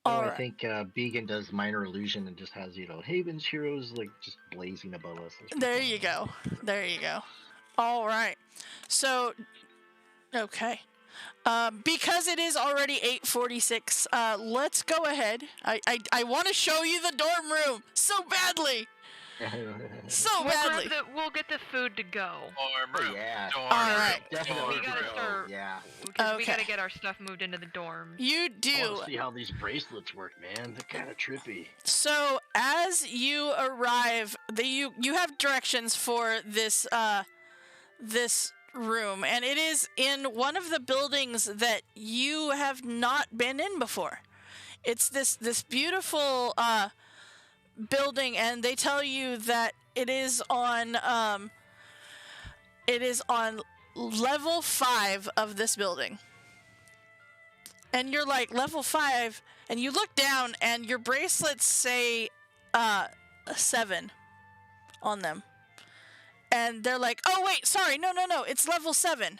Oh, All I right. think Began does minor illusion and just has Haven's heroes like just blazing above us. That's There pretty you cool. go. There you go. All right. So, okay. Because it is already 8:46, let's go ahead. I want to show you the dorm room so badly. So We'll badly. we'll get the food to go. Dorm Oh, room. yeah. Dorm All room. right. Definitely. We gotta Dorm room. start. Yeah. Because we Okay. gotta get our stuff moved into the dorms. You I do. want to see how these bracelets work, man. They're kind of trippy. So as you arrive, you have directions for this this room, and it is in one of the buildings that you have not been in before. It's this beautiful building, and they tell you that it is on level 5 of this building. And you're like, level 5, and you look down and your bracelets say 7 on them. And they're like, oh wait, sorry, no, it's level 7.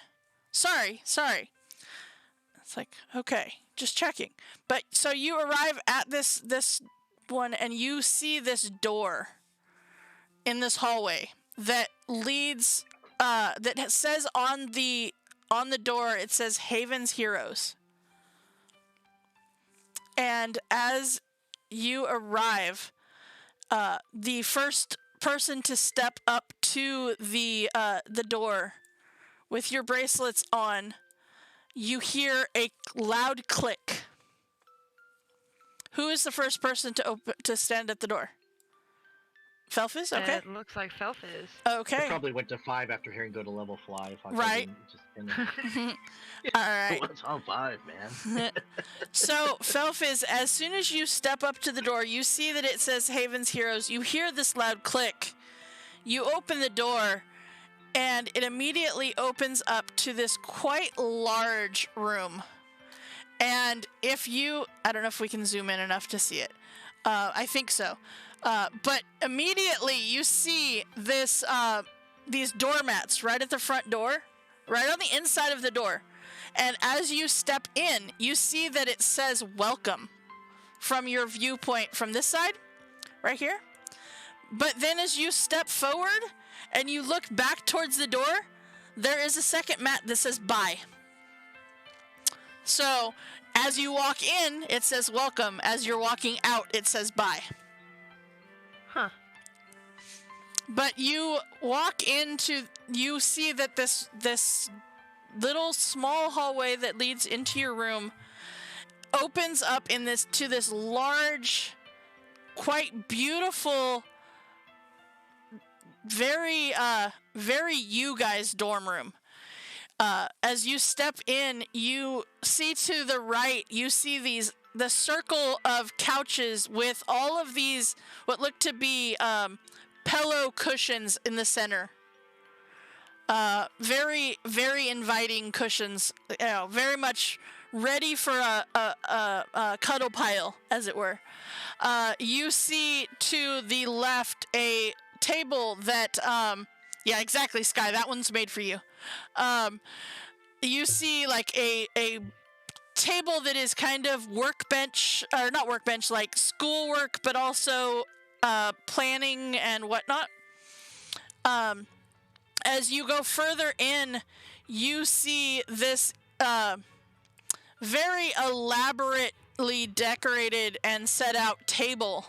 Sorry. It's like, okay, just checking. But so you arrive at this one, and you see this door in this hallway that leads that says on the door, it says Haven's Heroes. And as you arrive, the first person to step up to the door with your bracelets on, you hear a loud click. Who is the first person to stand at the door? Felfis? Okay. It looks like Felf is. I Okay. probably went to 5 after hearing go to level 5. Right. All right. What's on 5, man? So, Felfis, as soon as you step up to the door, you see that it says Haven's Heroes. You hear this loud click. You open the door, and it immediately opens up to this quite large room. And I don't know if we can zoom in enough to see it. I think so. But immediately you see these doormats right at the front door, right on the inside of the door. And as you step in, you see that it says welcome from your viewpoint from this side, right here. But then as you step forward and you look back towards the door, there is a second mat that says bye. So as you walk in, it says welcome. As you're walking out, it says bye. Huh. But you you see that this little small hallway that leads into your room opens up to this large, quite beautiful, very you guys dorm room. As you step in, you see to the right, you see the circle of couches with all of these what look to be pillow cushions in the center. Very, very inviting cushions. Very much ready for a cuddle pile, as it were. You see to the left a table that, yeah, exactly, Sky. That one's made for you. You see like a table that is kind of workbench, or not workbench, like schoolwork, but also planning and whatnot. As you go further in, you see this very elaborately decorated and set out table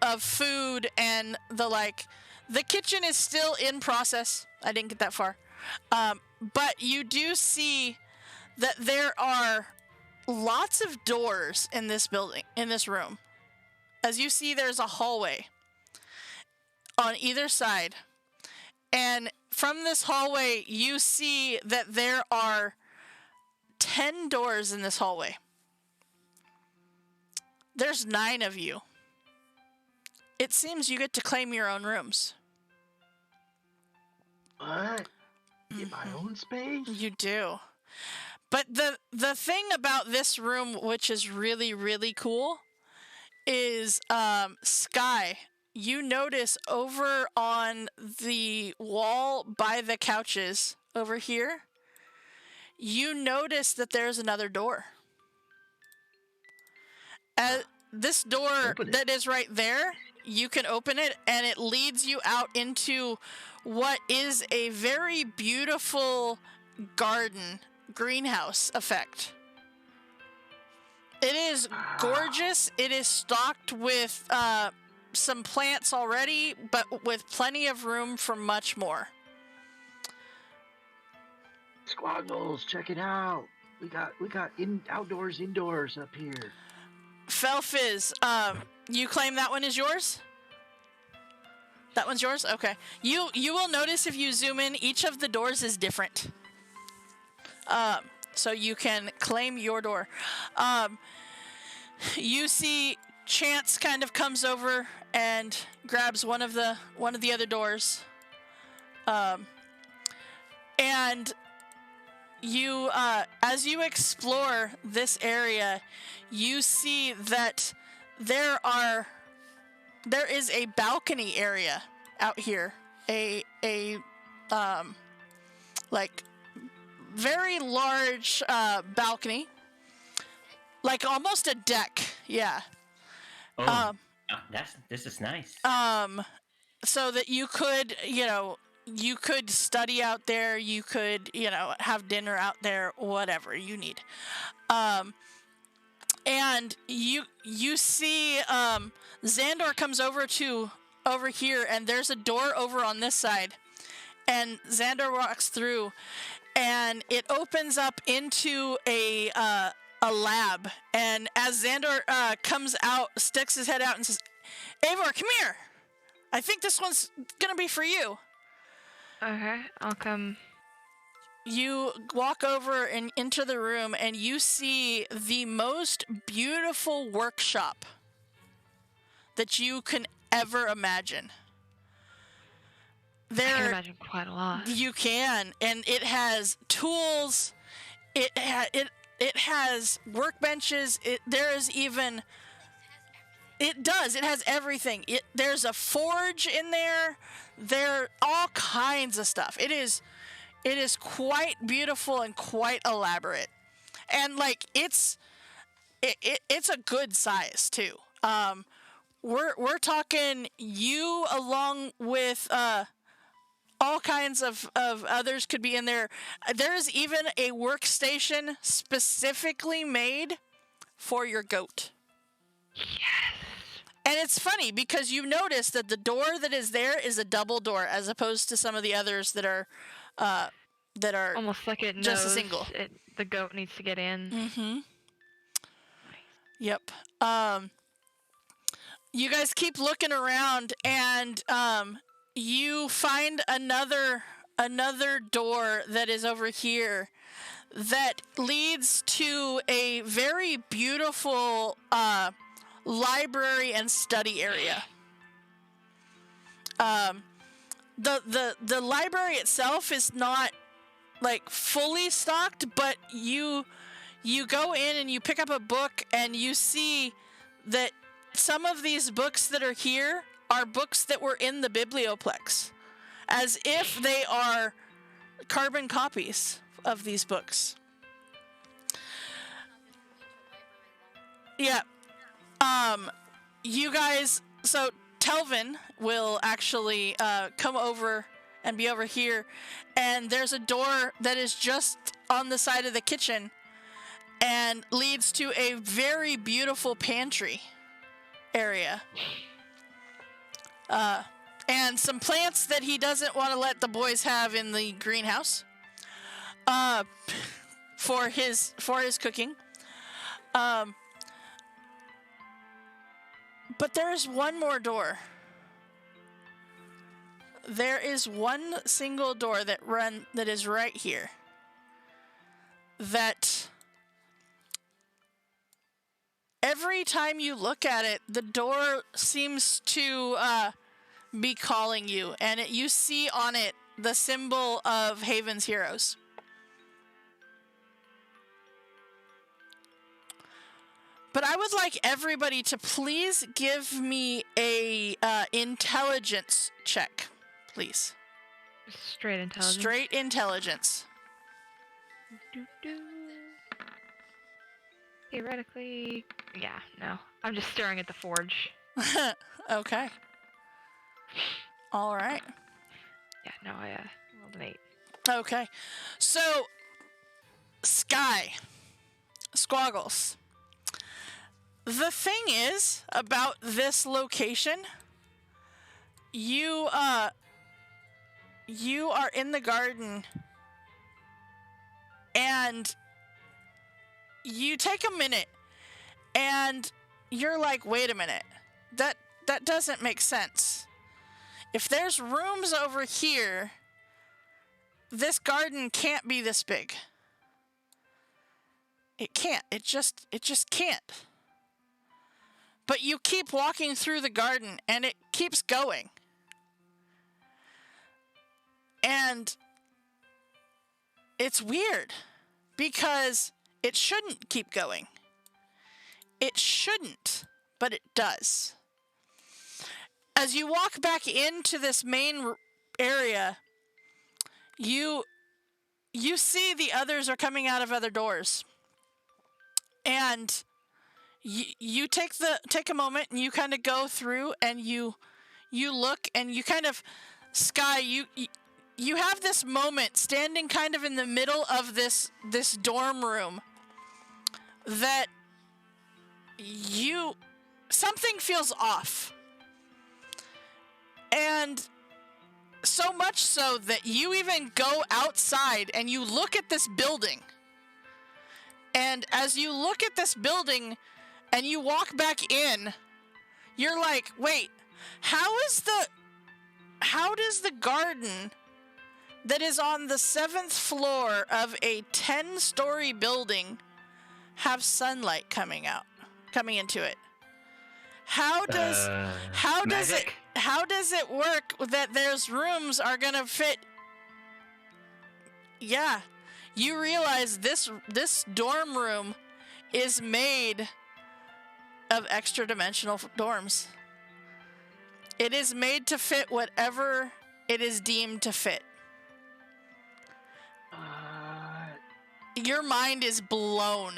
of food and the like. The kitchen is still in process. I didn't get that far. But you do see that there are lots of doors in this building, in this room. As you see, there's a hallway on either side. And from this hallway, you see that there are 10 doors in this hallway. There's 9 of you. It seems you get to claim your own rooms. What? Get my own space? You do. But the thing about this room, which is really, really cool, is Sky. You notice over on the wall by the couches over here, you notice that there's another door. This door that is right there, you can open it, and it leads you out into what is a very beautiful garden, greenhouse effect. It is gorgeous. It is stocked with some plants already, but with plenty of room for much more. Squaggles, check it out. We got outdoors, indoors up here. Felfiz, you claim that one is yours? That one's yours? Okay. You will notice if you zoom in, each of the doors is different. So you can claim your door. You see Chance kind of comes over and grabs one of the other doors. And you as you explore this area, you see that there is a balcony area out here. A like very large balcony. Like almost a deck. Yeah. Oh, this is nice. So that you could, you could study out there, you could, have dinner out there, whatever you need. And you see Xandor comes over here, and there's a door over on this side. And Xandor walks through, and it opens up into a lab. And as Xandor comes out, sticks his head out and says, "Eivor, come here. I think this one's gonna be for you." Okay, I'll come. You walk over and into the room, and you see the most beautiful workshop that you can ever imagine. I can imagine quite a lot. You can, and it has tools. It has workbenches. It has everything. There's a forge in there. There are all kinds of stuff. It is quite beautiful and quite elaborate, and it's a good size too. We're talking you along with all kinds of others could be in there. There's even a workstation specifically made for your goat. Yes. And it's funny because you notice that the door that is there is a double door, as opposed to some of the others that are Almost like it just knows a single. the goat needs to get in. Mm-hmm. Yep. You guys keep looking around, and you find another door that is over here that leads to a very beautiful library and study area. The library itself is not fully stocked, but you go in and you pick up a book, and you see that some of these books that are here are books that were in the biblioplex, as if they are carbon copies of these books. Yeah. You guys, so Telvin will actually come over and be over here, and there's a door that is just on the side of the kitchen and leads to a very beautiful pantry area. And some plants that he doesn't want to let the boys have in the greenhouse for his cooking. But there is one more door. There is one single door that is right here. That every time you look at it, the door seems to be calling you, and you see on it the symbol of Haven's Heroes. But I would like everybody to please give me a intelligence check, please. Straight intelligence. Straight intelligence. Doo-doo. Theoretically, yeah, no. I'm just staring at the forge. Okay. All right. Yeah, no, I rolled an 8. Okay. So, Sky, Squaggles. The thing is about this location, you are in the garden and you take a minute and you're like, wait a minute, that doesn't make sense. If there's rooms over here, this garden can't be this big. It can't. It just can't. But you keep walking through the garden and it keeps going. And it's weird because it shouldn't keep going. It shouldn't, but it does. As you walk back into this main area, you see the others are coming out of other doors. And you take a moment and you kind of go through and you look and you kind of, Sky, you have this moment standing kind of in the middle of this dorm room that something feels off. And so much so that you even go outside and you look at this building. And as you look at this building and you walk back in, you're like, wait, how does the garden that is on the 7th floor of a 10-story building have sunlight coming into it? How does it work that those rooms are gonna fit? Yeah, you realize this dorm room is made of extra dimensional dorms. It is made to fit whatever it is deemed to fit. Your mind is blown.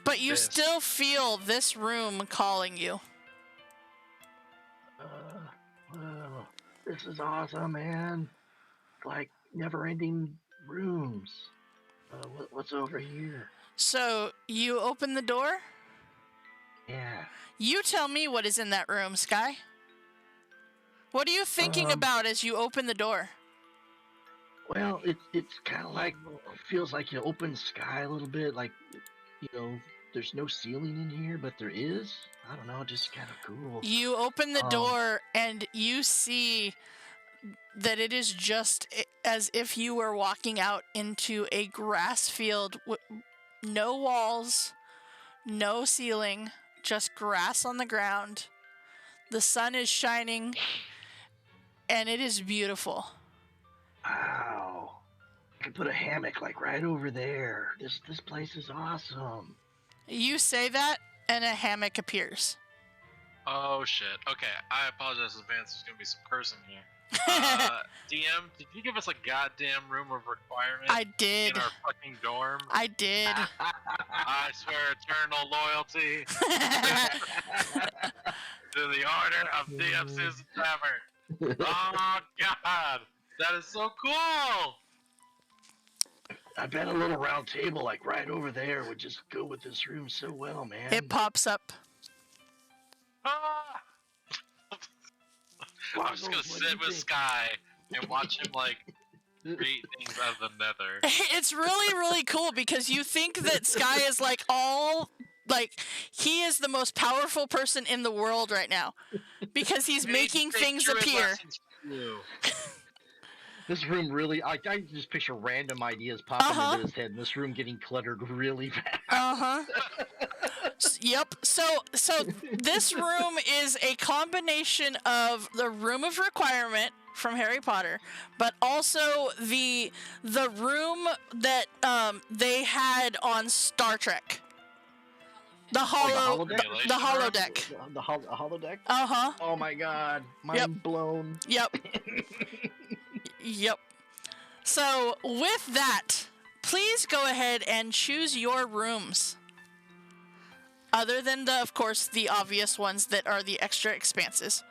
But you still feel this room calling you. Well, this is awesome, man. Like never-ending rooms. What's over here? So, you open the door? Yeah. You tell me what is in that room, Sky. What are you thinking about as you open the door? Well, it's kind of like, feels like an open sky a little bit, like, there's no ceiling in here, but there is. I don't know, just kind of cool. You open the door and you see that it is just as if you were walking out into a grass field with no walls, no ceiling, just grass on the ground. The sun is shining and it is beautiful. Wow. I could put a hammock like right over there. This place is awesome. You say that and a hammock appears. Oh shit. Okay, I apologize in advance. There's gonna be some cursing here. DM, did you give us a goddamn room of requirement? I did. In our fucking dorm? I did. I swear eternal loyalty to the order of DM Susan Tavern. Oh god, that is so cool. I bet a little round table like right over there would just go with this room so well, man. It pops up. Ah! I'm just gonna sit with Sky and watch him like create things out of the nether. It's really, really cool because you think that Sky is like he is the most powerful person in the world right now because he's making things appear. This room really, I just picture random ideas popping into his head and this room getting cluttered really fast. Yep. So this room is a combination of the room of requirement, from Harry Potter, but also the room that they had on Star Trek. The holodeck? the holodeck. The holodeck? Uh-huh. Oh my god. Mind blown. Yep. Yep. So, with that, please go ahead and choose your rooms. Other than of course, the obvious ones that are the extra expanses.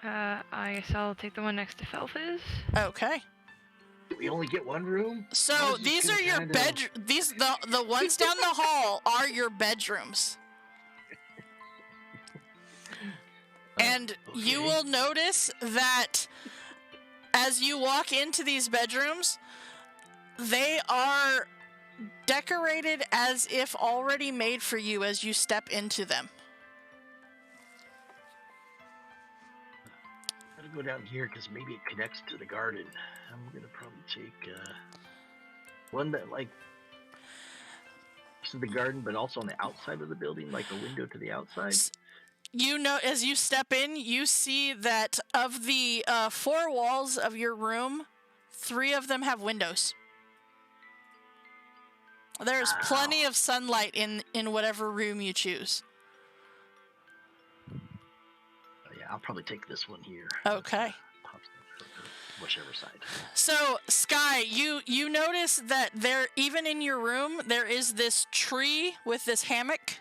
I guess I'll take the one next to Felf's. Okay. Do we only get one room? So these are your the ones down the hall are your bedrooms. And you will notice that as you walk into these bedrooms, they are decorated as if already made for you as you step into them. I'm gonna go down here because maybe it connects to the garden. I'm gonna probably take one that like to the garden, but also on the outside of the building, like a window to the outside. You know, as you step in, you see that of the 4 walls of your room, 3 of them have windows. There's plenty of sunlight in whatever room you choose. Yeah, I'll probably take this one here. Okay. Whichever side. So, Sky, you notice that there, even in your room, there is this tree with this hammock.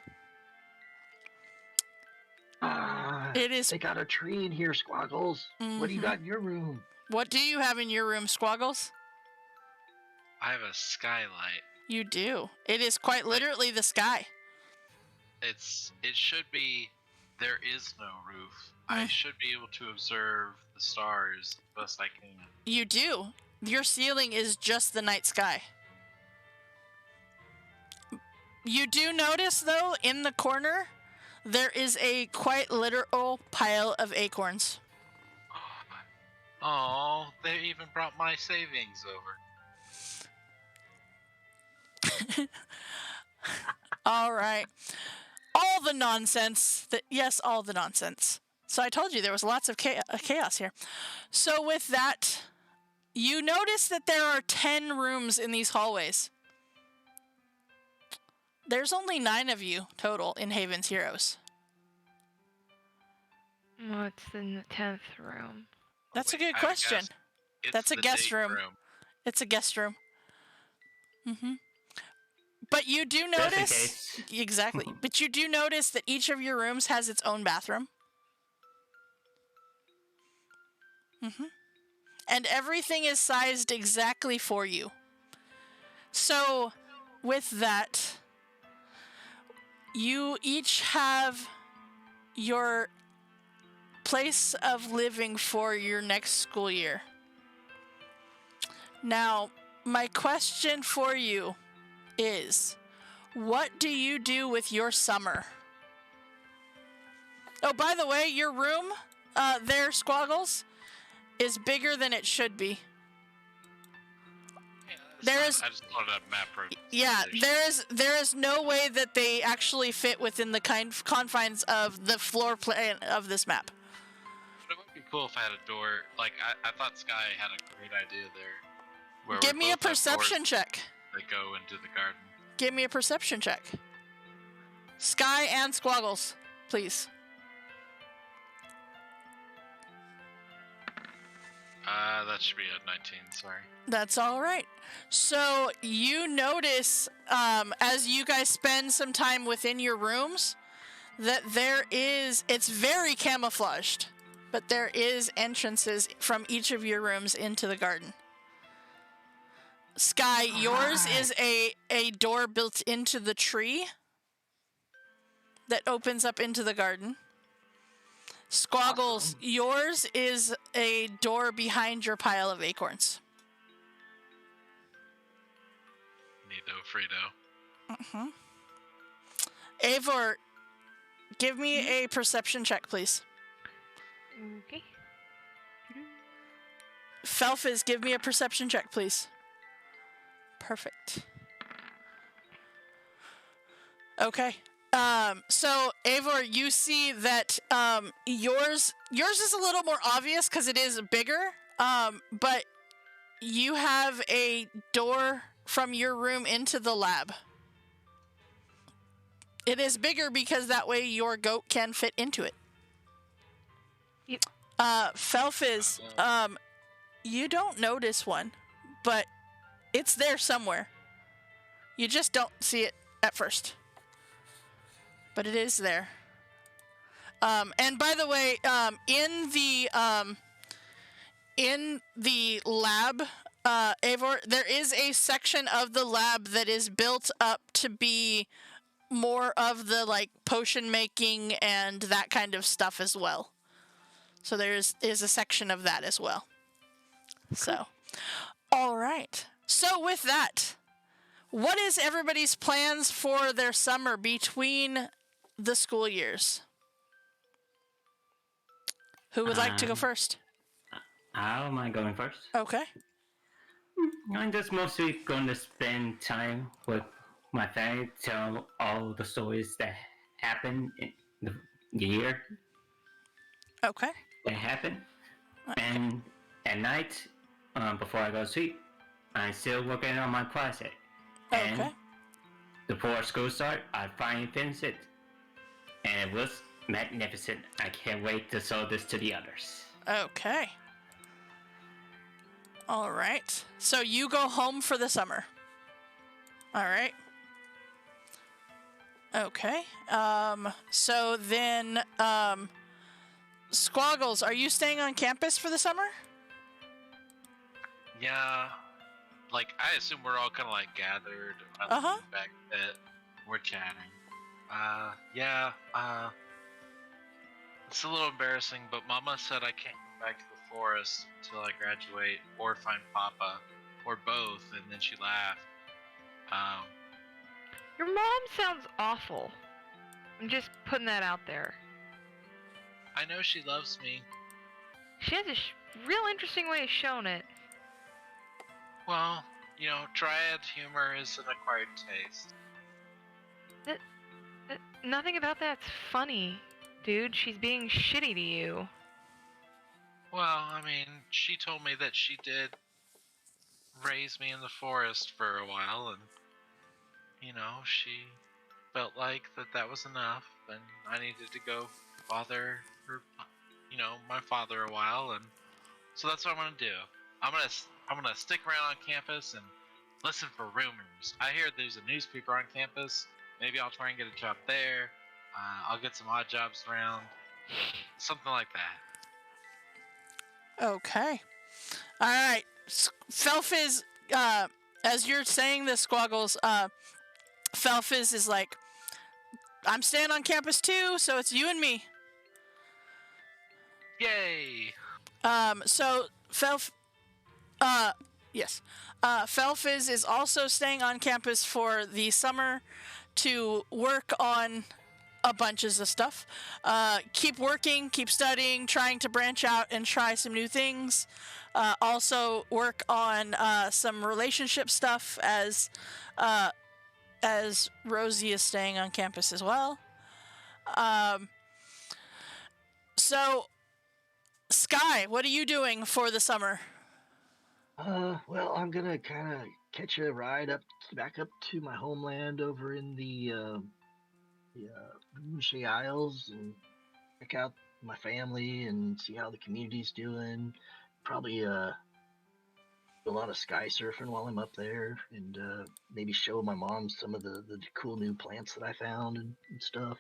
It is. They got a tree in here, Squaggles. Mm-hmm. What do you got in your room? What do you have in your room, Squaggles? I have a skylight. You do. It is quite literally the sky. It should be. There is no roof. I should be able to observe the stars the best I can. You do. Your ceiling is just the night sky. You do notice, though, in the corner, there is a quite literal pile of acorns. Oh, they even brought my savings over. All right. All the nonsense. Yes, all the nonsense. So I told you there was lots of chaos here. So with that, you notice that there are 10 rooms in these hallways. There's only 9 of you total in Haven's Heroes. What's in the 10th room? That's a good question. That's a guest room. It's a guest room. Mm-hmm. But you do notice... Exactly. But you do notice that each of your rooms has its own bathroom. Mm-hmm. And everything is sized exactly for you. So, with that, you each have your place of living for your next school year. Now, my question for you is, what do you do with your summer? Oh, by the way, your room, there, Squaggles, is bigger than it should be. I just wanted a map. Yeah, there is no way that they actually fit within the confines of the floor plan of this map. But it would be cool if I had a door. Like I thought Sky had a great idea there. Where Give me a perception check. That go into the garden. Give me a perception check. Sky and Squaggles, please. That should be a 19, sorry. That's all right. So you notice, as you guys spend some time within your rooms, that it's very camouflaged, but there is entrances from each of your rooms into the garden. Sky, yours is a door built into the tree that opens up into the garden. Squaggles, yours is a door behind your pile of acorns. Neato Frito. Mm-hmm. Eivor, give me a perception check, please. Okay. Felfiz, give me a perception check, please. Perfect. Okay. So Eivor, you see that yours is a little more obvious because it is bigger. But you have a door from your room into the lab. It is bigger because that way your goat can fit into it. Yep. Felfiz, you don't notice one, but it's there somewhere. You just don't see it at first. But it is there. And by the way, in the lab, Eivor, there is a section of the lab that is built up to be more of the like potion making and that kind of stuff as well. So is a section of that as well. So, all right. So with that, what is everybody's plans for their summer between the school years? Who would like to go first? How am I going first? Okay. I'm just mostly going to spend time with my family, tell all the stories that happened in the year Okay. that happened. Okay. And at night, before I go to sleep, I'm still working on my project. And Okay. before school start, I finally finished it. And it was magnificent. I can't wait to show this to the others. Okay. All right. So you go home for the summer. All right. Okay. So then, Squaggles, are you staying on campus for the summer? Yeah. Like, I assume we're all kind of like gathered around Uh-huh. the back pit. We're chatting. Yeah. It's a little embarrassing, but Mama said I can't come back to the forest until I graduate or find Papa or both, and then she laughed. Your mom sounds awful. I'm just putting that out there. I know she loves me. She has a real interesting way of showing it. Well, you know, Dryad humor is an acquired taste. Nothing about that's funny, dude. She's being shitty to you. Well, I mean, she told me that she did raise me in the forest for a while, and, you know, she felt like that was enough, and I needed to go bother her, you know, my father a while, and so that's what I'm gonna do. I'm gonna stick around on campus and listen for rumors. I hear there's a newspaper on campus. Maybe I'll try and get a job there. I'll get some odd jobs around, something like that. Okay. All right. Felfiz, as you're saying this, Squaggles, Felfiz is like, I'm staying on campus too, so it's you and me. Yay! So yes. Felfiz is also staying on campus for the summer to work on a bunches of stuff. Keep working, keep studying, trying to branch out and try some new things. Also work on some relationship stuff as Rosie is staying on campus as well. So Sky, what are you doing for the summer? Well, I'm gonna kind of catch a ride back up to my homeland over in the Boucher Isles and check out my family and see how the community's doing. Probably do a lot of sky surfing while I'm up there, and maybe show my mom some of the cool new plants that I found and stuff.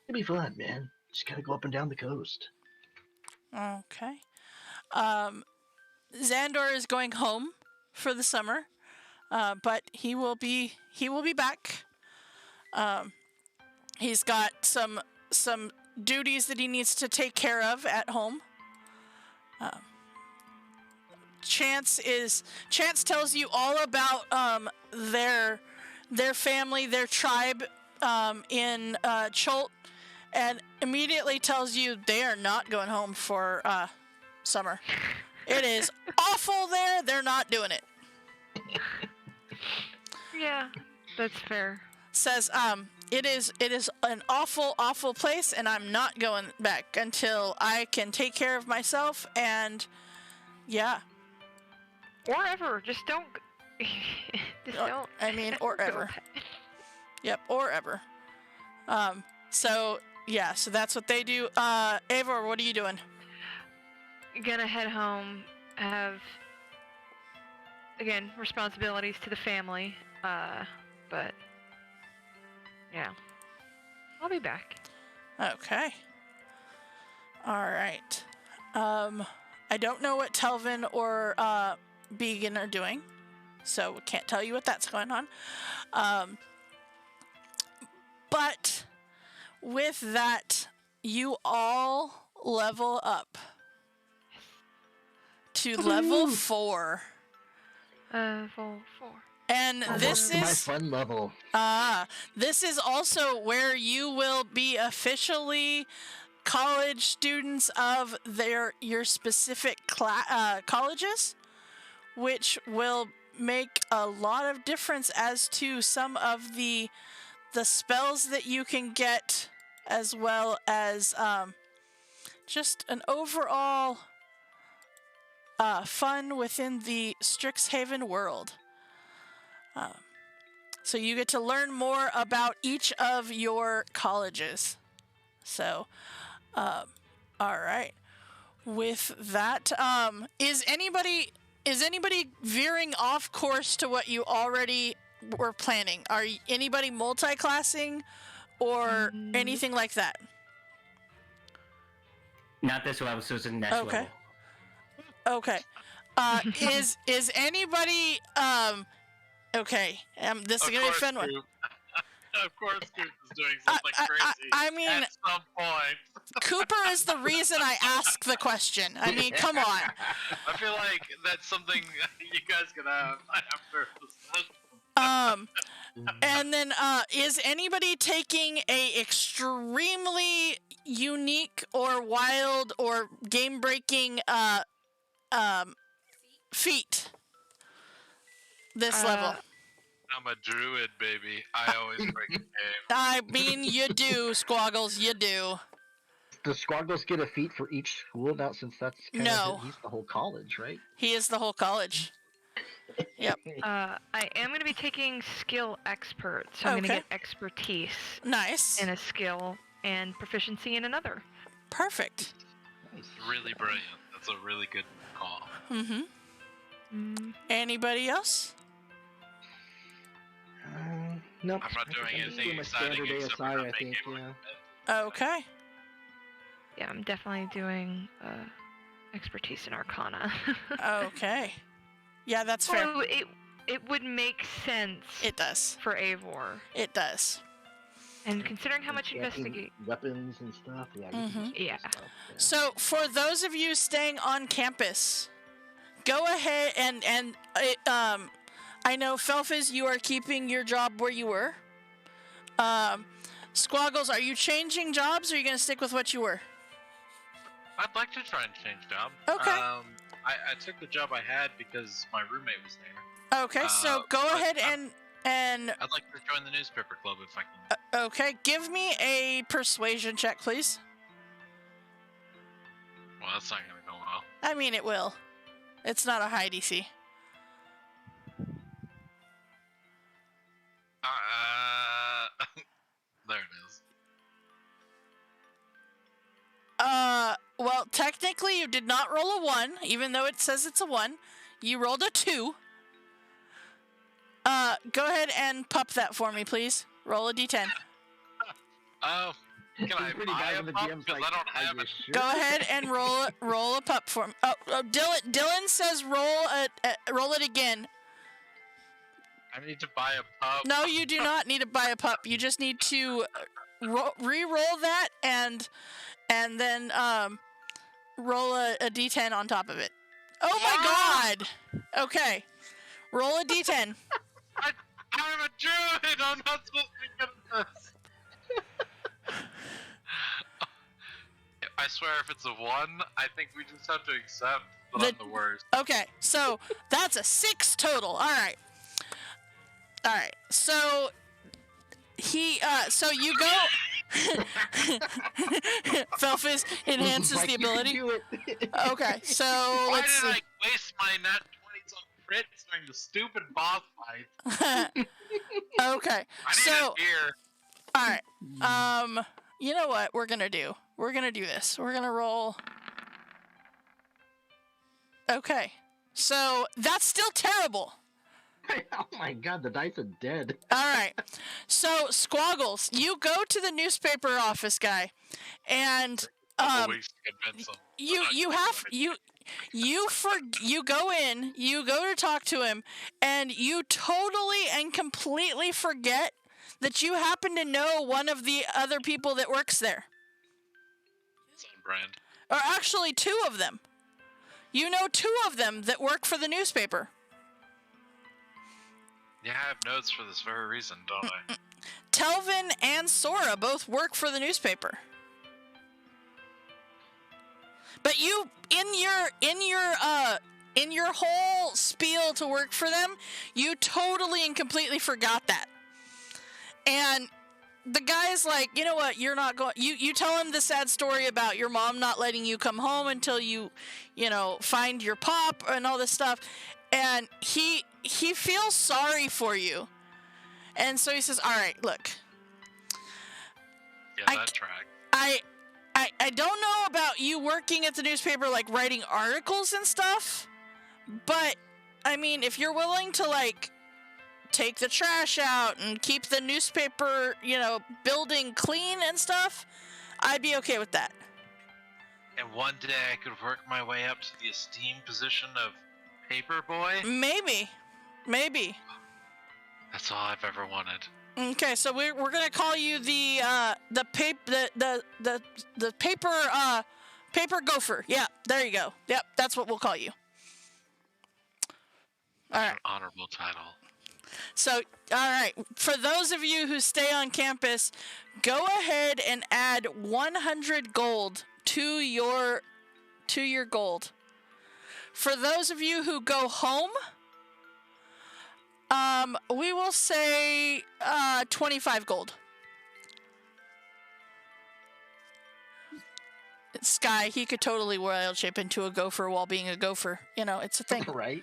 It'd be fun, man. Just kind of go up and down the coast. Okay. Xandor is going home for the summer, but he will be back. He's got some duties that he needs to take care of at home. Chance tells you all about their family, their tribe in Cholt, and immediately tells you they are not going home for summer. It is awful there. They're not doing it. Yeah, that's fair. Says, it is an awful place, and I'm not going back until I can take care of myself. And yeah, Or ever. Just don't. Just don't. I mean, or go ever. back. Yep, or ever. So yeah, so that's what they do. Eivor, what are you doing? Gonna head home. Have again responsibilities to the family. But yeah, I'll be back. Okay. All right. I don't know what Telvin or Began are doing, so can't tell you what that's going on. But with that, you all level up to level 4. Level 4. And this My is fun level. this is also where you will be officially college students of your specific colleges, which will make a lot of difference as to some of the spells that you can get, as well as just an overall fun within the Strixhaven world. So you get to learn more about each of your colleges. So, all right. With that, is anybody veering off course to what you already were planning? Are anybody multi-classing or anything like that? Not this level, so it's the next Okay. level. Okay. Is anybody okay? This is gonna be a fun one. Of course, Coop is doing something crazy. I mean, at some point. Cooper is the reason I ask the question. I mean, come on. I feel like that's something you guys can have after this. And then, is anybody taking a extremely unique or wild or game-breaking feat this level? I'm a druid, baby. I always break the game. I mean, you do, Squaggles, you do. Does Squaggles get a feat for each school now, since that's kind No. of he's the whole college, right? He is the whole college. Yep. I am going to be taking skill expert, so I'm going to Okay. get expertise Nice. in a skill and proficiency in another. Perfect. Nice. Really brilliant. That's a really good call. Mm-hmm. Anybody else? Nope. I'm not doing I'm just anything doing my exciting standard except for ASI, not I think, making yeah. Okay. Yeah, I'm definitely doing expertise in Arcana. Okay. Yeah, that's fair. Although it would make sense It does. for Eivor. It does. And considering how much Enchanting investigate... weapons and stuff. Yeah. you can do Yeah. stuff, So, for those of you staying on campus, go ahead and I know, Felfis, you are keeping your job where you were. Squaggles, are you changing jobs, or are you going to stick with what you were? I'd like to try and change job. Okay. I took the job I had because my roommate was there. Okay, so go but ahead and I'd like to join the newspaper club if I can. okay, give me a persuasion check, please. Well, that's not gonna go well. I mean, it will. It's not a high DC. There it is. Well, technically you did not roll a 1, even though it says it's a 1. You rolled a 2. Go ahead and pup that for me, please. Roll a d10. Oh, can I Pretty buy guy a when the pup? GM's Because like, I don't "Are have you it. sure?" Go ahead and roll a pup for me. Oh, Dylan says roll it again. I need to buy a pup. No, you do not need to buy a pup. You just need to re-roll that and then roll a d10 on top of it. Oh my god! Okay, roll a d10. I'm a druid! I'm not supposed to be good at this. I swear if it's a 1, I think we just have to accept that I'm the worst. Okay, so that's a 6 total. All right. So So you go. Felfis enhances Like the you can ability. do it. Okay, so Why let's did see. I waste my nat 20s on crits during the stupid boss fight? Okay, I need so a beer. all right. You know what we're gonna do? We're gonna do this. We're gonna roll. Okay, so that's still terrible. Oh my god, the dice are dead. All right. So Squaggles, you go to the newspaper office guy, and Always convince them. you I'm not you gonna have do you go in, you go to talk to him, and you totally and completely forget that you happen to know one of the other people that works there, It's on brand. or actually two of them. You know two of them that work for the newspaper. Yeah, I have notes for this very reason, don't I? Telvin and Sora both work for the newspaper. But you, in your whole spiel to work for them, you totally and completely forgot that. And the guy's like, you know what, you're not going. You tell him the sad story about your mom not letting you come home until you find your pop and all this stuff, and he feels sorry for you, and so he says, all right, look, Yeah, I- that track. I don't know about you working at the newspaper, like writing articles and stuff, but I mean, if you're willing to like take the trash out and keep the newspaper, building clean and stuff, I'd be okay with that. And one day I could work my way up to the esteemed position of paper boy. Maybe. That's all I've ever wanted. Okay, so we're gonna call you the paper gopher. Yeah, there you go. Yep, that's what we'll call you. All That's right. an honorable title. So, all right, for those of you who stay on campus, go ahead and add 100 gold to your gold. For those of you who go home, we will say 25 gold. Sky, he could totally wild shape into a gopher while being a gopher. It's a thing. Right?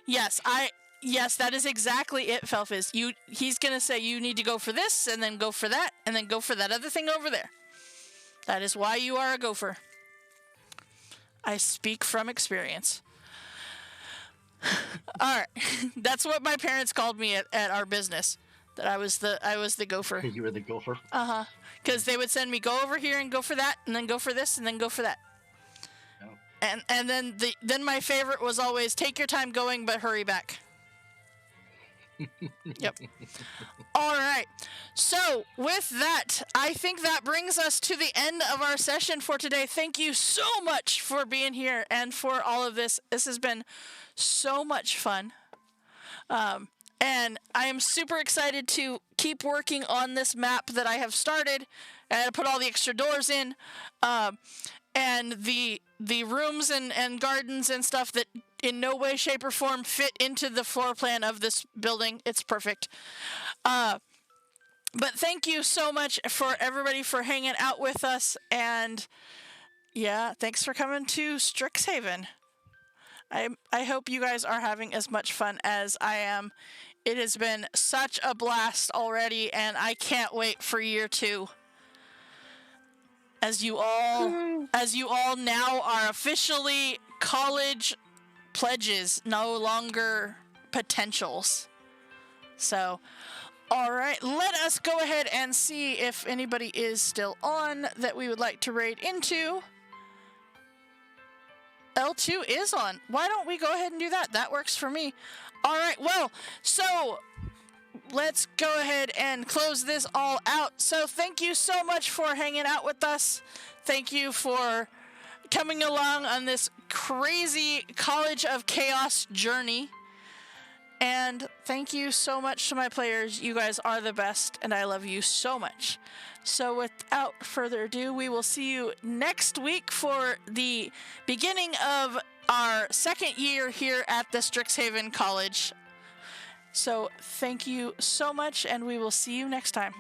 Yes, that is exactly it, Felfis. He's gonna say you need to go for this, and then go for that, and then go for that other thing over there. That is why you are a gopher. I speak from experience. All right, that's what my parents called me at our business. That I was the gopher. You were the gopher. Because they would send me go over here and go for that, and then go for this, and then go for that. Oh. And then my favorite was always take your time going, but hurry back. Yep. All right. So with that, I think that brings us to the end of our session for today. Thank you so much for being here and for all of this. This has been so much fun. And I am super excited to keep working on this map that I have started. And I put all the extra doors in. And the rooms and gardens and stuff that in no way, shape, or form fit into the floor plan of this building. It's perfect. But thank you so much for everybody for hanging out with us. And yeah, thanks for coming to Strixhaven. I hope you guys are having as much fun as I am. It has been such a blast already, and I can't wait for year 2. As you all now are officially college pledges, no longer potentials. So, all right, let us go ahead and see if anybody is still on that we would like to raid into. L2 is on. Why don't we go ahead and do that? That works for me. All right, well, so let's go ahead and close this all out. So thank you so much for hanging out with us. Thank you for coming along on this crazy College of Chaos journey. And thank you so much to my players. You guys are the best, and I love you so much. So without further ado, we will see you next week for the beginning of our second year here at the StrixSeven College. So thank you so much, and we will see you next time.